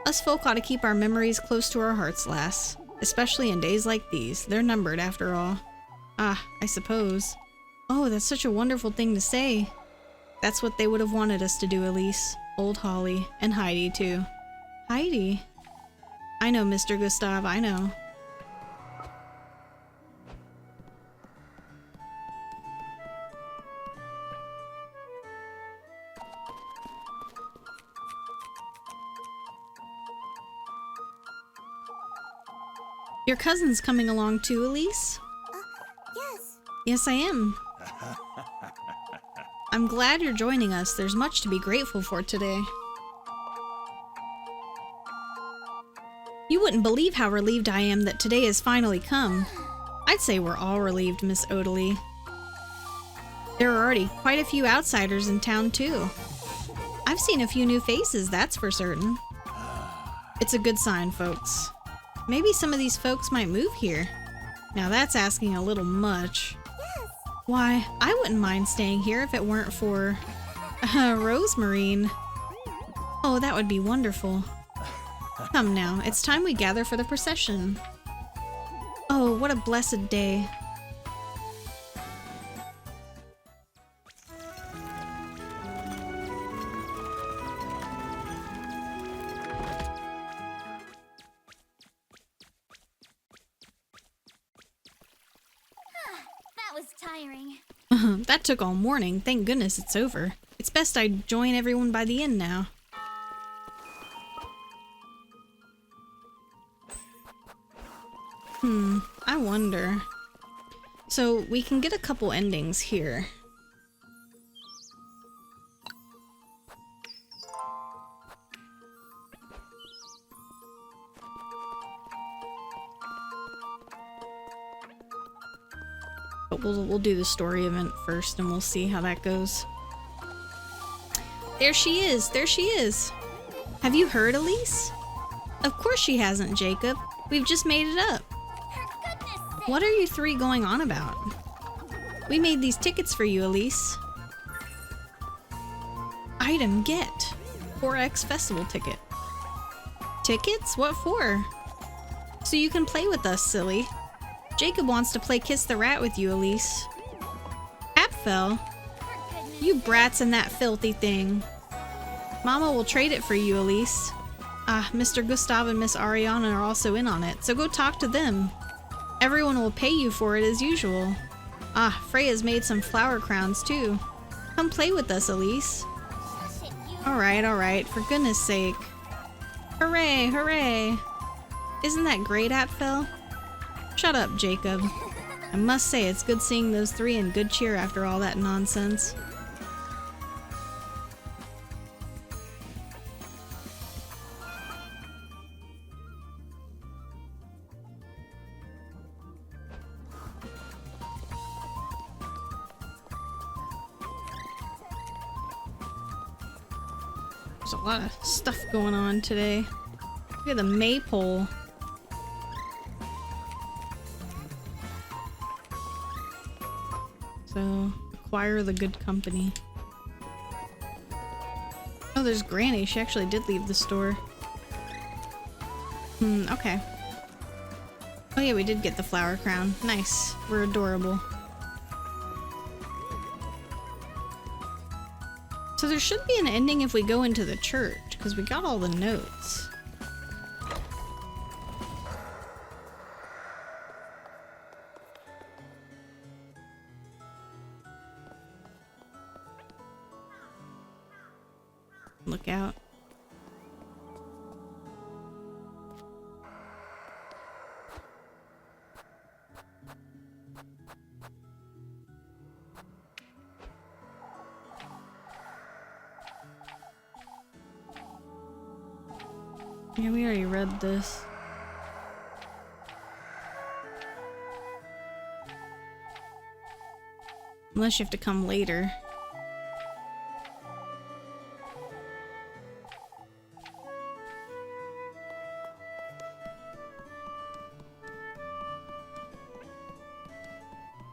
Us folk ought to keep our memories close to our hearts, lass. Especially in days like these. They're numbered, after all. Ah, I suppose. Oh, that's such a wonderful thing to say. That's what they would have wanted us to do, Elise. Old Holly. And Heidi, too. Heidi? I know, Mr. Gustav, I know. Your cousin's coming along too, Elise? Yes. Yes, I am. I'm glad you're joining us. There's much to be grateful for today. You wouldn't believe how relieved I am that today has finally come. I'd say we're all relieved, Miss Odalie. There are already quite a few outsiders in town, too. I've seen a few new faces, that's for certain. It's a good sign, folks. Maybe some of these folks might move here. Now that's asking a little much. Yes. Why, I wouldn't mind staying here if it weren't for... Rosemarine. Oh, that would be wonderful. Come now, it's time we gather for the procession. Oh, what a blessed day. That was tiring. That took all morning. Thank goodness it's over. It's best I join everyone by the inn now. I wonder. So we can get a couple endings here. But we'll do the story event first and we'll see how that goes. There she is! There she is! Have you heard, Elise? Of course she hasn't, Jacob. We've just made it up. For goodness sake. What are you three going on about? We made these tickets for you, Elise. Item get. 4X festival ticket. Tickets? What for? So you can play with us, silly. Jacob wants to play Kiss the Rat with you, Elise. Apfel? For goodness. You brats and that filthy thing. Mama will trade it for you, Elise. Ah, Mr. Gustav and Miss Ariana are also in on it, so go talk to them. Everyone will pay you for it as usual. Ah, Freya's made some flower crowns too. Come play with us, Elise. Shush it, you. Alright, for goodness sake. Hooray, hooray. Isn't that great, Apfel? Shut up, Jacob. I must say, it's good seeing those three in good cheer after all that nonsense. There's a lot of stuff going on today. Look at the maypole. So, acquire the good company. Oh, there's Granny. She actually did leave the store. Okay. Oh yeah, we did get the flower crown. Nice. We're adorable. So there should be an ending if we go into the church, because we got all the notes. Look out. Yeah, we already read this. Unless you have to come later.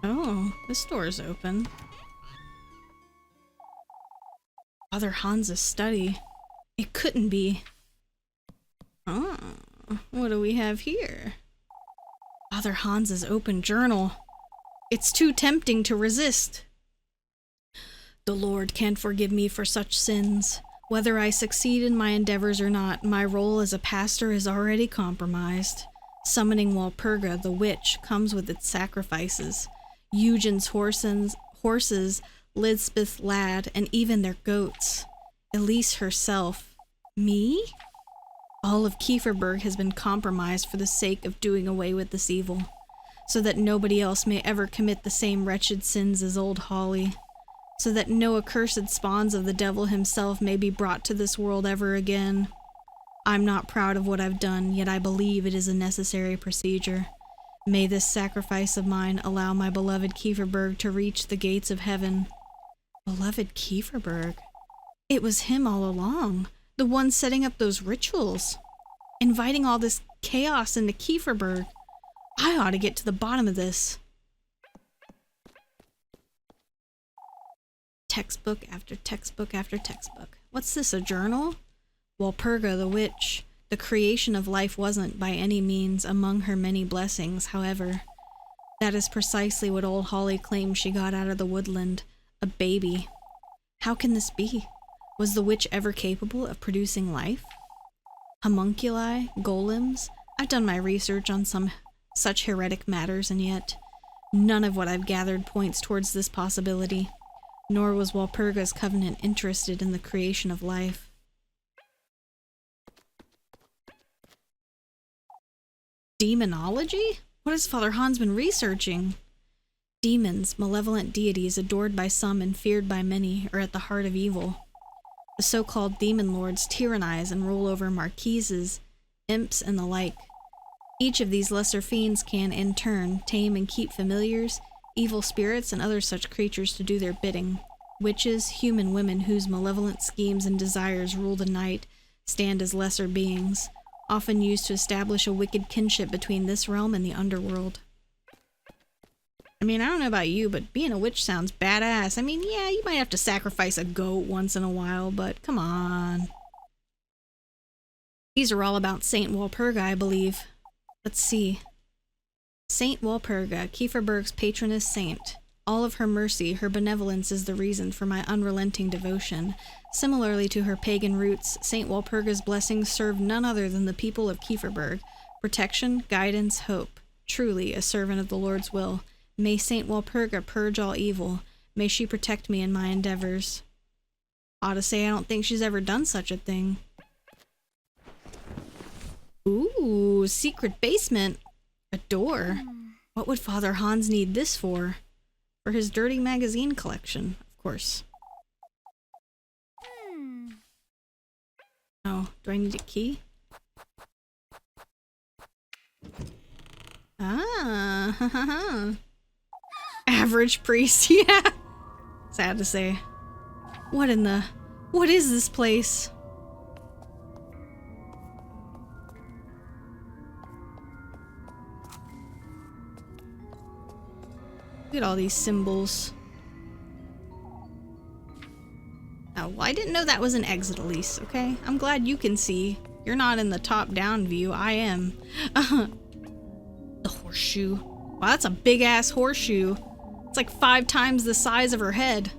Oh, this door is open. Father Hans's study. It couldn't be. Oh, what do we have here? Father Hans's open journal. It's too tempting to resist. The Lord can't forgive me for such sins. Whether I succeed in my endeavors or not, my role as a pastor is already compromised. Summoning Walpurga, the witch, comes with its sacrifices. Eugen's horses, Lisbeth Ladd, and even their goats. Elise herself. Me? All of Kieferberg has been compromised for the sake of doing away with this evil, so that nobody else may ever commit the same wretched sins as old Holly, so that no accursed spawns of the devil himself may be brought to this world ever again. I'm not proud of what I've done, yet I believe it is a necessary procedure. May this sacrifice of mine allow my beloved Kieferberg to reach the gates of heaven. Beloved Kieferberg? It was him all along. The one setting up those rituals, inviting all this chaos into Kieferberg. I ought to get to the bottom of this. Textbook after textbook after textbook. What's this, a journal? Walpurga the witch. The creation of life wasn't, by any means, among her many blessings, however. That is precisely what old Holly claims she got out of the woodland. A baby. How can this be? Was the witch ever capable of producing life? Homunculi? Golems? I've done my research on some such heretic matters, and yet none of what I've gathered points towards this possibility. Nor was Walpurga's covenant interested in the creation of life. Demonology? What has Father Hans been researching? Demons, malevolent deities adored by some and feared by many, are at the heart of evil. The so-called demon lords tyrannize and rule over marquises, imps, and the like. Each of these lesser fiends can, in turn, tame and keep familiars, evil spirits, and other such creatures to do their bidding. Witches, human women whose malevolent schemes and desires rule the night, stand as lesser beings, often used to establish a wicked kinship between this realm and the underworld. I mean, I don't know about you, but being a witch sounds badass. I mean, yeah, you might have to sacrifice a goat once in a while, but come on. These are all about Saint Walpurga, I believe. Let's see. Saint Walpurga, Kieferberg's patroness saint. All of her mercy, her benevolence is the reason for my unrelenting devotion. Similarly to her pagan roots, Saint Walpurga's blessings serve none other than the people of Kieferberg. Protection, guidance, hope. Truly, a servant of the Lord's will. May Saint Walpurga purge all evil. May she protect me in my endeavors. Ought to say I don't think she's ever done such a thing. Ooh, secret basement. A door. What would Father Hans need this for? For his dirty magazine collection, of course. Oh, do I need a key? Ah, haha. Average priest, yeah. Sad to say. What is this place? Look at all these symbols. Oh, well, I didn't know that was an exit, Elise, okay? I'm glad you can see. You're not in the top-down view. I am. The horseshoe. Wow, that's a big-ass horseshoe. It's like 5 times the size of her head.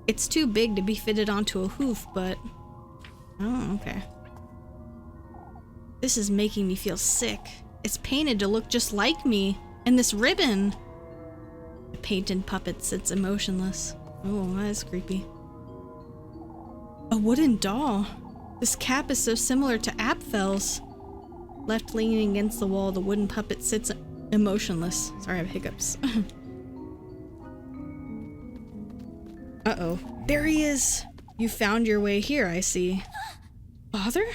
It's too big to be fitted onto a hoof, but... Oh, okay. This is making me feel sick. It's painted to look just like me. And this ribbon! The painted puppet sits emotionless. Oh, that is creepy. A wooden doll. This cap is so similar to Apfel's. Left leaning against the wall, the wooden puppet sits emotionless. Sorry, I have hiccups. Uh-oh. There he is! You found your way here, I see. Father?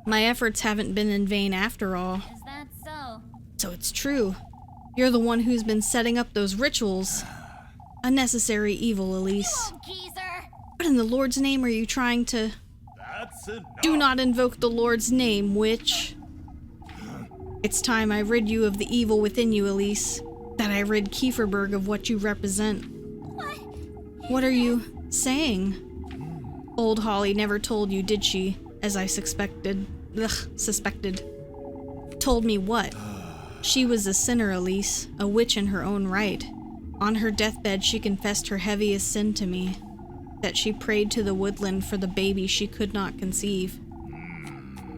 My efforts haven't been in vain after all. Is that so? So it's true. You're the one who's been setting up those rituals. A necessary evil, Elise. Geezer! What in the Lord's name are you trying to... That's enough. Do not invoke the Lord's name, witch. It's time I rid you of the evil within you, Elise. That I rid Kieferberg of what you represent. What? What are you saying? Old Holly never told you, did she? As I suspected. Told me what? She was a sinner, Elise. A witch in her own right. On her deathbed, she confessed her heaviest sin to me. that she prayed to the woodland for the baby she could not conceive.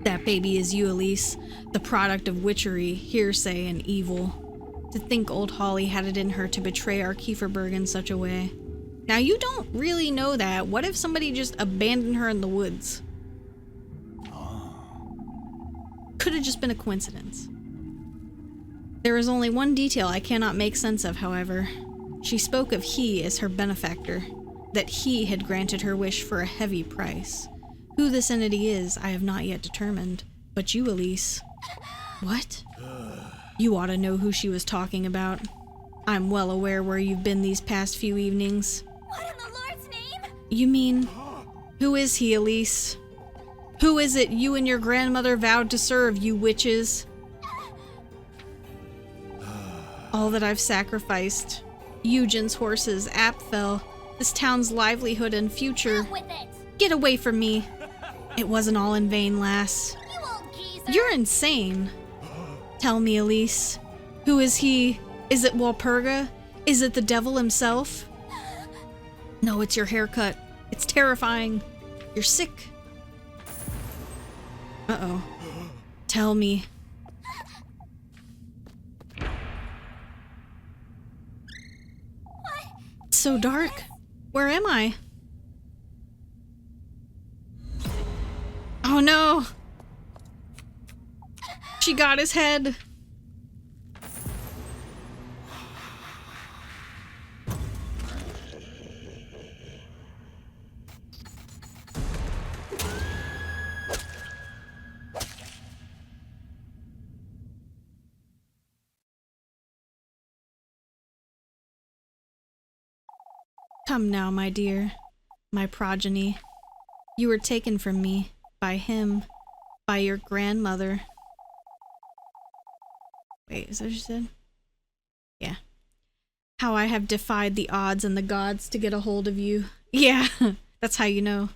That baby is you, Elise, the product of witchery, hearsay, and evil. To think old Holly had it in her to betray our Kieferberg in such a way. Now, you don't really know that. What if somebody just abandoned her in the woods? Could have just been a coincidence. There is only one detail I cannot make sense of, however. She spoke of he as her benefactor, that he had granted her wish for a heavy price. Who this entity is, I have not yet determined. But you, Elise. What? You ought to know who she was talking about. I'm well aware where you've been these past few evenings. What in the Lord's name? You mean, who is he, Elise? Who is it you and your grandmother vowed to serve, you witches? All that I've sacrificed. Eugen's horses, Apfel, this town's livelihood and future. Out with it! Get away from me. It wasn't all in vain, lass. You old geezer! You're insane. Tell me, Elise. Who is he? Is it Walpurga? Is it the devil himself? No, it's your haircut. It's terrifying. You're sick. Uh-oh. Tell me. What? It's so dark. Where am I? Oh no! She got his head. Come now, my dear, my progeny. You were taken from me, by him, by your grandmother. Wait, is that what she said? Yeah. How I have defied the odds and the gods to get a hold of you. Yeah, that's how you know.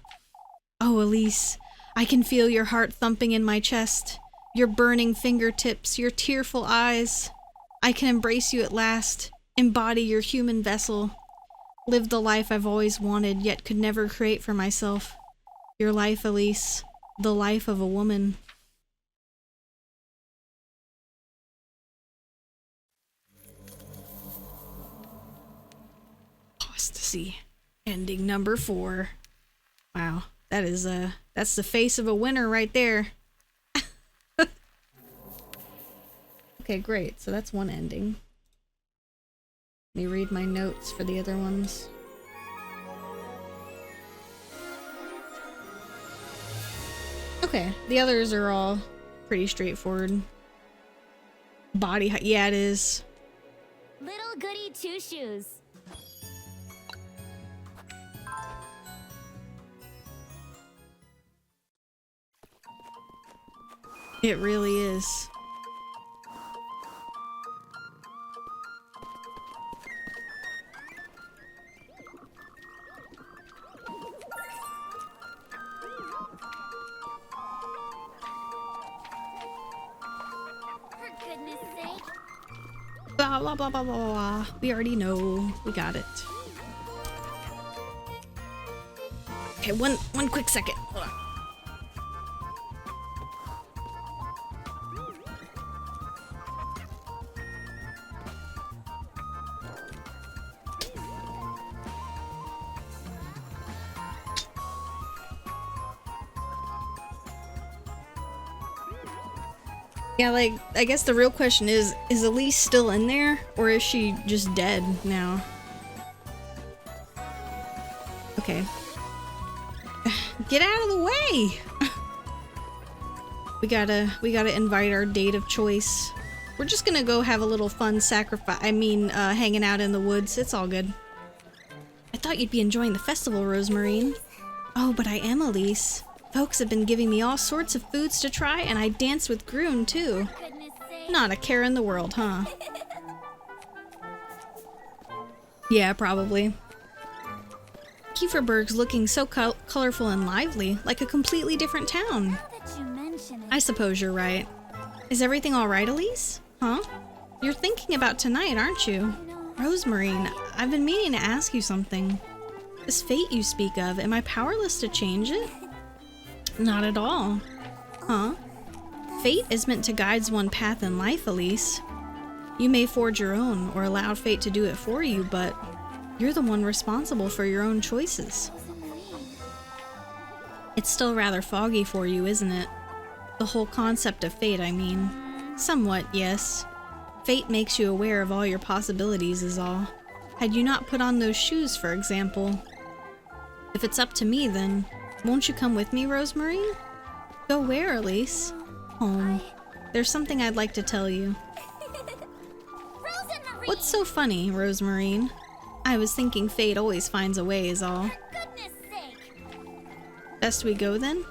Oh, Elise, I can feel your heart thumping in my chest, your burning fingertips, your tearful eyes. I can embrace you at last, embody your human vessel. Live the life I've always wanted, yet could never create for myself. Your life, Elise. The life of a woman. Apostasy. Ending number 4. Wow. That is, that's the face of a winner right there. Okay, great. So that's one ending. Let me read my notes for the other ones. Okay, the others are all pretty straightforward. Body height, yeah, it is. Little Goody Two Shoes. It really is. For goodness sake. Blah, blah, blah, blah, blah, blah. We already know. We got it. Okay, one quick second. Hold on. Yeah, like, I guess the real question is Elise still in there? Or is she just dead now? Okay. Get out of the way! We gotta invite our date of choice. We're just gonna go have a little fun hanging out in the woods. It's all good. I thought you'd be enjoying the festival, Rosemarine. Oh, but I am, Elise. Folks have been giving me all sorts of foods to try, and I danced with Grun, too. For goodness sake. Not a care in the world, huh? Yeah, probably. Kieferberg's looking so colorful and lively, like a completely different town. Now that you mention it. I suppose you're right. Is everything all right, Elise? Huh? You're thinking about tonight, aren't you? No. Rosemarine, I've been meaning to ask you something. This fate you speak of, am I powerless to change it? Not at all. Huh? Fate is meant to guide one path in life, Elise. You may forge your own or allow fate to do it for you, but you're the one responsible for your own choices. It's still rather foggy for you, isn't it? The whole concept of fate, I mean. Somewhat, yes. Fate makes you aware of all your possibilities is all. Had you not put on those shoes, for example. If it's up to me, then won't you come with me, Rosemary? Go where, Elise? Home. There's something I'd like to tell you. What's so funny, Rosemarine? I was thinking fate always finds a way is all. For goodness sake. Best we go then?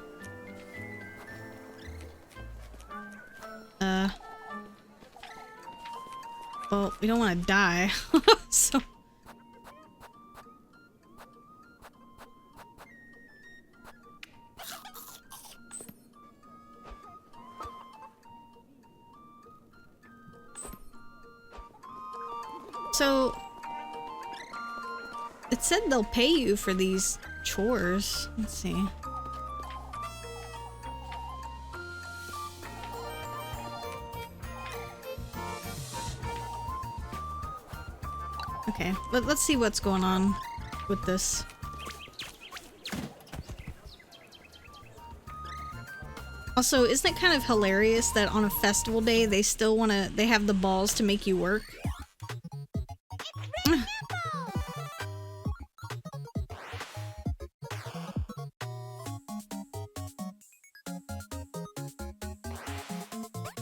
Well, we don't want to die, so... So, it said they'll pay you for these chores. Let's see. Okay, let's see what's going on with this. Also, isn't it kind of hilarious that on a festival day they still they have the balls to make you work?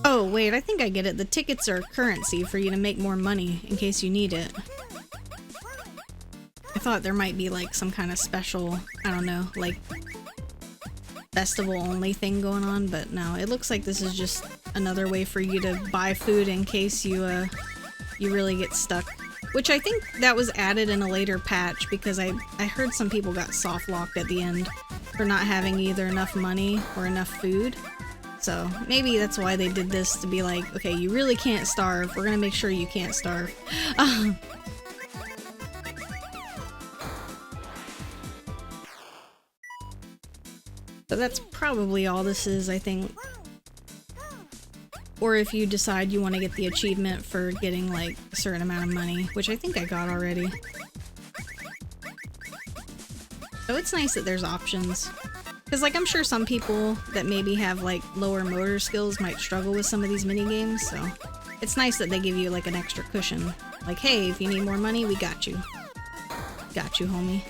Oh, wait, I think I get it. The tickets are currency for you to make more money in case you need it. I thought there might be like some kind of special, I don't know, like festival only thing going on, but no, it looks like this is just another way for you to buy food in case you you really get stuck. Which I think that was added in a later patch because I heard some people got soft locked at the end for not having either enough money or enough food. So maybe that's why they did this, to be like, okay, you really can't starve. We're gonna make sure you can't starve. So that's probably all this is, I think. Or if you decide you want to get the achievement for getting like a certain amount of money, which I think I got already. So it's nice that there's options. Because, like, I'm sure some people that maybe have, like, lower motor skills might struggle with some of these minigames, so it's nice that they give you, like, an extra cushion. Like, hey, if you need more money, we got you. Got you, homie.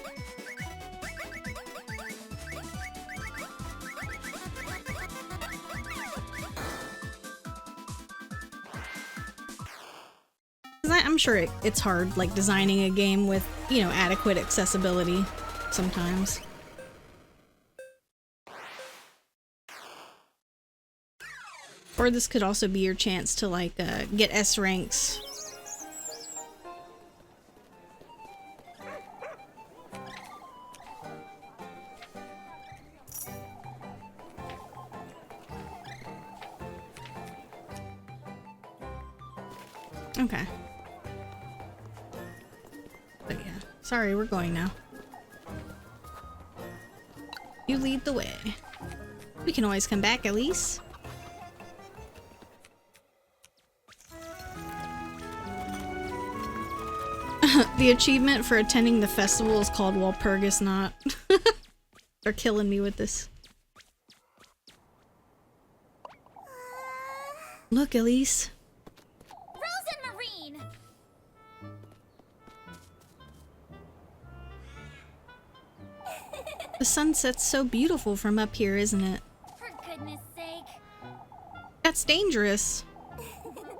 I'm sure it's hard, like, designing a game with, you know, adequate accessibility sometimes. Or this could also be your chance to, like, get S ranks. Okay. But yeah, sorry, we're going now. You lead the way. We can always come back, Elise. The achievement for attending the festival is called Walpurgis Not. They're killing me with this. Look, Elise. Rosemarine! The sunset's so beautiful from up here, isn't it? For goodness sake. That's dangerous.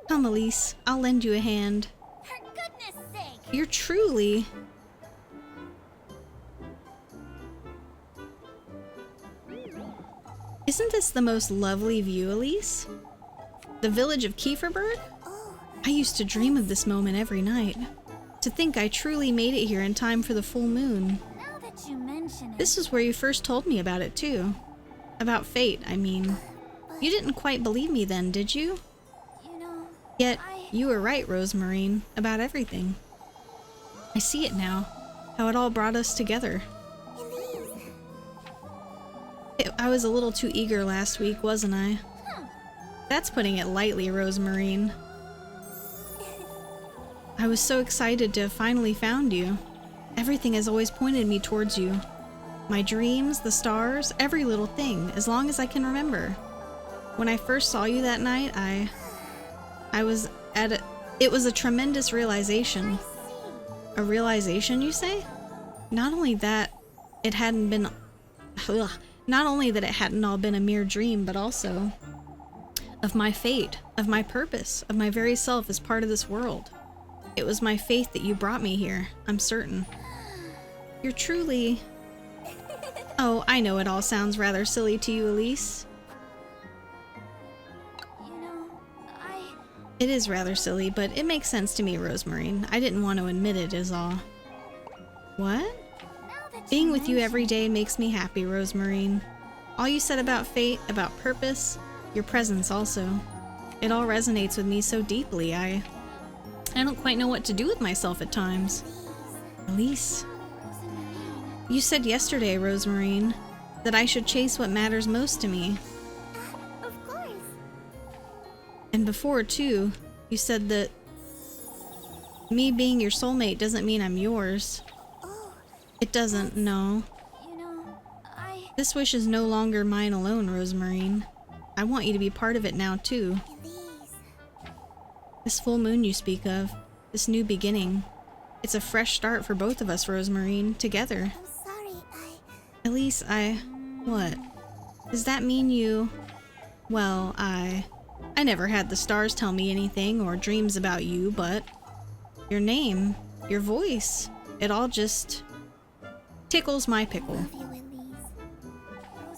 Come, Elise. I'll lend you a hand. For goodness sake. You're truly... Isn't this the most lovely view, Elise? The village of Kieferberg? I used to dream of this moment every night. To think I truly made it here in time for the full moon. Now that you mention it. This is where you first told me about it, too. About fate, I mean. You didn't quite believe me then, did you? You know, Yet, you were right, Rosemarine, about everything. I see it now. how it all brought us together. Elise. I was a little too eager last week, wasn't I? That's putting it lightly, Rosemarine. I was so excited to have finally found you. Everything has always pointed me towards you. My dreams, the stars, every little thing, as long as I can remember. When I first saw you that night, I was at a... It was a tremendous realization. A realization, you say? Not only that it hadn't been... Not only that it hadn't all been a mere dream, but also of my fate, of my purpose, of my very self as part of this world. It was my faith that you brought me here, I'm certain. You're truly... Oh, I know it all sounds rather silly to you, Elise. You know, It is rather silly, but it makes sense to me, Rosemarine. I didn't want to admit it is all. What? now that Being you with you mention every day makes me happy, Rosemarine. All you said about fate, about purpose, your presence also. It all resonates with me so deeply, I don't quite know what to do with myself at times. Elise, Rosemarine. you said yesterday, Rosemarine, that I should chase what matters most to me. Of course. And before, too, you said that me being your soulmate doesn't mean I'm yours. Oh, It doesn't, no. you know, This wish is no longer mine alone, Rosemarine. I want you to be part of it now, too. Elise. This full moon you speak of, this new beginning. It's a fresh start for both of us, Rosemarine, together. I'm sorry, Elise, what? Does that mean you... Well, I never had the stars tell me anything or dreams about you, but... Your name, your voice, it all just... tickles my pickle. love you, Elise.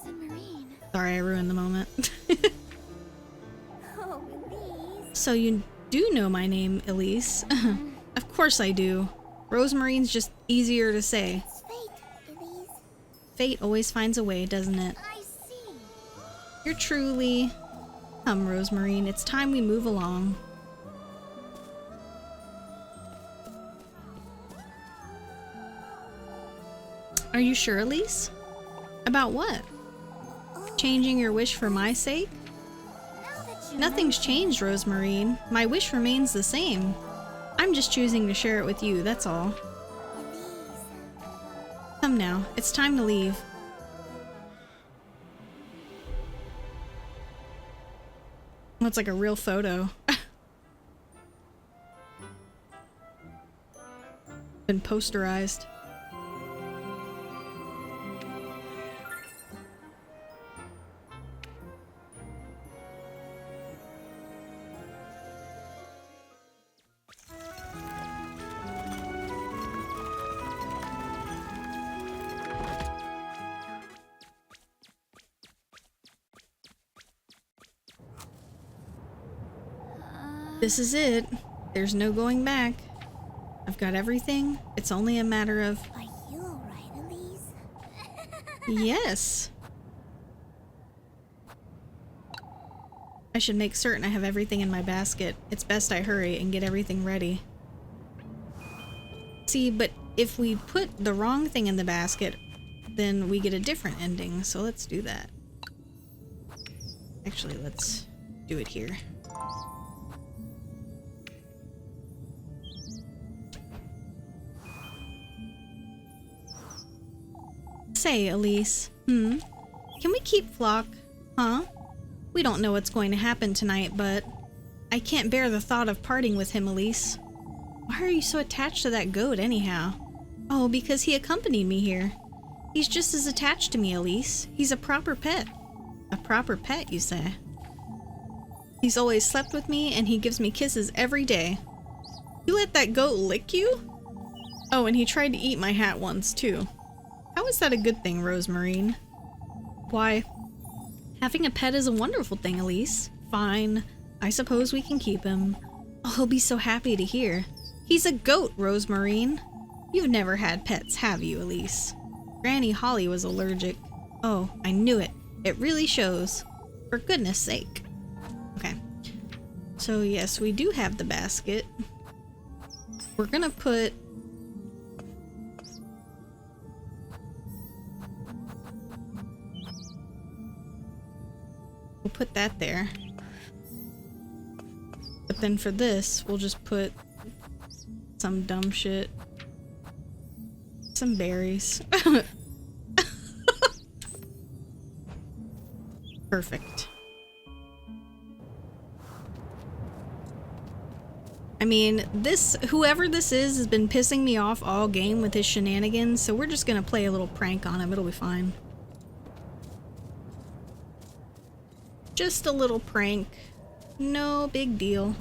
Rosemarine. Sorry I ruined the moment. Oh, Elise. So you do know my name, Elise. Of course I do. Rosemarine's just easier to say. It's fate, Elise. Fate always finds a way, doesn't it? I see. You're truly... Come, Rosemarine, it's time we move along. Are you sure, Elise? About what? Oh, Changing your wish for my sake? now that you Nothing's changed, Rosemarine. My wish remains the same. I'm just choosing to share it with you, that's all. Elise. Come now, it's time to leave. That's like a real photo. Been posterized. This is it. There's no going back. I've got everything. It's only a matter of... Are you alright, Elise? Yes. I should make certain I have everything in my basket. It's best I hurry and get everything ready. See, but if we put the wrong thing in the basket, then we get a different ending. So let's do that. Actually, let's do it here. Say, Elise, can we keep Flock? Huh? We don't know what's going to happen tonight, but I can't bear the thought of parting with him, Elise. Why are you so attached to that goat, anyhow? Oh, because he accompanied me here. He's just as attached to me, Elise. He's a proper pet. A proper pet, you say? He's always slept with me, and he gives me kisses every day. You let that goat lick you? Oh, and he tried to eat my hat once, too. How is that a good thing, Rosemarine? Why, having a pet is a wonderful thing, Elise. Fine. I suppose we can keep him. Oh, he'll be so happy to hear. He's a goat, Rosemarine. You've never had pets, have you, Elise? Granny Holly was allergic. Oh, I knew it. It really shows. For goodness sake. Okay. So yes, we do have the basket. We're gonna put... put that there. But then for this, we'll just put some dumb shit. Some berries. Perfect. I mean, whoever this is has been pissing me off all game with his shenanigans, so we're just gonna play a little prank on him. It'll be fine. Just a little prank. No big deal.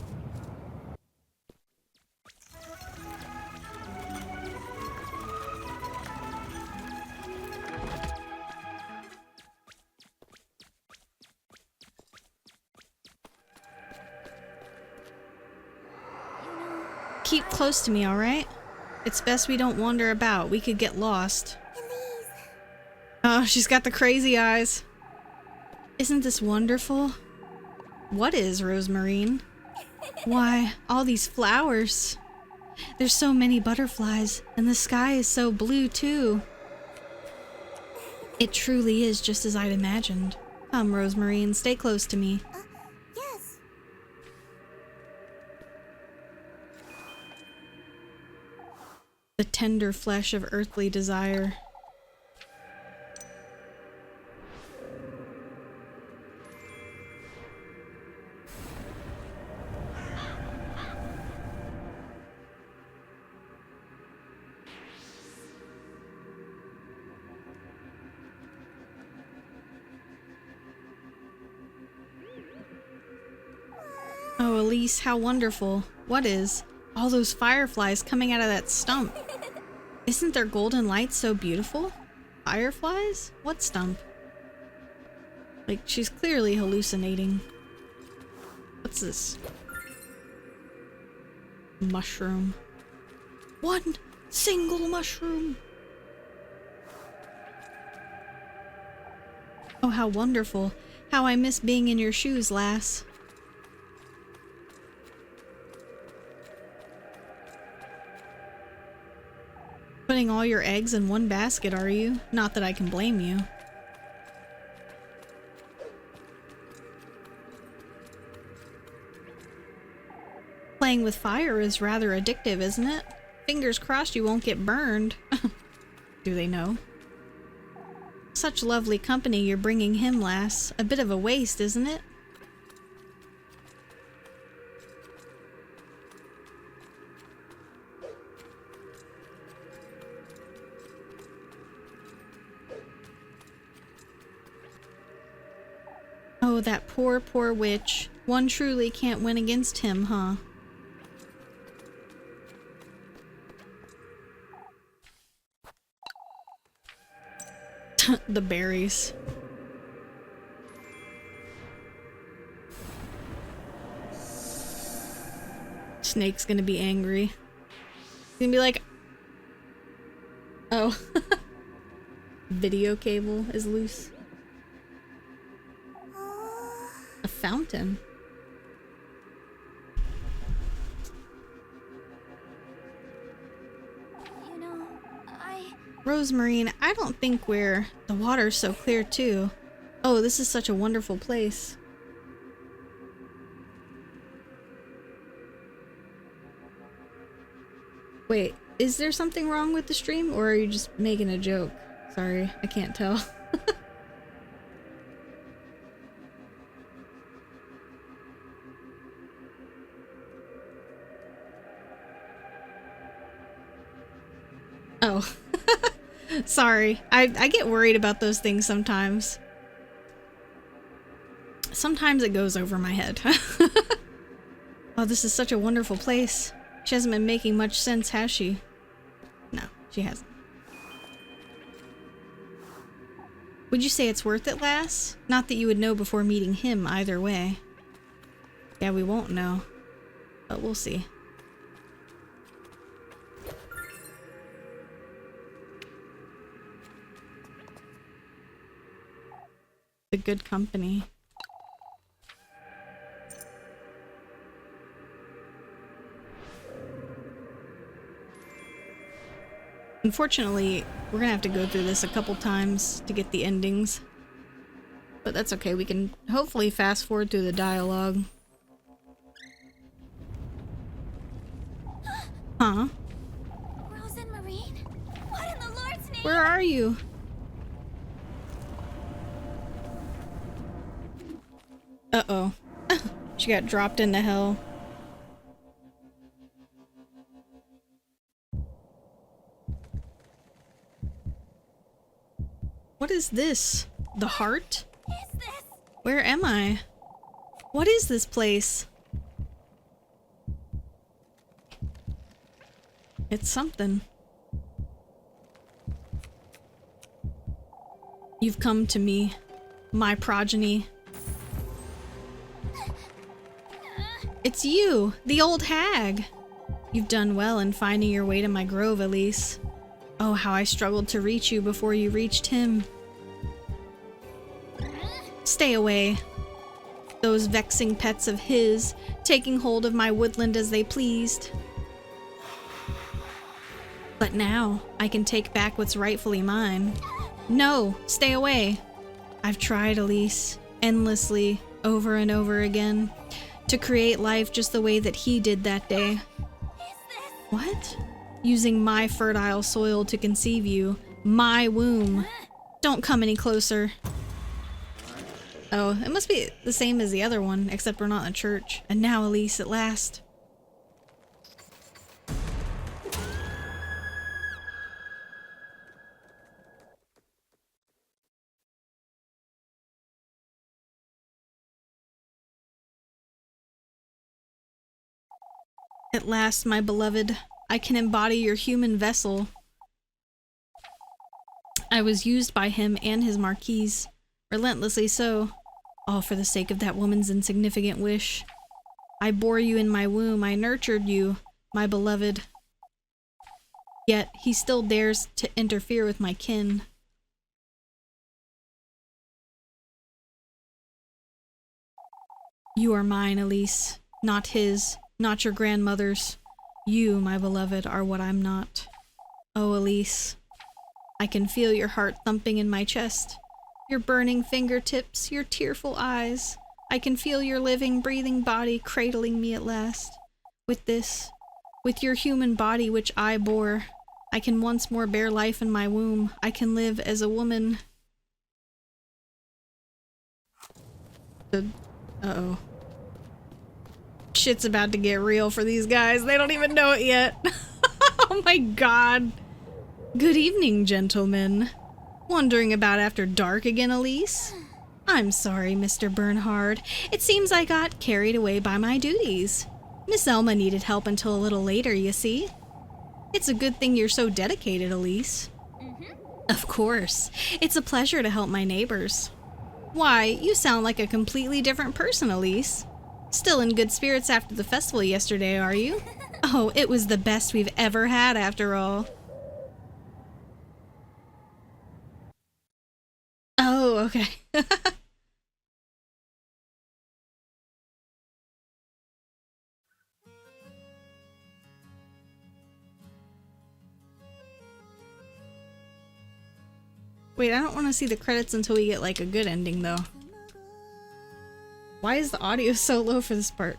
Keep close to me, alright? It's best we don't wander about. We could get lost. Oh, she's got the crazy eyes. Isn't this wonderful? What is, Rosemarine? Why, all these flowers. There's so many butterflies, and the sky is so blue, too. It truly is just as I'd imagined. Come, Rosemarine, stay close to me. Yes. The tender flesh of earthly desire. Oh, Elise, how wonderful. What is? All those fireflies coming out of that stump. Isn't their golden light so beautiful? Fireflies? What stump? Like, she's clearly hallucinating. What's this? Mushroom. One single mushroom! Oh, how wonderful. How I miss being in your shoes, lass. Putting all your eggs in one basket, are you? Not that I can blame you. Playing with fire is rather addictive, isn't it? Fingers crossed you won't get burned. Do they know? Such lovely company you're bringing him, lass. A bit of a waste, isn't it? Oh, that poor, poor witch. One truly can't win against him, huh? The berries. Snake's gonna be angry. He's gonna be like, oh. Video cable is loose. A fountain. You know, Rosemarine, I don't think we're... The water's so clear too. Oh, this is such a wonderful place. Wait, is there something wrong with the stream, or are you just making a joke? Sorry, I can't tell. Oh. Sorry. I get worried about those things sometimes. Sometimes it goes over my head. Oh, this is such a wonderful place. She hasn't been making much sense, has she? No, she hasn't. Would you say it's worth it, lass? Not that you would know before meeting him either way. Yeah, we won't know. But we'll see. The good company. Unfortunately, we're gonna have to go through this a couple times to get the endings. But that's okay, we can hopefully fast forward through the dialogue. Huh? Rose and Marine? What in the Lord's name? Where are you? Uh-oh. She got dropped into hell. What is this? The heart? Is this? Where am I? What is this place? It's something. You've come to me, my progeny. It's you, the old hag. You've done well in finding your way to my grove, Elise. Oh, how I struggled to reach you before you reached him. Stay away. Those vexing pets of his, taking hold of my woodland as they pleased. But now, I can take back what's rightfully mine. No, stay away. I've tried, Elise, endlessly, over and over again, to create life just the way that he did that day. Is this? What? Using my fertile soil to conceive you, my womb. Don't come any closer. Oh, it must be the same as the other one, except we're not in a church. And now, Elise, at last. At last, my beloved, I can embody your human vessel. I was used by him and his marquise, relentlessly so, all for the sake of that woman's insignificant wish. I bore you in my womb, I nurtured you, my beloved. Yet, he still dares to interfere with my kin. You are mine, Elise, not his. Not your grandmother's. You, my beloved, are what I'm not. Oh, Elise. I can feel your heart thumping in my chest. Your burning fingertips, your tearful eyes. I can feel your living, breathing body cradling me at last. With this, with your human body which I bore, I can once more bear life in my womb. I can live as a woman. Uh-oh. Shit's about to get real for these guys. They don't even know it yet. Oh my god. Good evening, gentlemen. Wandering about after dark again, Elise? I'm sorry, Mr. Bernhard. It seems I got carried away by my duties. Miss Elma needed help until a little later, you see. It's a good thing you're so dedicated, Elise. Of course. It's a pleasure to help my neighbors. Why, you sound like a completely different person, Elise. Still in good spirits after the festival yesterday, are you? Oh, it was the best we've ever had after all. Oh, okay. Wait, I don't want to see the credits until we get like a good ending though. Why is the audio so low for this part?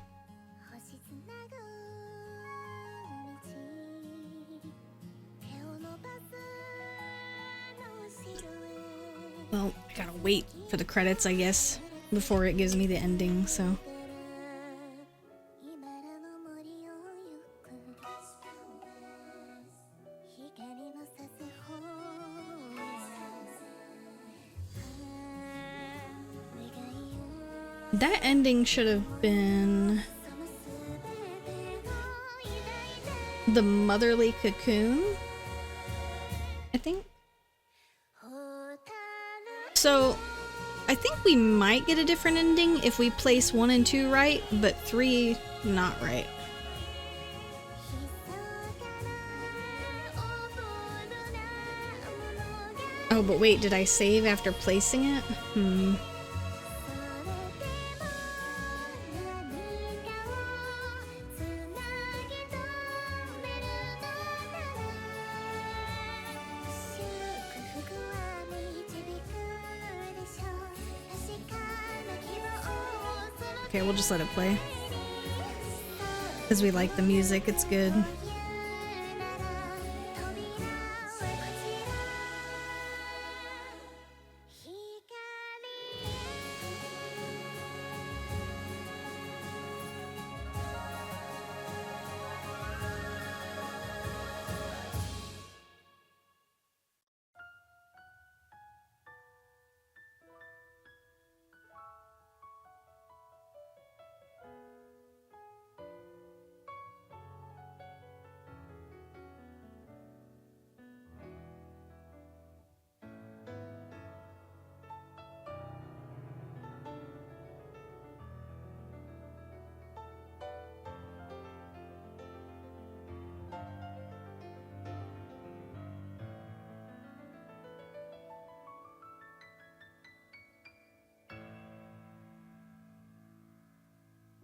Well, I gotta wait for the credits, I guess, before it gives me the ending, so. That ending should have been the motherly cocoon, I think. So, I think we might get a different ending if we place 1 and 2 right, but 3 not right. Oh, but wait, did I save after placing it? okay, we'll just let it play. Because we like the music, it's good.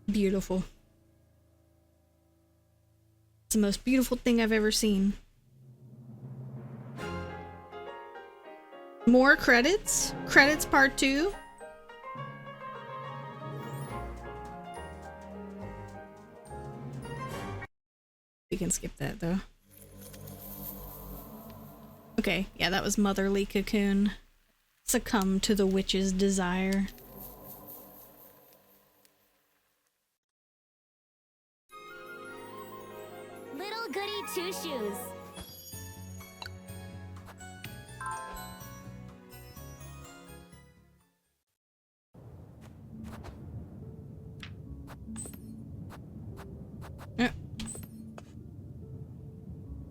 Beautiful. It's the most beautiful thing I've ever seen. More credits? Credits part 2? We can skip that though. Okay, yeah, that was Motherly Cocoon. Succumb to the witch's desire. Little Goody Two Shoes.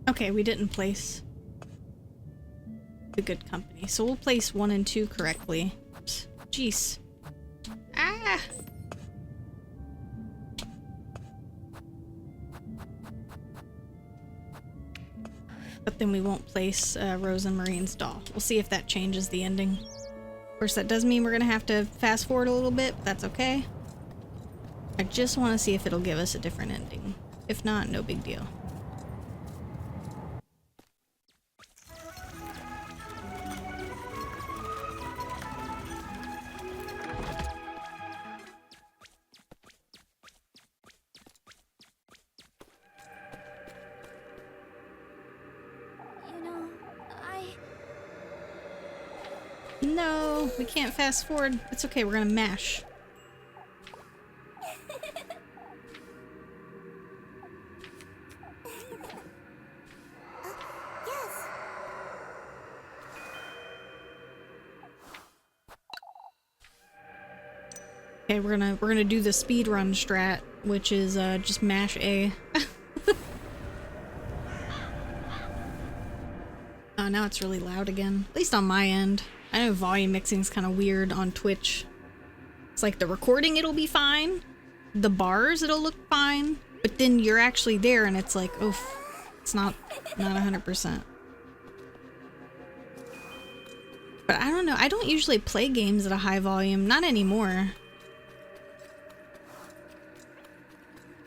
Okay, we didn't place the good company, so we'll place 1 and 2 correctly. Jeez. Ah! But then we won't place Rose and Marine's doll. We'll see if that changes the ending. Of course, that does mean we're gonna have to fast forward a little bit, but that's okay. I just want to see if it'll give us a different ending. If not, no big deal. No, we can't fast forward. It's okay, we're gonna mash. Yes. Okay, we're gonna do the speed run strat, which is just mash A. Oh, now it's really loud again. At least on my end. I know volume mixing's kind of weird on Twitch. It's like the recording, it'll be fine. The bars, it'll look fine. But then you're actually there and it's like, oof, it's not 100%. But I don't know. I don't usually play games at a high volume. Not anymore.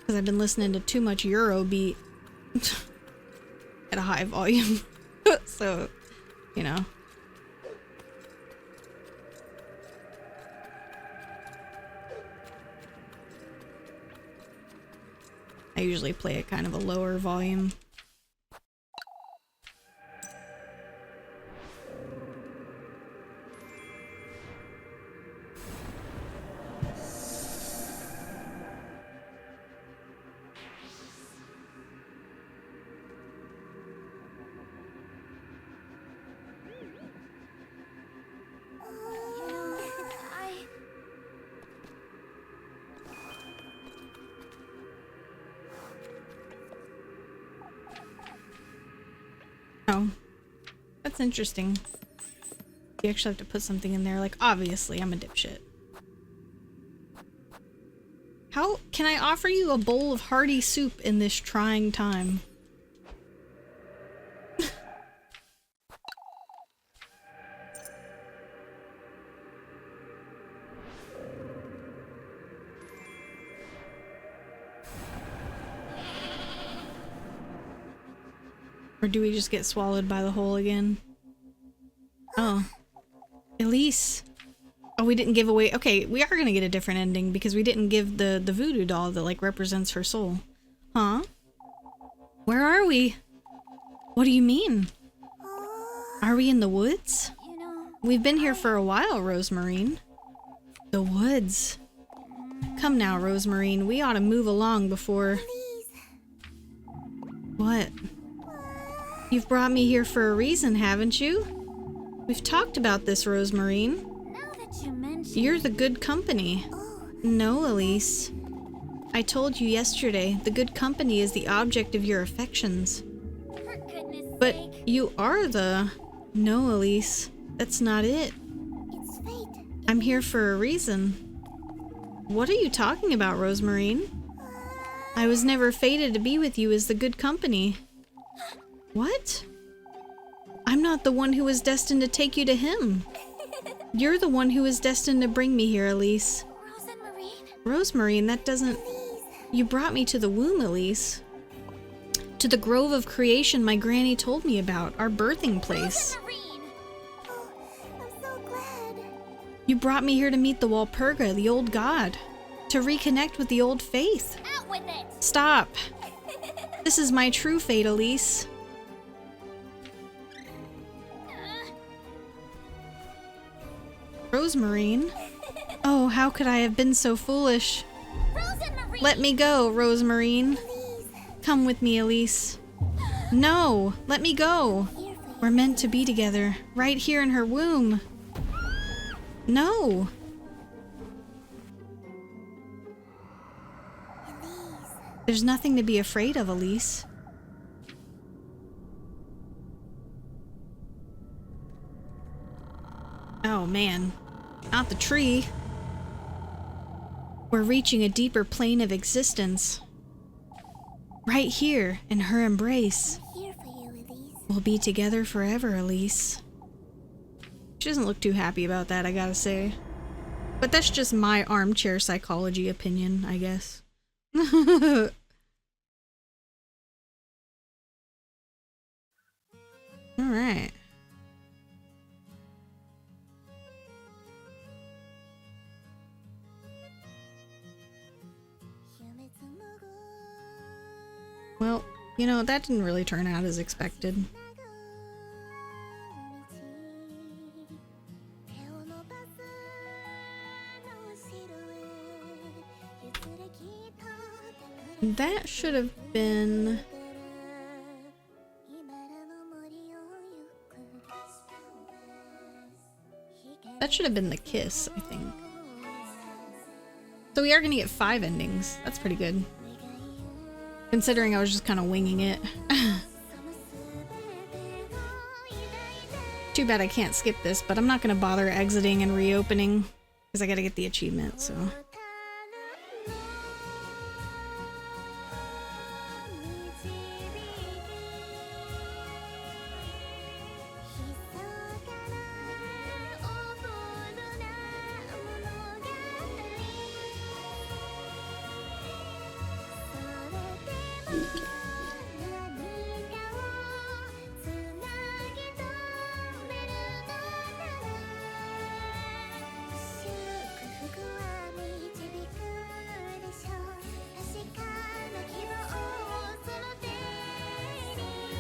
Because I've been listening to too much Eurobeat at a high volume. So, you know. I usually play at kind of a lower volume. Oh, that's interesting. You actually have to put something in there. Like, obviously, I'm a dipshit. How can I offer you a bowl of hearty soup in this trying time? Or do we just get swallowed by the hole again? Oh. Elise. Oh, we didn't give away... Okay, we are gonna get a different ending because we didn't give the voodoo doll that, like, represents her soul. Huh? Where are we? What do you mean? Are we in the woods? You know, We've been here for a while, Rosemarine. The woods. Come now, Rosemarine. We ought to move along before... please. What? You've brought me here for a reason, haven't you? We've talked about this, Rosemarine. Now that you mention You're the good company. No, Elise. I told you yesterday, the good company is the object of your affections. for goodness But sake, you are the... No, Elise. That's not it. it's fate. I'm here for a reason. What are you talking about, Rosemarine? I was never fated to be with you as the good company. What? I'm not the one who was destined to take you to him. You're the one who was destined to bring me here, Elise. Rose and Marine, Rosemarine, that doesn't... please. You brought me to the womb, Elise. To the grove of creation my granny told me about, our birthing place. Rose and Marine. Oh, I'm so glad. You brought me here to meet the Walpurga, the old god. To reconnect with the old faith. Out with it. Stop. This is my true fate, Elise. Rosemarine? Oh, how could I have been so foolish? Rose and Marine. Let me go, Rosemarine. Please. Come with me, Elise. No, let me go. Here for you. We're meant to be together, right here in her womb. No. Elise. There's nothing to be afraid of, Elise. Oh man, not the tree. We're reaching a deeper plane of existence. Right here, in her embrace. Here for you, Elise. We'll be together forever, Elise. She doesn't look too happy about that, I gotta say. But that's just my armchair psychology opinion, I guess. Alright. Well, you know, that didn't really turn out as expected. That should have been... That should have been the kiss, I think. So we are gonna get 5 endings. That's pretty good. Considering I was just kind of winging it. Too bad I can't skip this, but I'm not gonna bother exiting and reopening because I gotta get the achievement, so...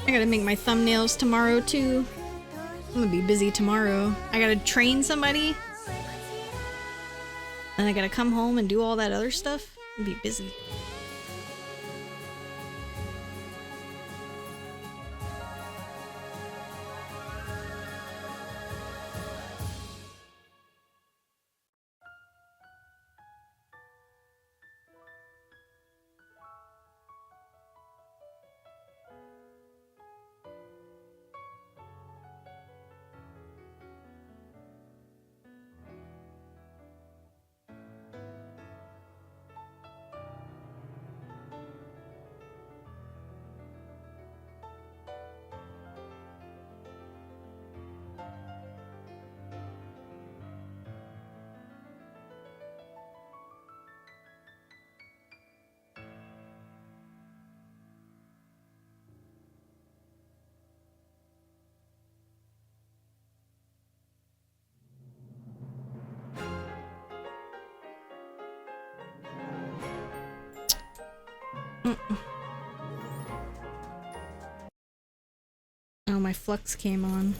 I gotta make my thumbnails tomorrow too. I'm gonna be busy tomorrow. I gotta train somebody. And I gotta come home and do all that other stuff. I'll be busy. Oh, my flux came on.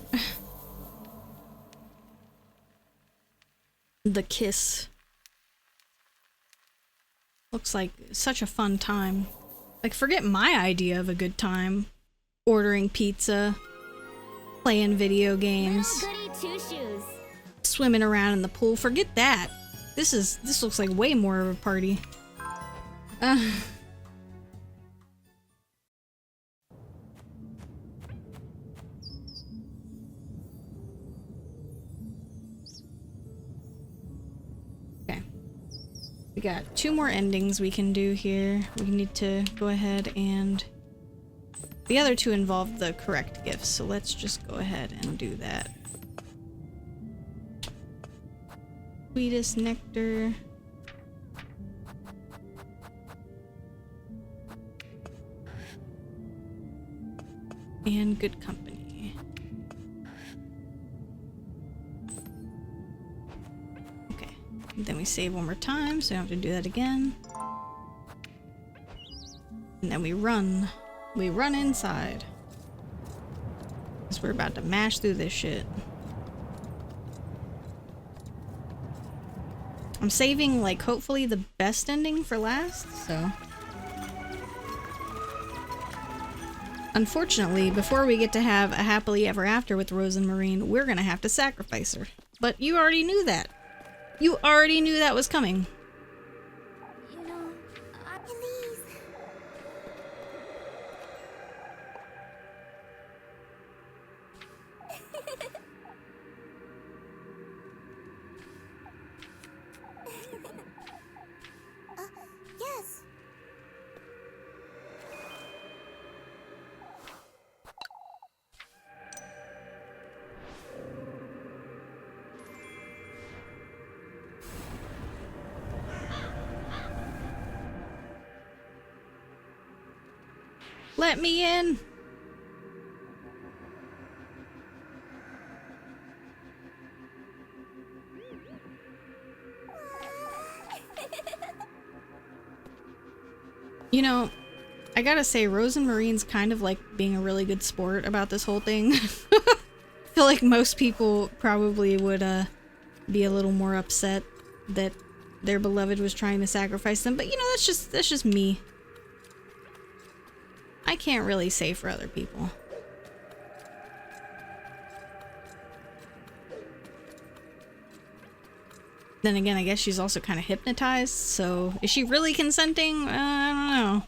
The kiss. Looks like such a fun time. Like, forget my idea of a good time. Ordering pizza, playing video games, Goody two-shoes. swimming around in the pool. Forget that. This looks like way more of a party. Okay. We got 2 more endings we can do here. We need to go ahead and... The other 2 involve the correct gifts, so let's just go ahead and do that. Sweetest nectar. And good company. Okay. And then we save one more time, so we don't have to do that again. And then we run. We run inside. Because we're about to mash through this shit. I'm saving, like, hopefully the best ending for last, so... Unfortunately, before we get to have a happily ever after with Rose and Marine, we're gonna have to sacrifice her. But you already knew that. You already knew that was coming. You know, please. Yes. Let me in! You know, I gotta say, Rose and Marine's kind of like being a really good sport about this whole thing. I feel like most people probably would be a little more upset that their beloved was trying to sacrifice them, but you know, that's just me. I can't really say for other people. Then again, I guess she's also kind of hypnotized, so is she really consenting? I don't know.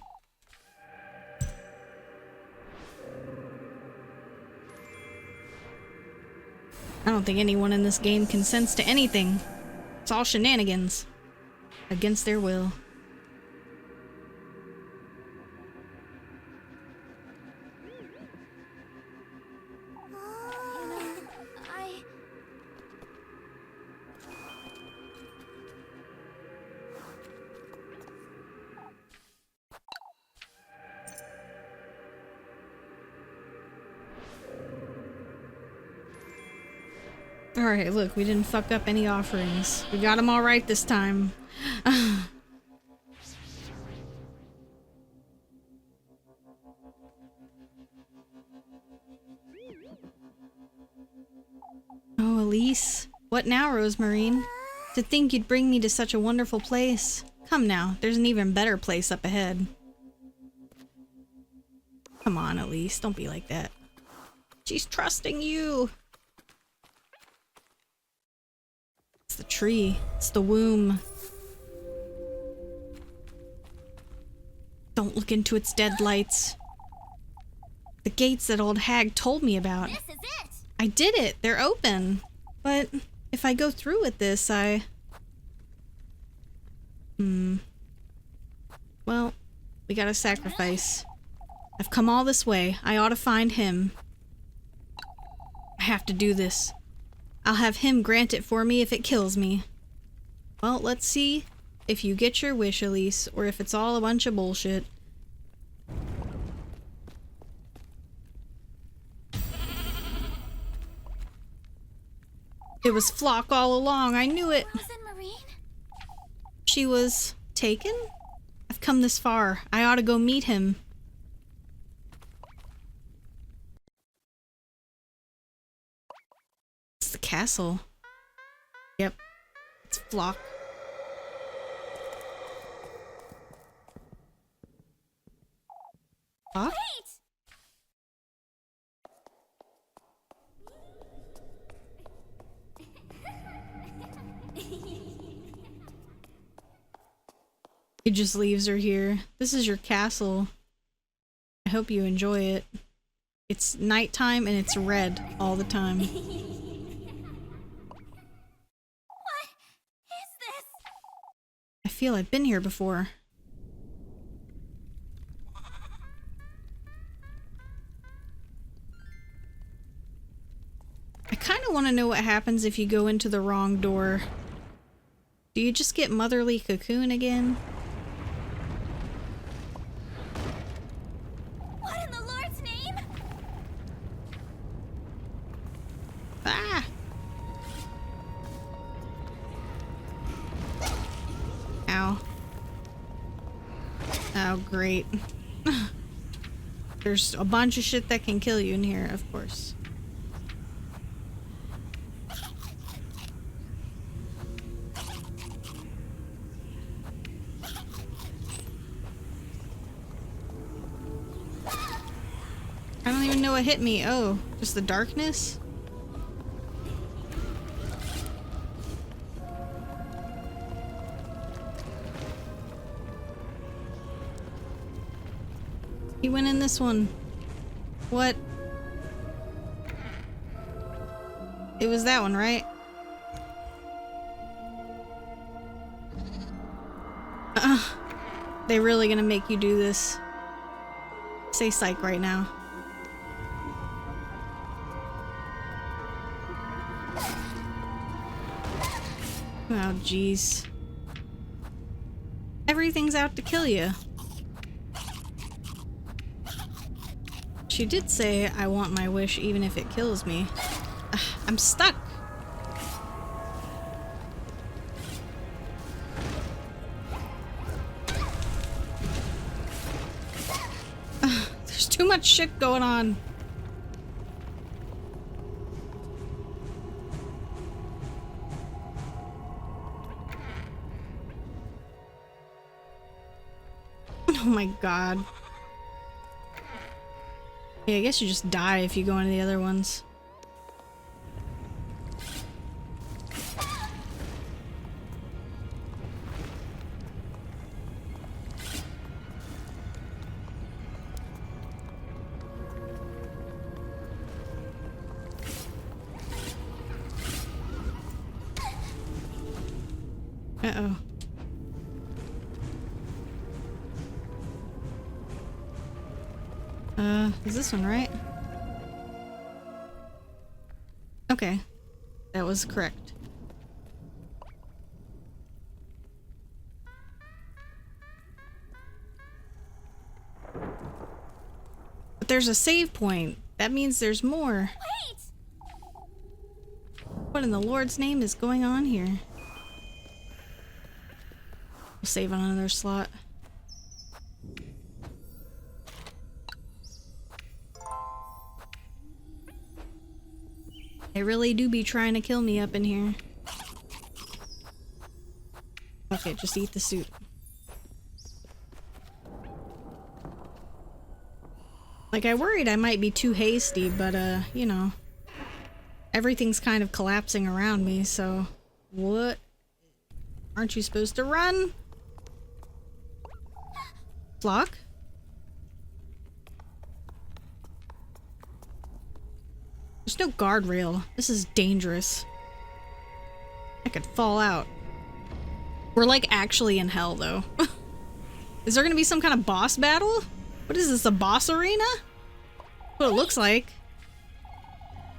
I don't think anyone in this game consents to anything. It's all shenanigans. Against their will. Alright, look, we didn't fuck up any offerings. We got them all right this time. Oh, Elise. What now, Rosemarine? To think you'd bring me to such a wonderful place. Come now, there's an even better place up ahead. Come on, Elise, don't be like that. She's trusting you. It's the tree. It's the womb. Don't look into its dead lights. The gates that old hag told me about. This is it. I did it. They're open. But if I go through with this, Well, we gotta sacrifice. I've come all this way. I ought to find him. I have to do this. I'll have him grant it for me if it kills me. Well, let's see if you get your wish, Elise, or if it's all a bunch of bullshit. It was Flock all along. I knew it. Rose and Marine? She was taken? I've come this far. I ought to go meet him. It's the castle. Yep. It's Flock. Flock? He just leaves her here. This is your castle. I hope you enjoy it. It's nighttime and it's red all the time. What is this? I feel I've been here before. I kind of want to know what happens if you go into the wrong door. Do you just get motherly cocoon again? What in the Lord's name? Ah! Ow. Oh, great. There's a bunch of shit that can kill you in here, of course. I don't even know what hit me. Oh, just the darkness? He went in this one. What? It was that one, right? They really gonna make you do this? Say psych right now. Oh, jeez. Everything's out to kill you. She did say, I want my wish even if it kills me. I'm stuck. There's too much shit going on. Oh my god. Yeah, I guess you just die if you go into the other ones. Uh-oh. Is this one right? Okay. That was correct. But there's a save point. That means there's more. Wait! What in the Lord's name is going on here? We'll save on another slot. They really do be trying to kill me up in here. Okay, just eat the suit. Like, I worried I might be too hasty, but, you know. Everything's kind of collapsing around me, so... What? Aren't you supposed to run? Flock? There's no guardrail. This is dangerous. I could fall out. We're like actually in hell though. Is there gonna be some kind of boss battle? What is this, a boss arena? What it looks like.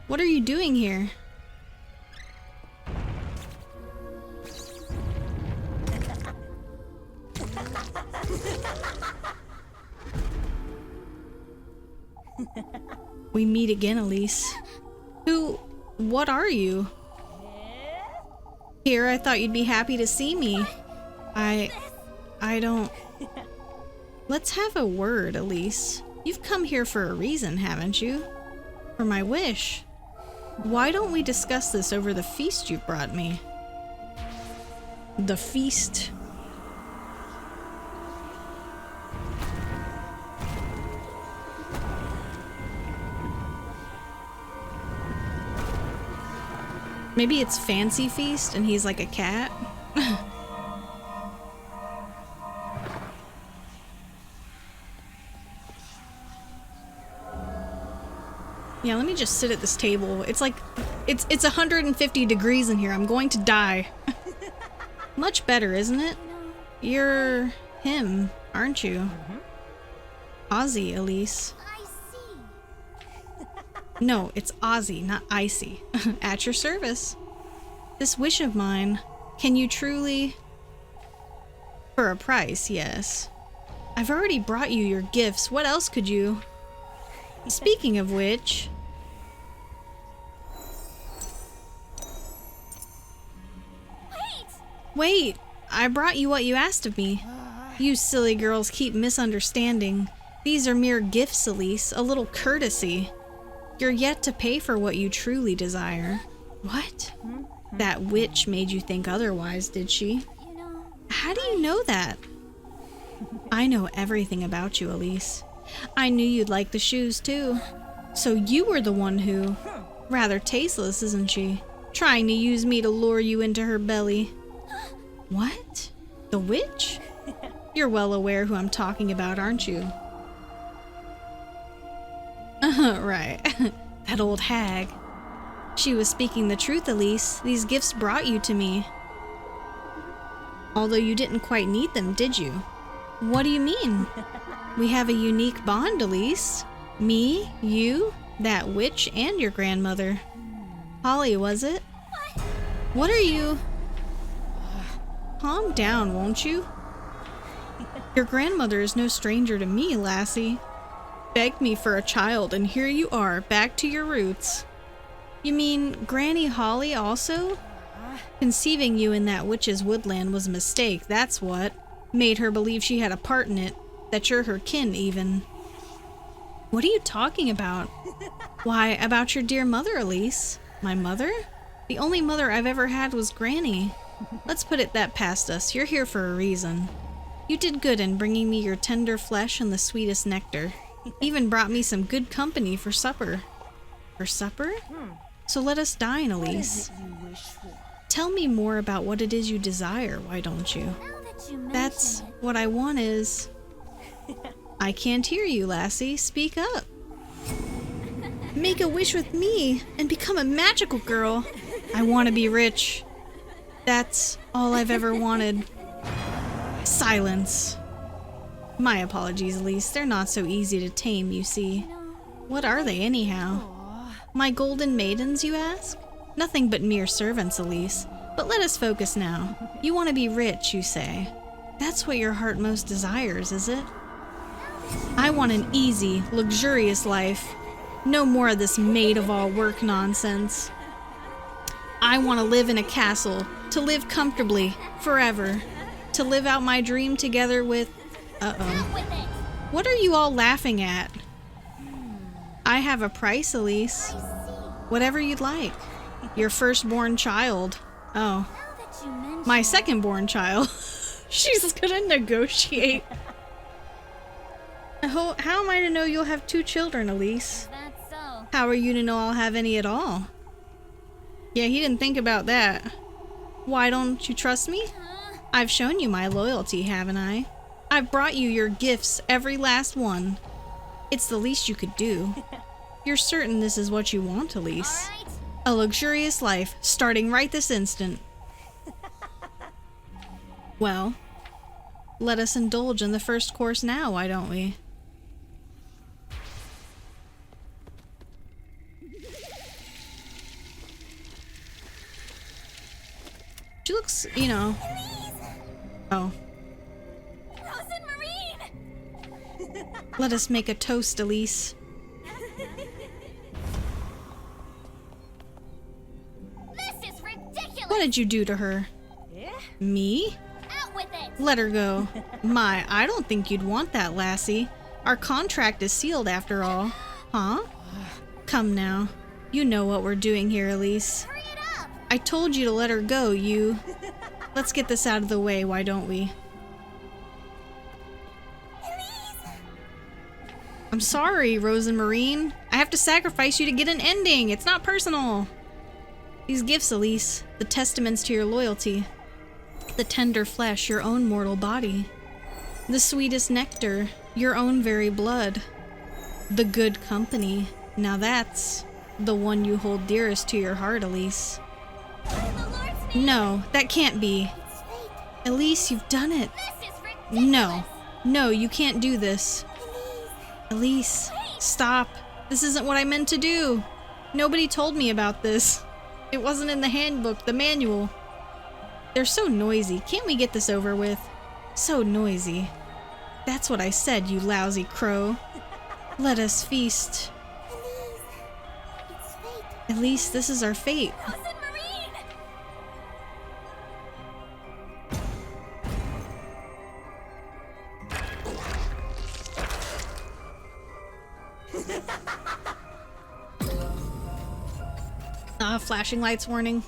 What are you doing here? We meet again, Elise. What are you? Here, I thought you'd be happy to see me. I don't... Let's have a word, Elise. You've come here for a reason, haven't you? For my wish. Why don't we discuss this over the feast you've brought me? The feast. Maybe it's Fancy Feast and he's like a cat. Yeah, let me just sit at this table. It's like, it's 150 degrees in here. I'm going to die. Much better, isn't it? You're him, aren't you? Ozzy, Elise. I see. No, it's Ozzy, not Icy. At your service. This wish of mine, can you truly... For a price, yes. I've already brought you your gifts. What else could you... Speaking of which... Wait! I brought you what you asked of me. You silly girls keep misunderstanding. These are mere gifts, Elise, a little courtesy. You're yet to pay for what you truly desire. What? That witch made you think otherwise, did she? You know, How do you know that? I know everything about you, Elise. I knew you'd like the shoes, too. So you were the one who... Rather tasteless, isn't she? Trying to use me to lure you into her belly. What? The witch? You're well aware who I'm talking about, aren't you? Right. That old hag. She was speaking the truth, Elise. These gifts brought you to me. Although you didn't quite need them, did you? What do you mean? We have a unique bond, Elise. Me, you, that witch, and your grandmother. Holly, was it? What are you... Calm down, won't you? Your grandmother is no stranger to me, lassie. Begged me for a child, and here you are, back to your roots. You mean Granny Holly also? Conceiving you in that witch's woodland was a mistake, that's what. Made her believe she had a part in it, that you're her kin, even. What are you talking about? Why, about your dear mother, Elise. My mother? The only mother I've ever had was Granny. Let's put it that past us. You're here for a reason. You did good in bringing me your tender flesh and the sweetest nectar. Even brought me some good company for supper. For supper? So let us dine, Elise. Tell me more about what it is you desire, why don't you? now that you mention That's it, what I want is... I can't hear you, lassie. Speak up. Make a wish with me and become a magical girl. I want to be rich. That's all I've ever wanted. Silence. My apologies, Elise. They're not so easy to tame, you see. What are they, anyhow? My golden maidens, you ask? Nothing but mere servants, Elise. But let us focus now. You want to be rich, you say. That's what your heart most desires, is it? I want an easy, luxurious life. No more of this maid-of-all-work nonsense. I want to live in a castle, to live comfortably, forever. To live out my dream together with... Uh-oh. with it. What are you all laughing at? I have a price, Elise. I see. Whatever you'd like. Your firstborn child. Oh, Now that you mention my it, secondborn child. She's gonna negotiate. How am I to know you'll have 2 children, Elise? that's so. How are you to know I'll have any at all? Yeah, he didn't think about that. Why don't you trust me? I've shown you my loyalty, haven't I? I've brought you your gifts, every last one. It's the least you could do. You're certain this is what you want, Elise? All right. A luxurious life, starting right this instant. Well, let us indulge in the first course now, why don't we? She looks, you know... Oh. Rose and Marine. Let us make a toast, Elise. This is ridiculous. What did you do to her? Me? Out with it. Let her go. My, I don't think you'd want that, lassie. Our contract is sealed after all. Huh? Come now. You know what we're doing here, Elise. Hurry it up! I told you to let her go, you. Let's get this out of the way, why don't we? Elise! I'm sorry, Rose and Marine. I have to sacrifice you to get an ending. It's not personal. These gifts, Elise, the testaments to your loyalty. The tender flesh, your own mortal body. The sweetest nectar, your own very blood. The good company. Now that's the one you hold dearest to your heart, Elise. In the Lord's name! No, that can't be. It's fate. Elise, you've done it. This is ridiculous! No. No, you can't do this. Elise! Elise, stop. This isn't what I meant to do. Nobody told me about this. It wasn't in the handbook, the manual. They're so noisy. Can't we get this over with? So noisy. That's what I said, you lousy crow. Let us feast. Elise! It's fate. At least this is our fate. Rose and Marine! Flashing lights warning.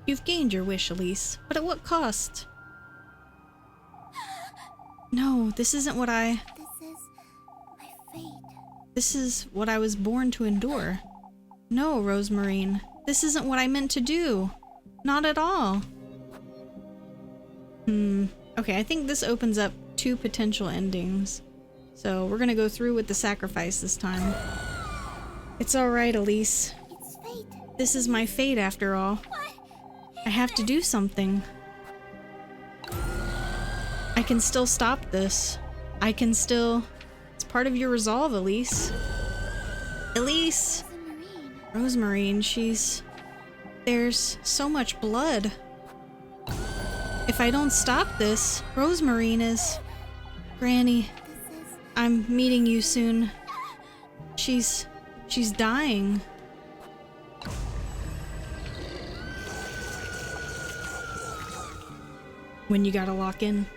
You've gained your wish, Elise, but at what cost? No, this isn't what I... This is my fate. This is what I was born to endure. No, Rosemarine, this isn't what I meant to do. Not at all. Okay, I think this opens up 2 potential endings. So we're gonna go through with the sacrifice this time. It's alright, Elise. It's fate. This is my fate after all. What? I have to do something. I can still stop this. I can still... It's part of your resolve, Elise. Elise! Rose and Marine. Rosemarine, she's... There's so much blood. If I don't stop this, Rosemarine is... Granny, This is... I'm meeting you soon. She's dying. When you gotta lock in.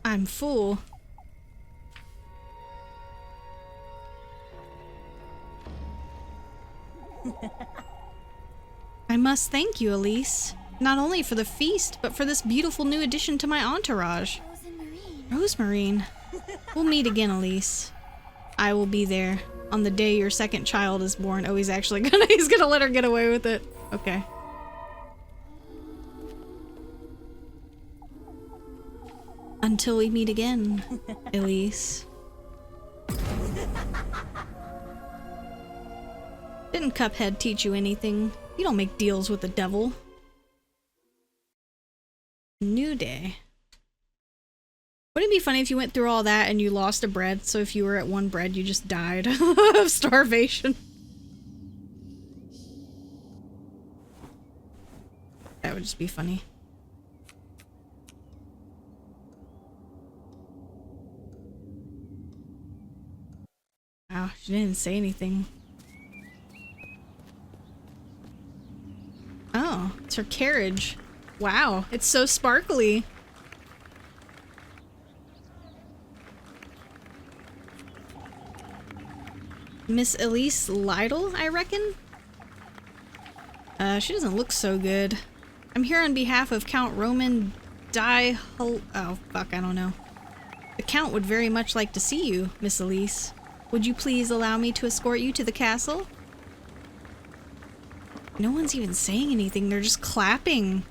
I'm full. I must thank you, Elise. Not only for the feast, but for this beautiful new addition to my entourage. Rose and Marine. Rosemarine. We'll meet again, Elise. I will be there on the day your second child is born. Oh, he's actually he's gonna let her get away with it. Okay. Until we meet again, Elise. Didn't Cuphead teach you anything? You don't make deals with the devil. New day. Wouldn't it be funny if you went through all that and you lost a bread, so if you were at 1 bread, you just died of starvation? That would just be funny. Wow, she didn't say anything. Oh, it's her carriage. Wow, it's so sparkly. Miss Elise Lytle, I reckon? She doesn't look so good. I'm here on behalf of Count Roman oh, fuck, I don't know. The Count would very much like to see you, Miss Elise. Would you please allow me to escort you to the castle? No one's even saying anything, they're just clapping.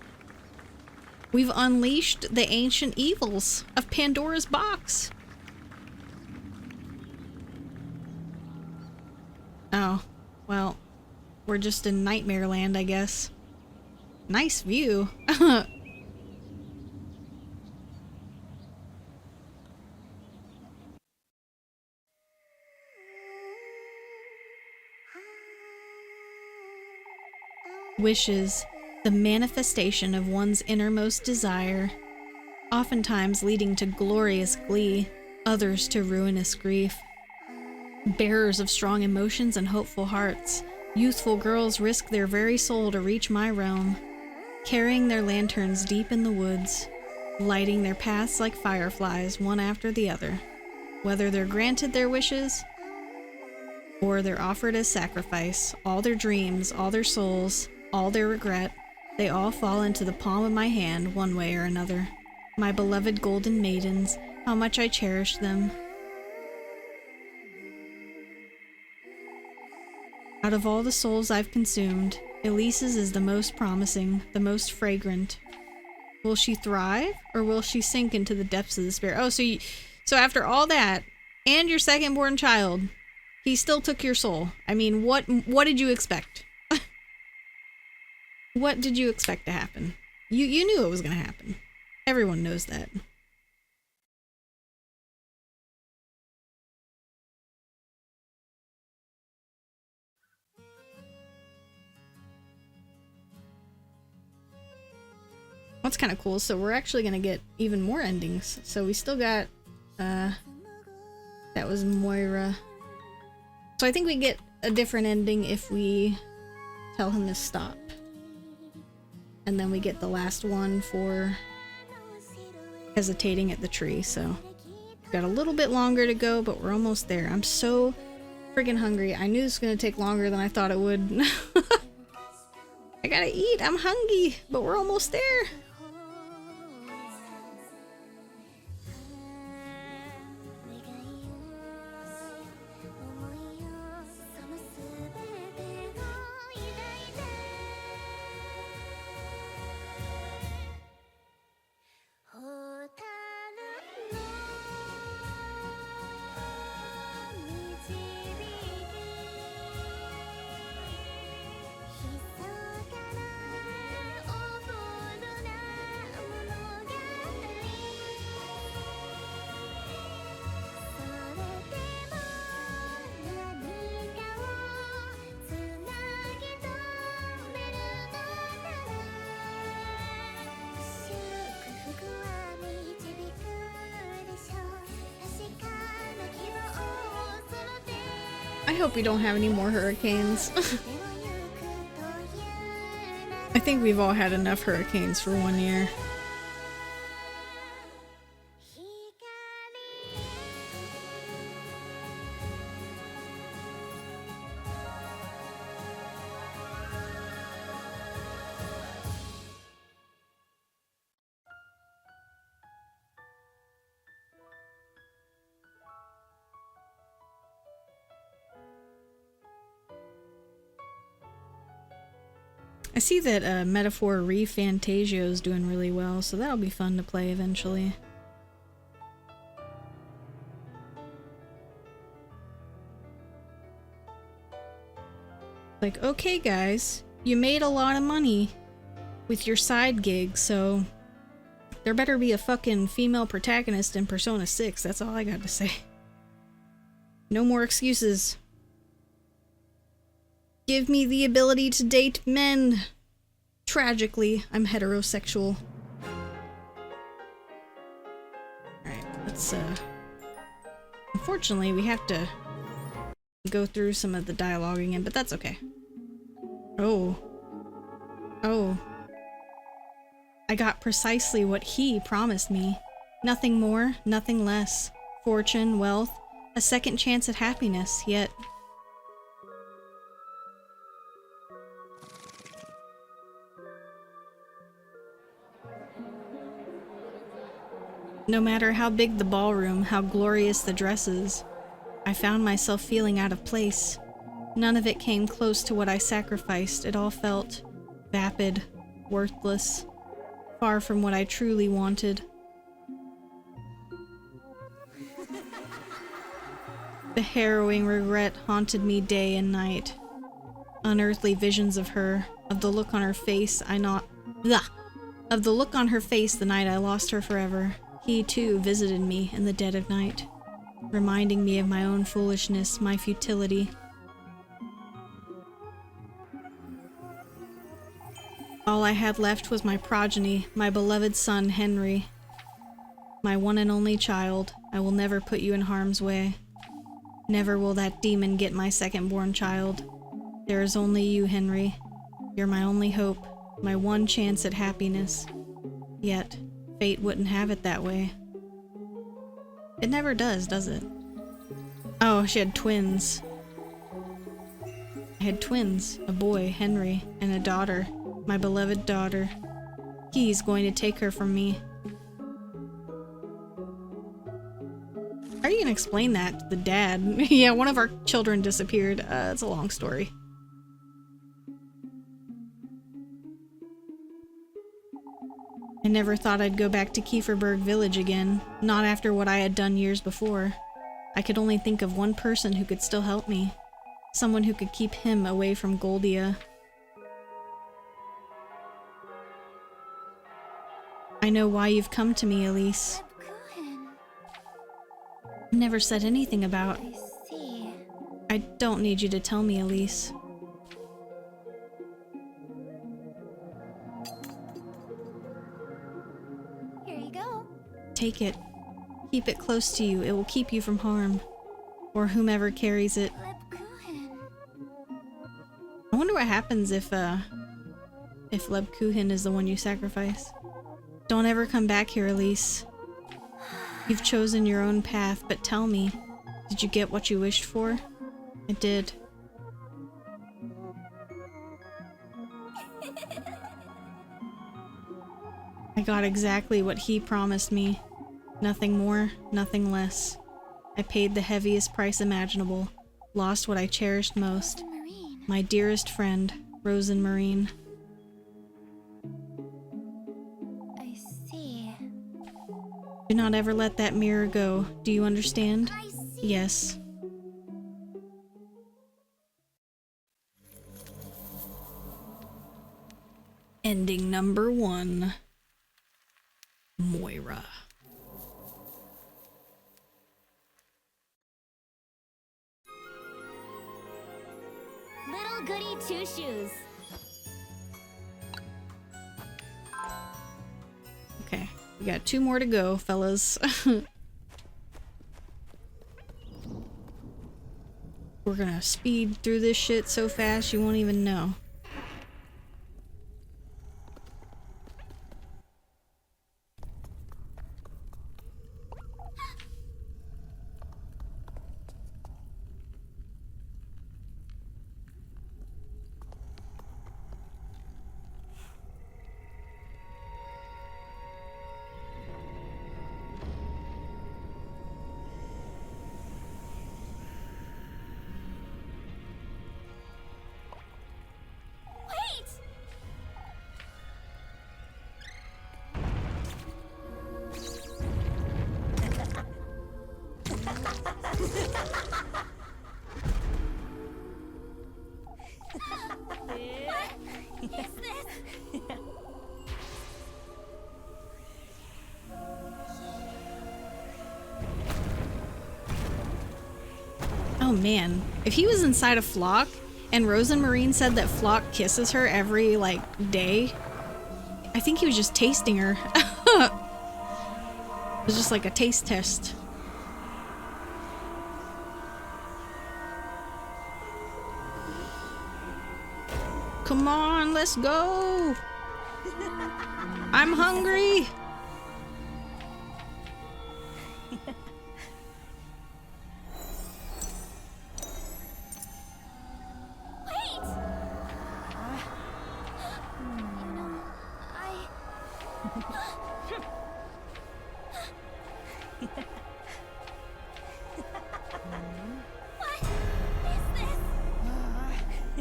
We've unleashed the ancient evils of Pandora's box. Oh, well, we're just in Nightmare Land, I guess. Nice view. Wishes, the manifestation of one's innermost desire. oftentimes leading to glorious glee, others to ruinous grief. Bearers of strong emotions and hopeful hearts, youthful girls risk their very soul to reach my realm, carrying their lanterns deep in the woods, lighting their paths like fireflies, one after the other. Whether they're granted their wishes, or they're offered as sacrifice, all their dreams, all their souls, all their regret, they all fall into the palm of my hand one way or another. My beloved golden maidens, how much I cherish them. Out of all the souls I've consumed, Elise's is the most promising, the most fragrant. Will she thrive, or will she sink into the depths of despair? Oh, so after all that, and your second-born child, he still took your soul. I mean, what did you expect? What did you expect to happen? You knew it was gonna happen. Everyone knows that. That's kind of cool. So we're actually gonna get even more endings. So we still got, that was Moira. So I think we get a different ending if we tell him to stop. And then we get the last one for hesitating at the tree. So got a little bit longer to go, but we're almost there. I'm so friggin' hungry. I knew this was gonna take longer than I thought it would. I gotta eat. I'm hungry, but we're almost there. I hope we don't have any more hurricanes. I think we've all had enough hurricanes for 1 year. I see that Metaphor Re-Fantasio is doing really well, so that'll be fun to play eventually. Like, okay guys, you made a lot of money with your side gig, so there better be a fucking female protagonist in Persona 6, that's all I got to say. No more excuses. Give me the ability to date men. Tragically, I'm heterosexual. Alright, let's, unfortunately, we have to go through some of the dialogue again, but that's okay. Oh. Oh. I got precisely what he promised me. Nothing more, nothing less. Fortune, wealth, a second chance at happiness, yet... No matter how big the ballroom, how glorious the dresses, I found myself feeling out of place. None of it came close to what I sacrificed. It all felt vapid, worthless, far from what I truly wanted. The harrowing regret haunted me day and night. Unearthly visions of her, of the look on her face of the look on her face the night I lost her forever. He, too, visited me in the dead of night, reminding me of my own foolishness, my futility. All I had left was my progeny, my beloved son, Henry. My one and only child, I will never put you in harm's way. Never will that demon get my second-born child. There is only you, Henry. You're my only hope, my one chance at happiness. Yet, fate wouldn't have it that way. It never does it? Oh, she had twins. I had twins, a boy, Henry, and a daughter, my beloved daughter. He's going to take her from me. How are you gonna explain that to the dad? Yeah, one of our children disappeared. It's a long story. I never thought I'd go back to Kieferberg Village again, not after what I had done years before. I could only think of one person who could still help me. Someone who could keep him away from Goldia. I know why you've come to me, Elise. I never said anything about... I see. I don't need you to tell me, Elise. Here you go. Take it. Keep it close to you. It will keep you from harm. Or whomever carries it. Lebkuchen. I wonder what happens if Lebkuchen is the one you sacrifice. Don't ever come back here, Elise. You've chosen your own path, but tell me, did you get what you wished for? I did. I got exactly what he promised me. Nothing more, nothing less. I paid the heaviest price imaginable, lost what I cherished most. Marine. My dearest friend, Rosenmarine. I see. Do not ever let that mirror go. Do you understand? I see. Yes. Ending number 1. Moira. Little Goody Two Shoes. Okay, we got 2 more to go, fellas. We're gonna speed through this shit so fast you won't even know. Wait! What is this? Oh man, if he was inside a Flock and Rosenmarine said that Flock kisses her every, like, day, I think he was just tasting her. It was just like a taste test. Come on, let's go! I'm hungry! Wait! You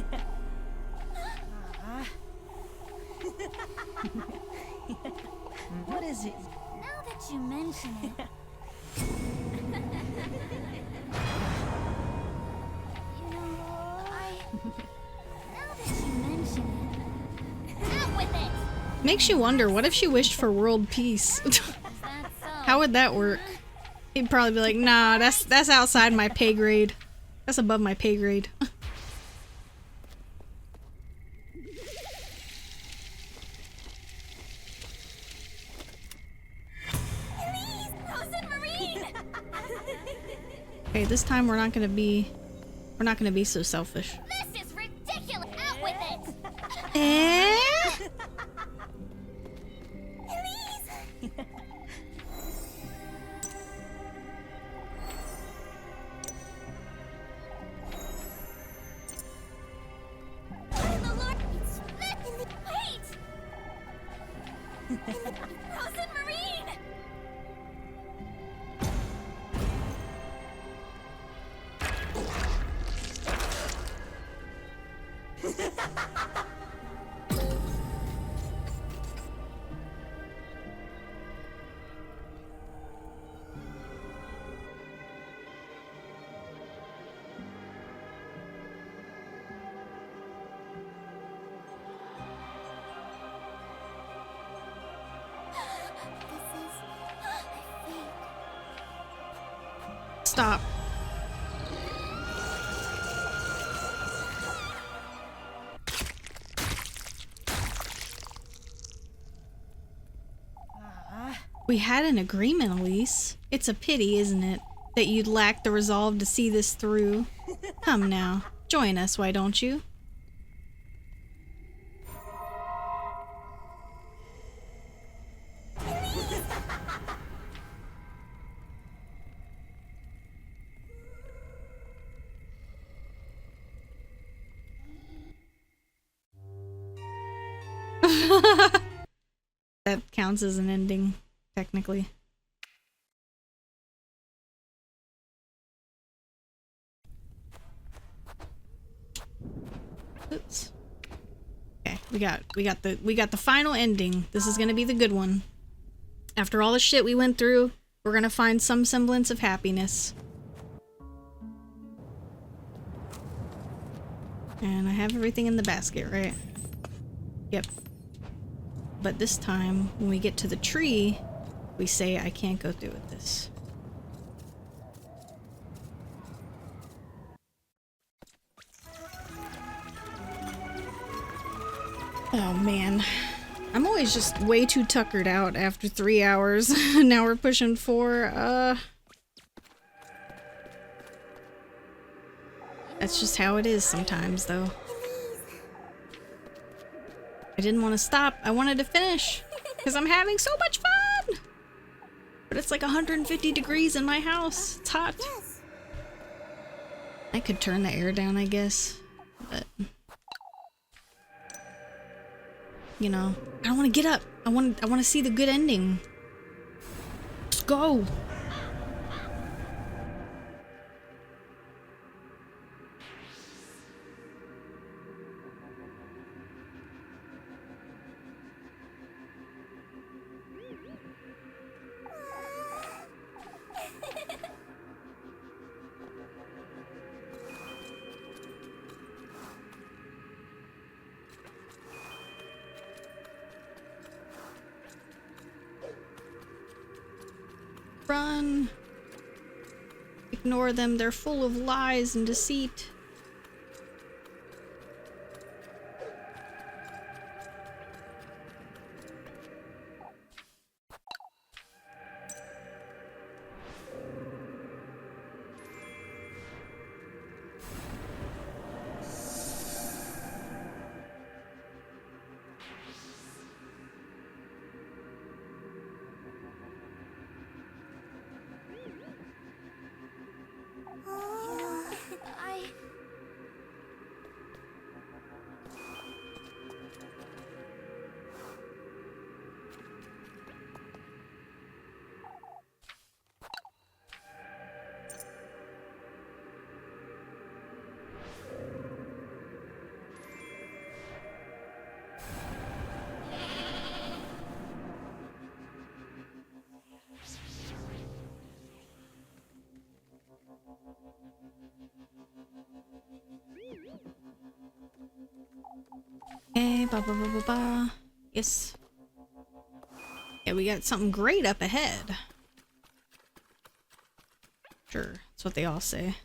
know, What is this? What is it? Now that you mention it. You know, now that you mention it. Out with it! Makes you wonder, what if she wished for world peace? Is that so? How would that work? He'd probably be like, nah, that's outside my pay grade. That's above my pay grade. Please, Okay, this time we're not gonna be so selfish. This is ridiculous! Out with it! Eh? Please! By the Lord, it's split in the wait! In the frozen marine! This is my fate. Stop. We had an agreement, Elise. It's a pity, isn't it, that you'd lack the resolve to see this through. Come now, join us, why don't you? That counts as an ending, technically. Oops. Okay, we got the final ending. This is gonna be the good one. After all the shit we went through, we're gonna find some semblance of happiness. And I have everything in the basket, right? Yep. But this time, when we get to the tree, we say, I can't go through with this. Oh man. I'm always just way too tuckered out after 3 hours. Now we're pushing 4. That's just how it is sometimes, though. I didn't want to stop. I wanted to finish. Because I'm having so much fun! But it's like 150 degrees in my house. It's hot. Yes. I could turn the air down, I guess. But... you know, I don't want to get up. I want to see the good ending. Let's go. Run. Ignore them. They're full of lies and deceit. Okay, ba ba ba ba ba. Yes. Yeah, we got something great up ahead. Sure, that's what they all say.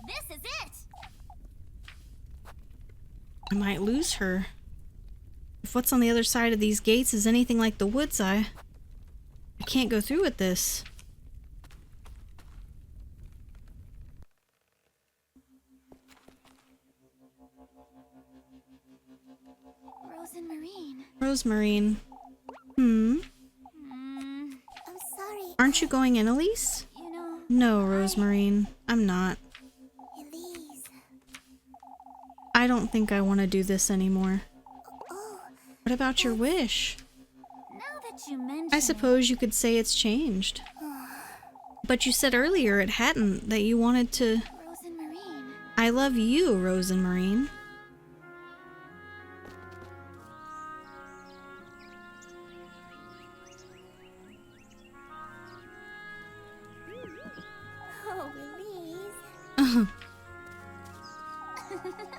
This is it. I might lose her if what's on the other side of these gates is anything like the woods, I can't go through with this. Rosemarine. Rosemarine. I'm sorry. Aren't you going in, Elise? You know, No, Rosemarine. I'm not. Elise. I don't think I want to do this anymore. Oh, What about your wish? now that you mention I suppose you could say it's changed. But you said earlier it hadn't, that you wanted to... Rosemarine. I love you, Rosemarine. Oh, Elise.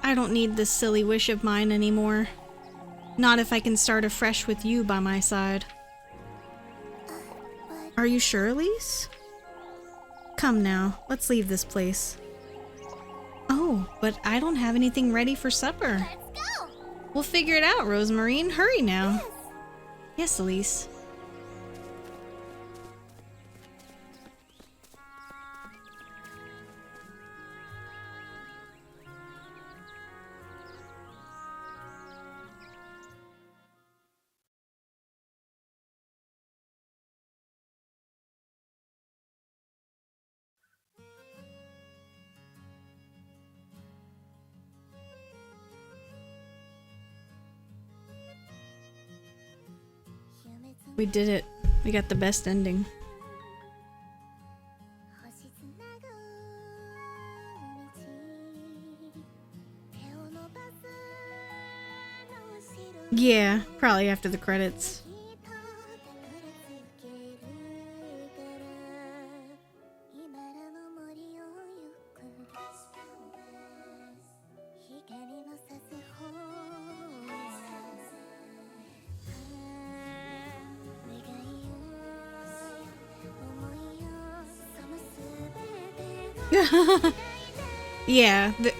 I don't need this silly wish of mine anymore. Not if I can start afresh with you by my side. But Are you sure, Elise? Come now, let's leave this place. Oh, but I don't have anything ready for supper. let's go. We'll figure it out, Rosemarine. Hurry now. Yes. Yes, Elise. We did it. We got the best ending. Yeah, probably after the credits.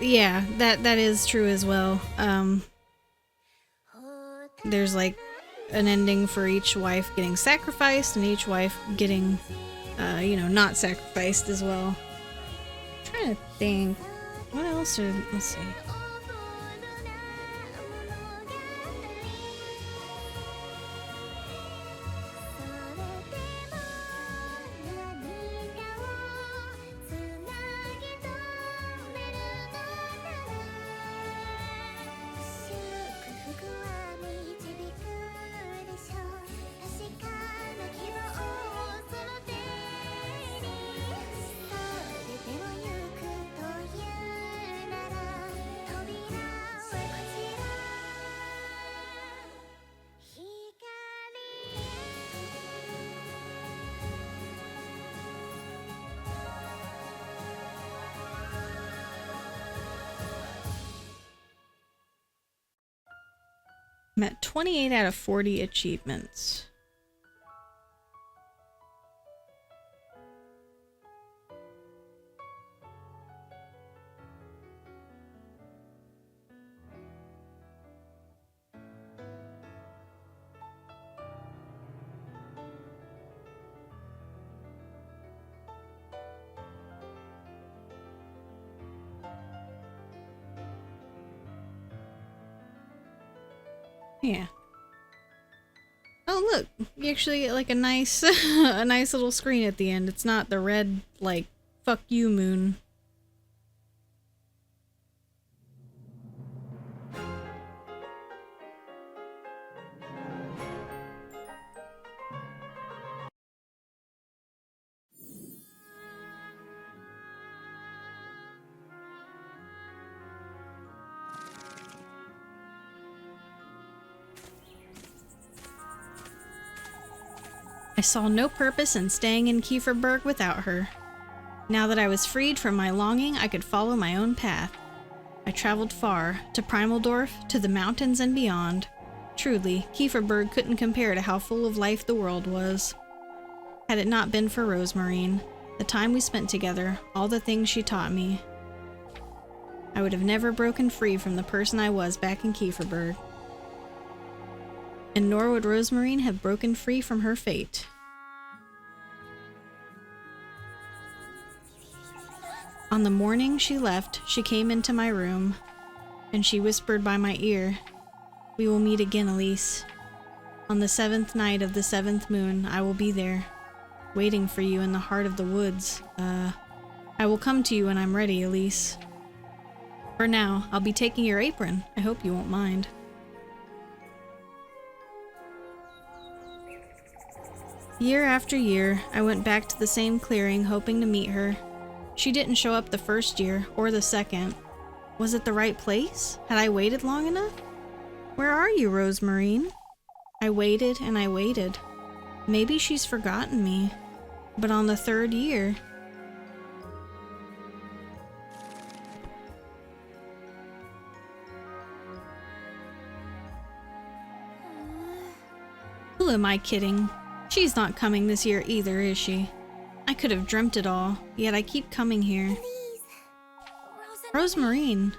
Yeah, that is true as well. There's like an ending for each wife getting sacrificed and each wife getting, not sacrificed as well. I'm trying to think. What else? Let's see. I'm at 28 out of 40 achievements. Yeah. Oh look, you actually get like a nice a nice little screen at the end. It's not the red like fuck you moon. I saw no purpose in staying in Kieferberg without her. Now that I was freed from my longing, I could follow my own path. I traveled far, to Primaldorf, to the mountains and beyond. Truly, Kieferberg couldn't compare to how full of life the world was. Had it not been for Rosemarine, the time we spent together, all the things she taught me, I would have never broken free from the person I was back in Kieferberg. and nor would Rosemarine have broken free from her fate. On the morning she left, she came into my room, and she whispered by my ear, "We will meet again, Elise. On the 7th night of the 7th moon, I will be there, waiting for you in the heart of the woods. I will come to you when I'm ready, Elise. For now, I'll be taking your apron. I hope you won't mind." Year after year, I went back to the same clearing hoping to meet her. She didn't show up the first year, or the second. Was it the right place? Had I waited long enough? Where are you, Rosemarine? I waited and I waited. Maybe she's forgotten me. But on the 3rd year... Who am I kidding? She's not coming this year either, is she? I could have dreamt it all, yet I keep coming here. Please. Rosemarine.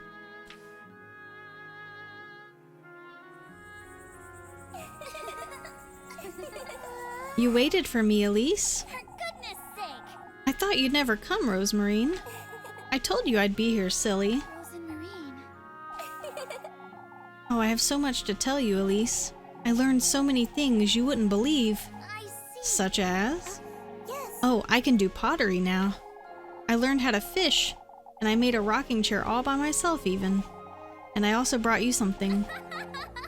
You waited for me, Elise? For goodness sake. I thought you'd never come, Rosemarine. I told you I'd be here, silly. Rosemarine. Oh, I have so much to tell you, Elise. I learned so many things you wouldn't believe. I see. Such as? Yes. Oh, I can do pottery now. I learned how to fish, and I made a rocking chair all by myself even. And I also brought you something.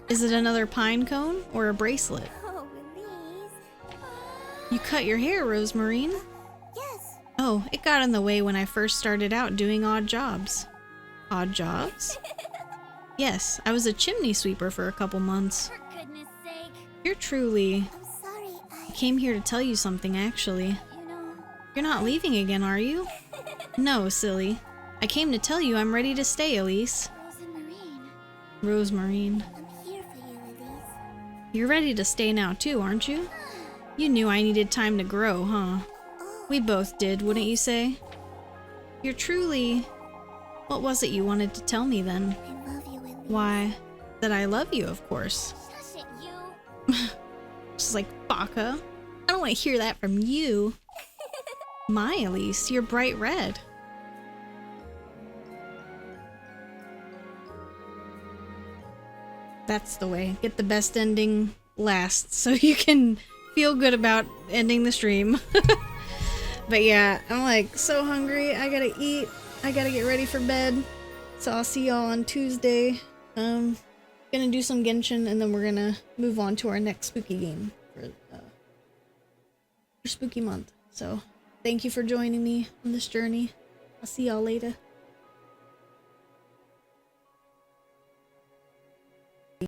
Is it another pine cone or a bracelet? Oh, Elise. You cut your hair, Rosemarine. Yes. Oh, it got in the way when I first started out doing odd jobs. Odd jobs? Yes, I was a chimney sweeper for a couple months. For goodness sake. You're truly... I'm sorry. I came here to tell you something, actually. You know... You're not leaving again, are you? No, silly. I came to tell you I'm ready to stay, Elise. Rosemarine. Rosemarine. I'm here for you, Elise. You're ready to stay now too, aren't you? You knew I needed time to grow, huh? Oh, We both did, wouldn't you say? You're truly... What was it you wanted to tell me then? I love you, Elise. Why, that I love you, of course. Shush it, you. Just like Baka. I don't want to hear that from you. My Elise, you're bright red. That's the way. Get the best ending last so you can feel good about ending the stream. But yeah, I'm like so hungry. I gotta eat. I gotta get ready for bed. So I'll see y'all on Tuesday. Gonna do some Genshin and then we're gonna move on to our next spooky game for spooky month. So thank you for joining me on this journey. I'll see y'all later.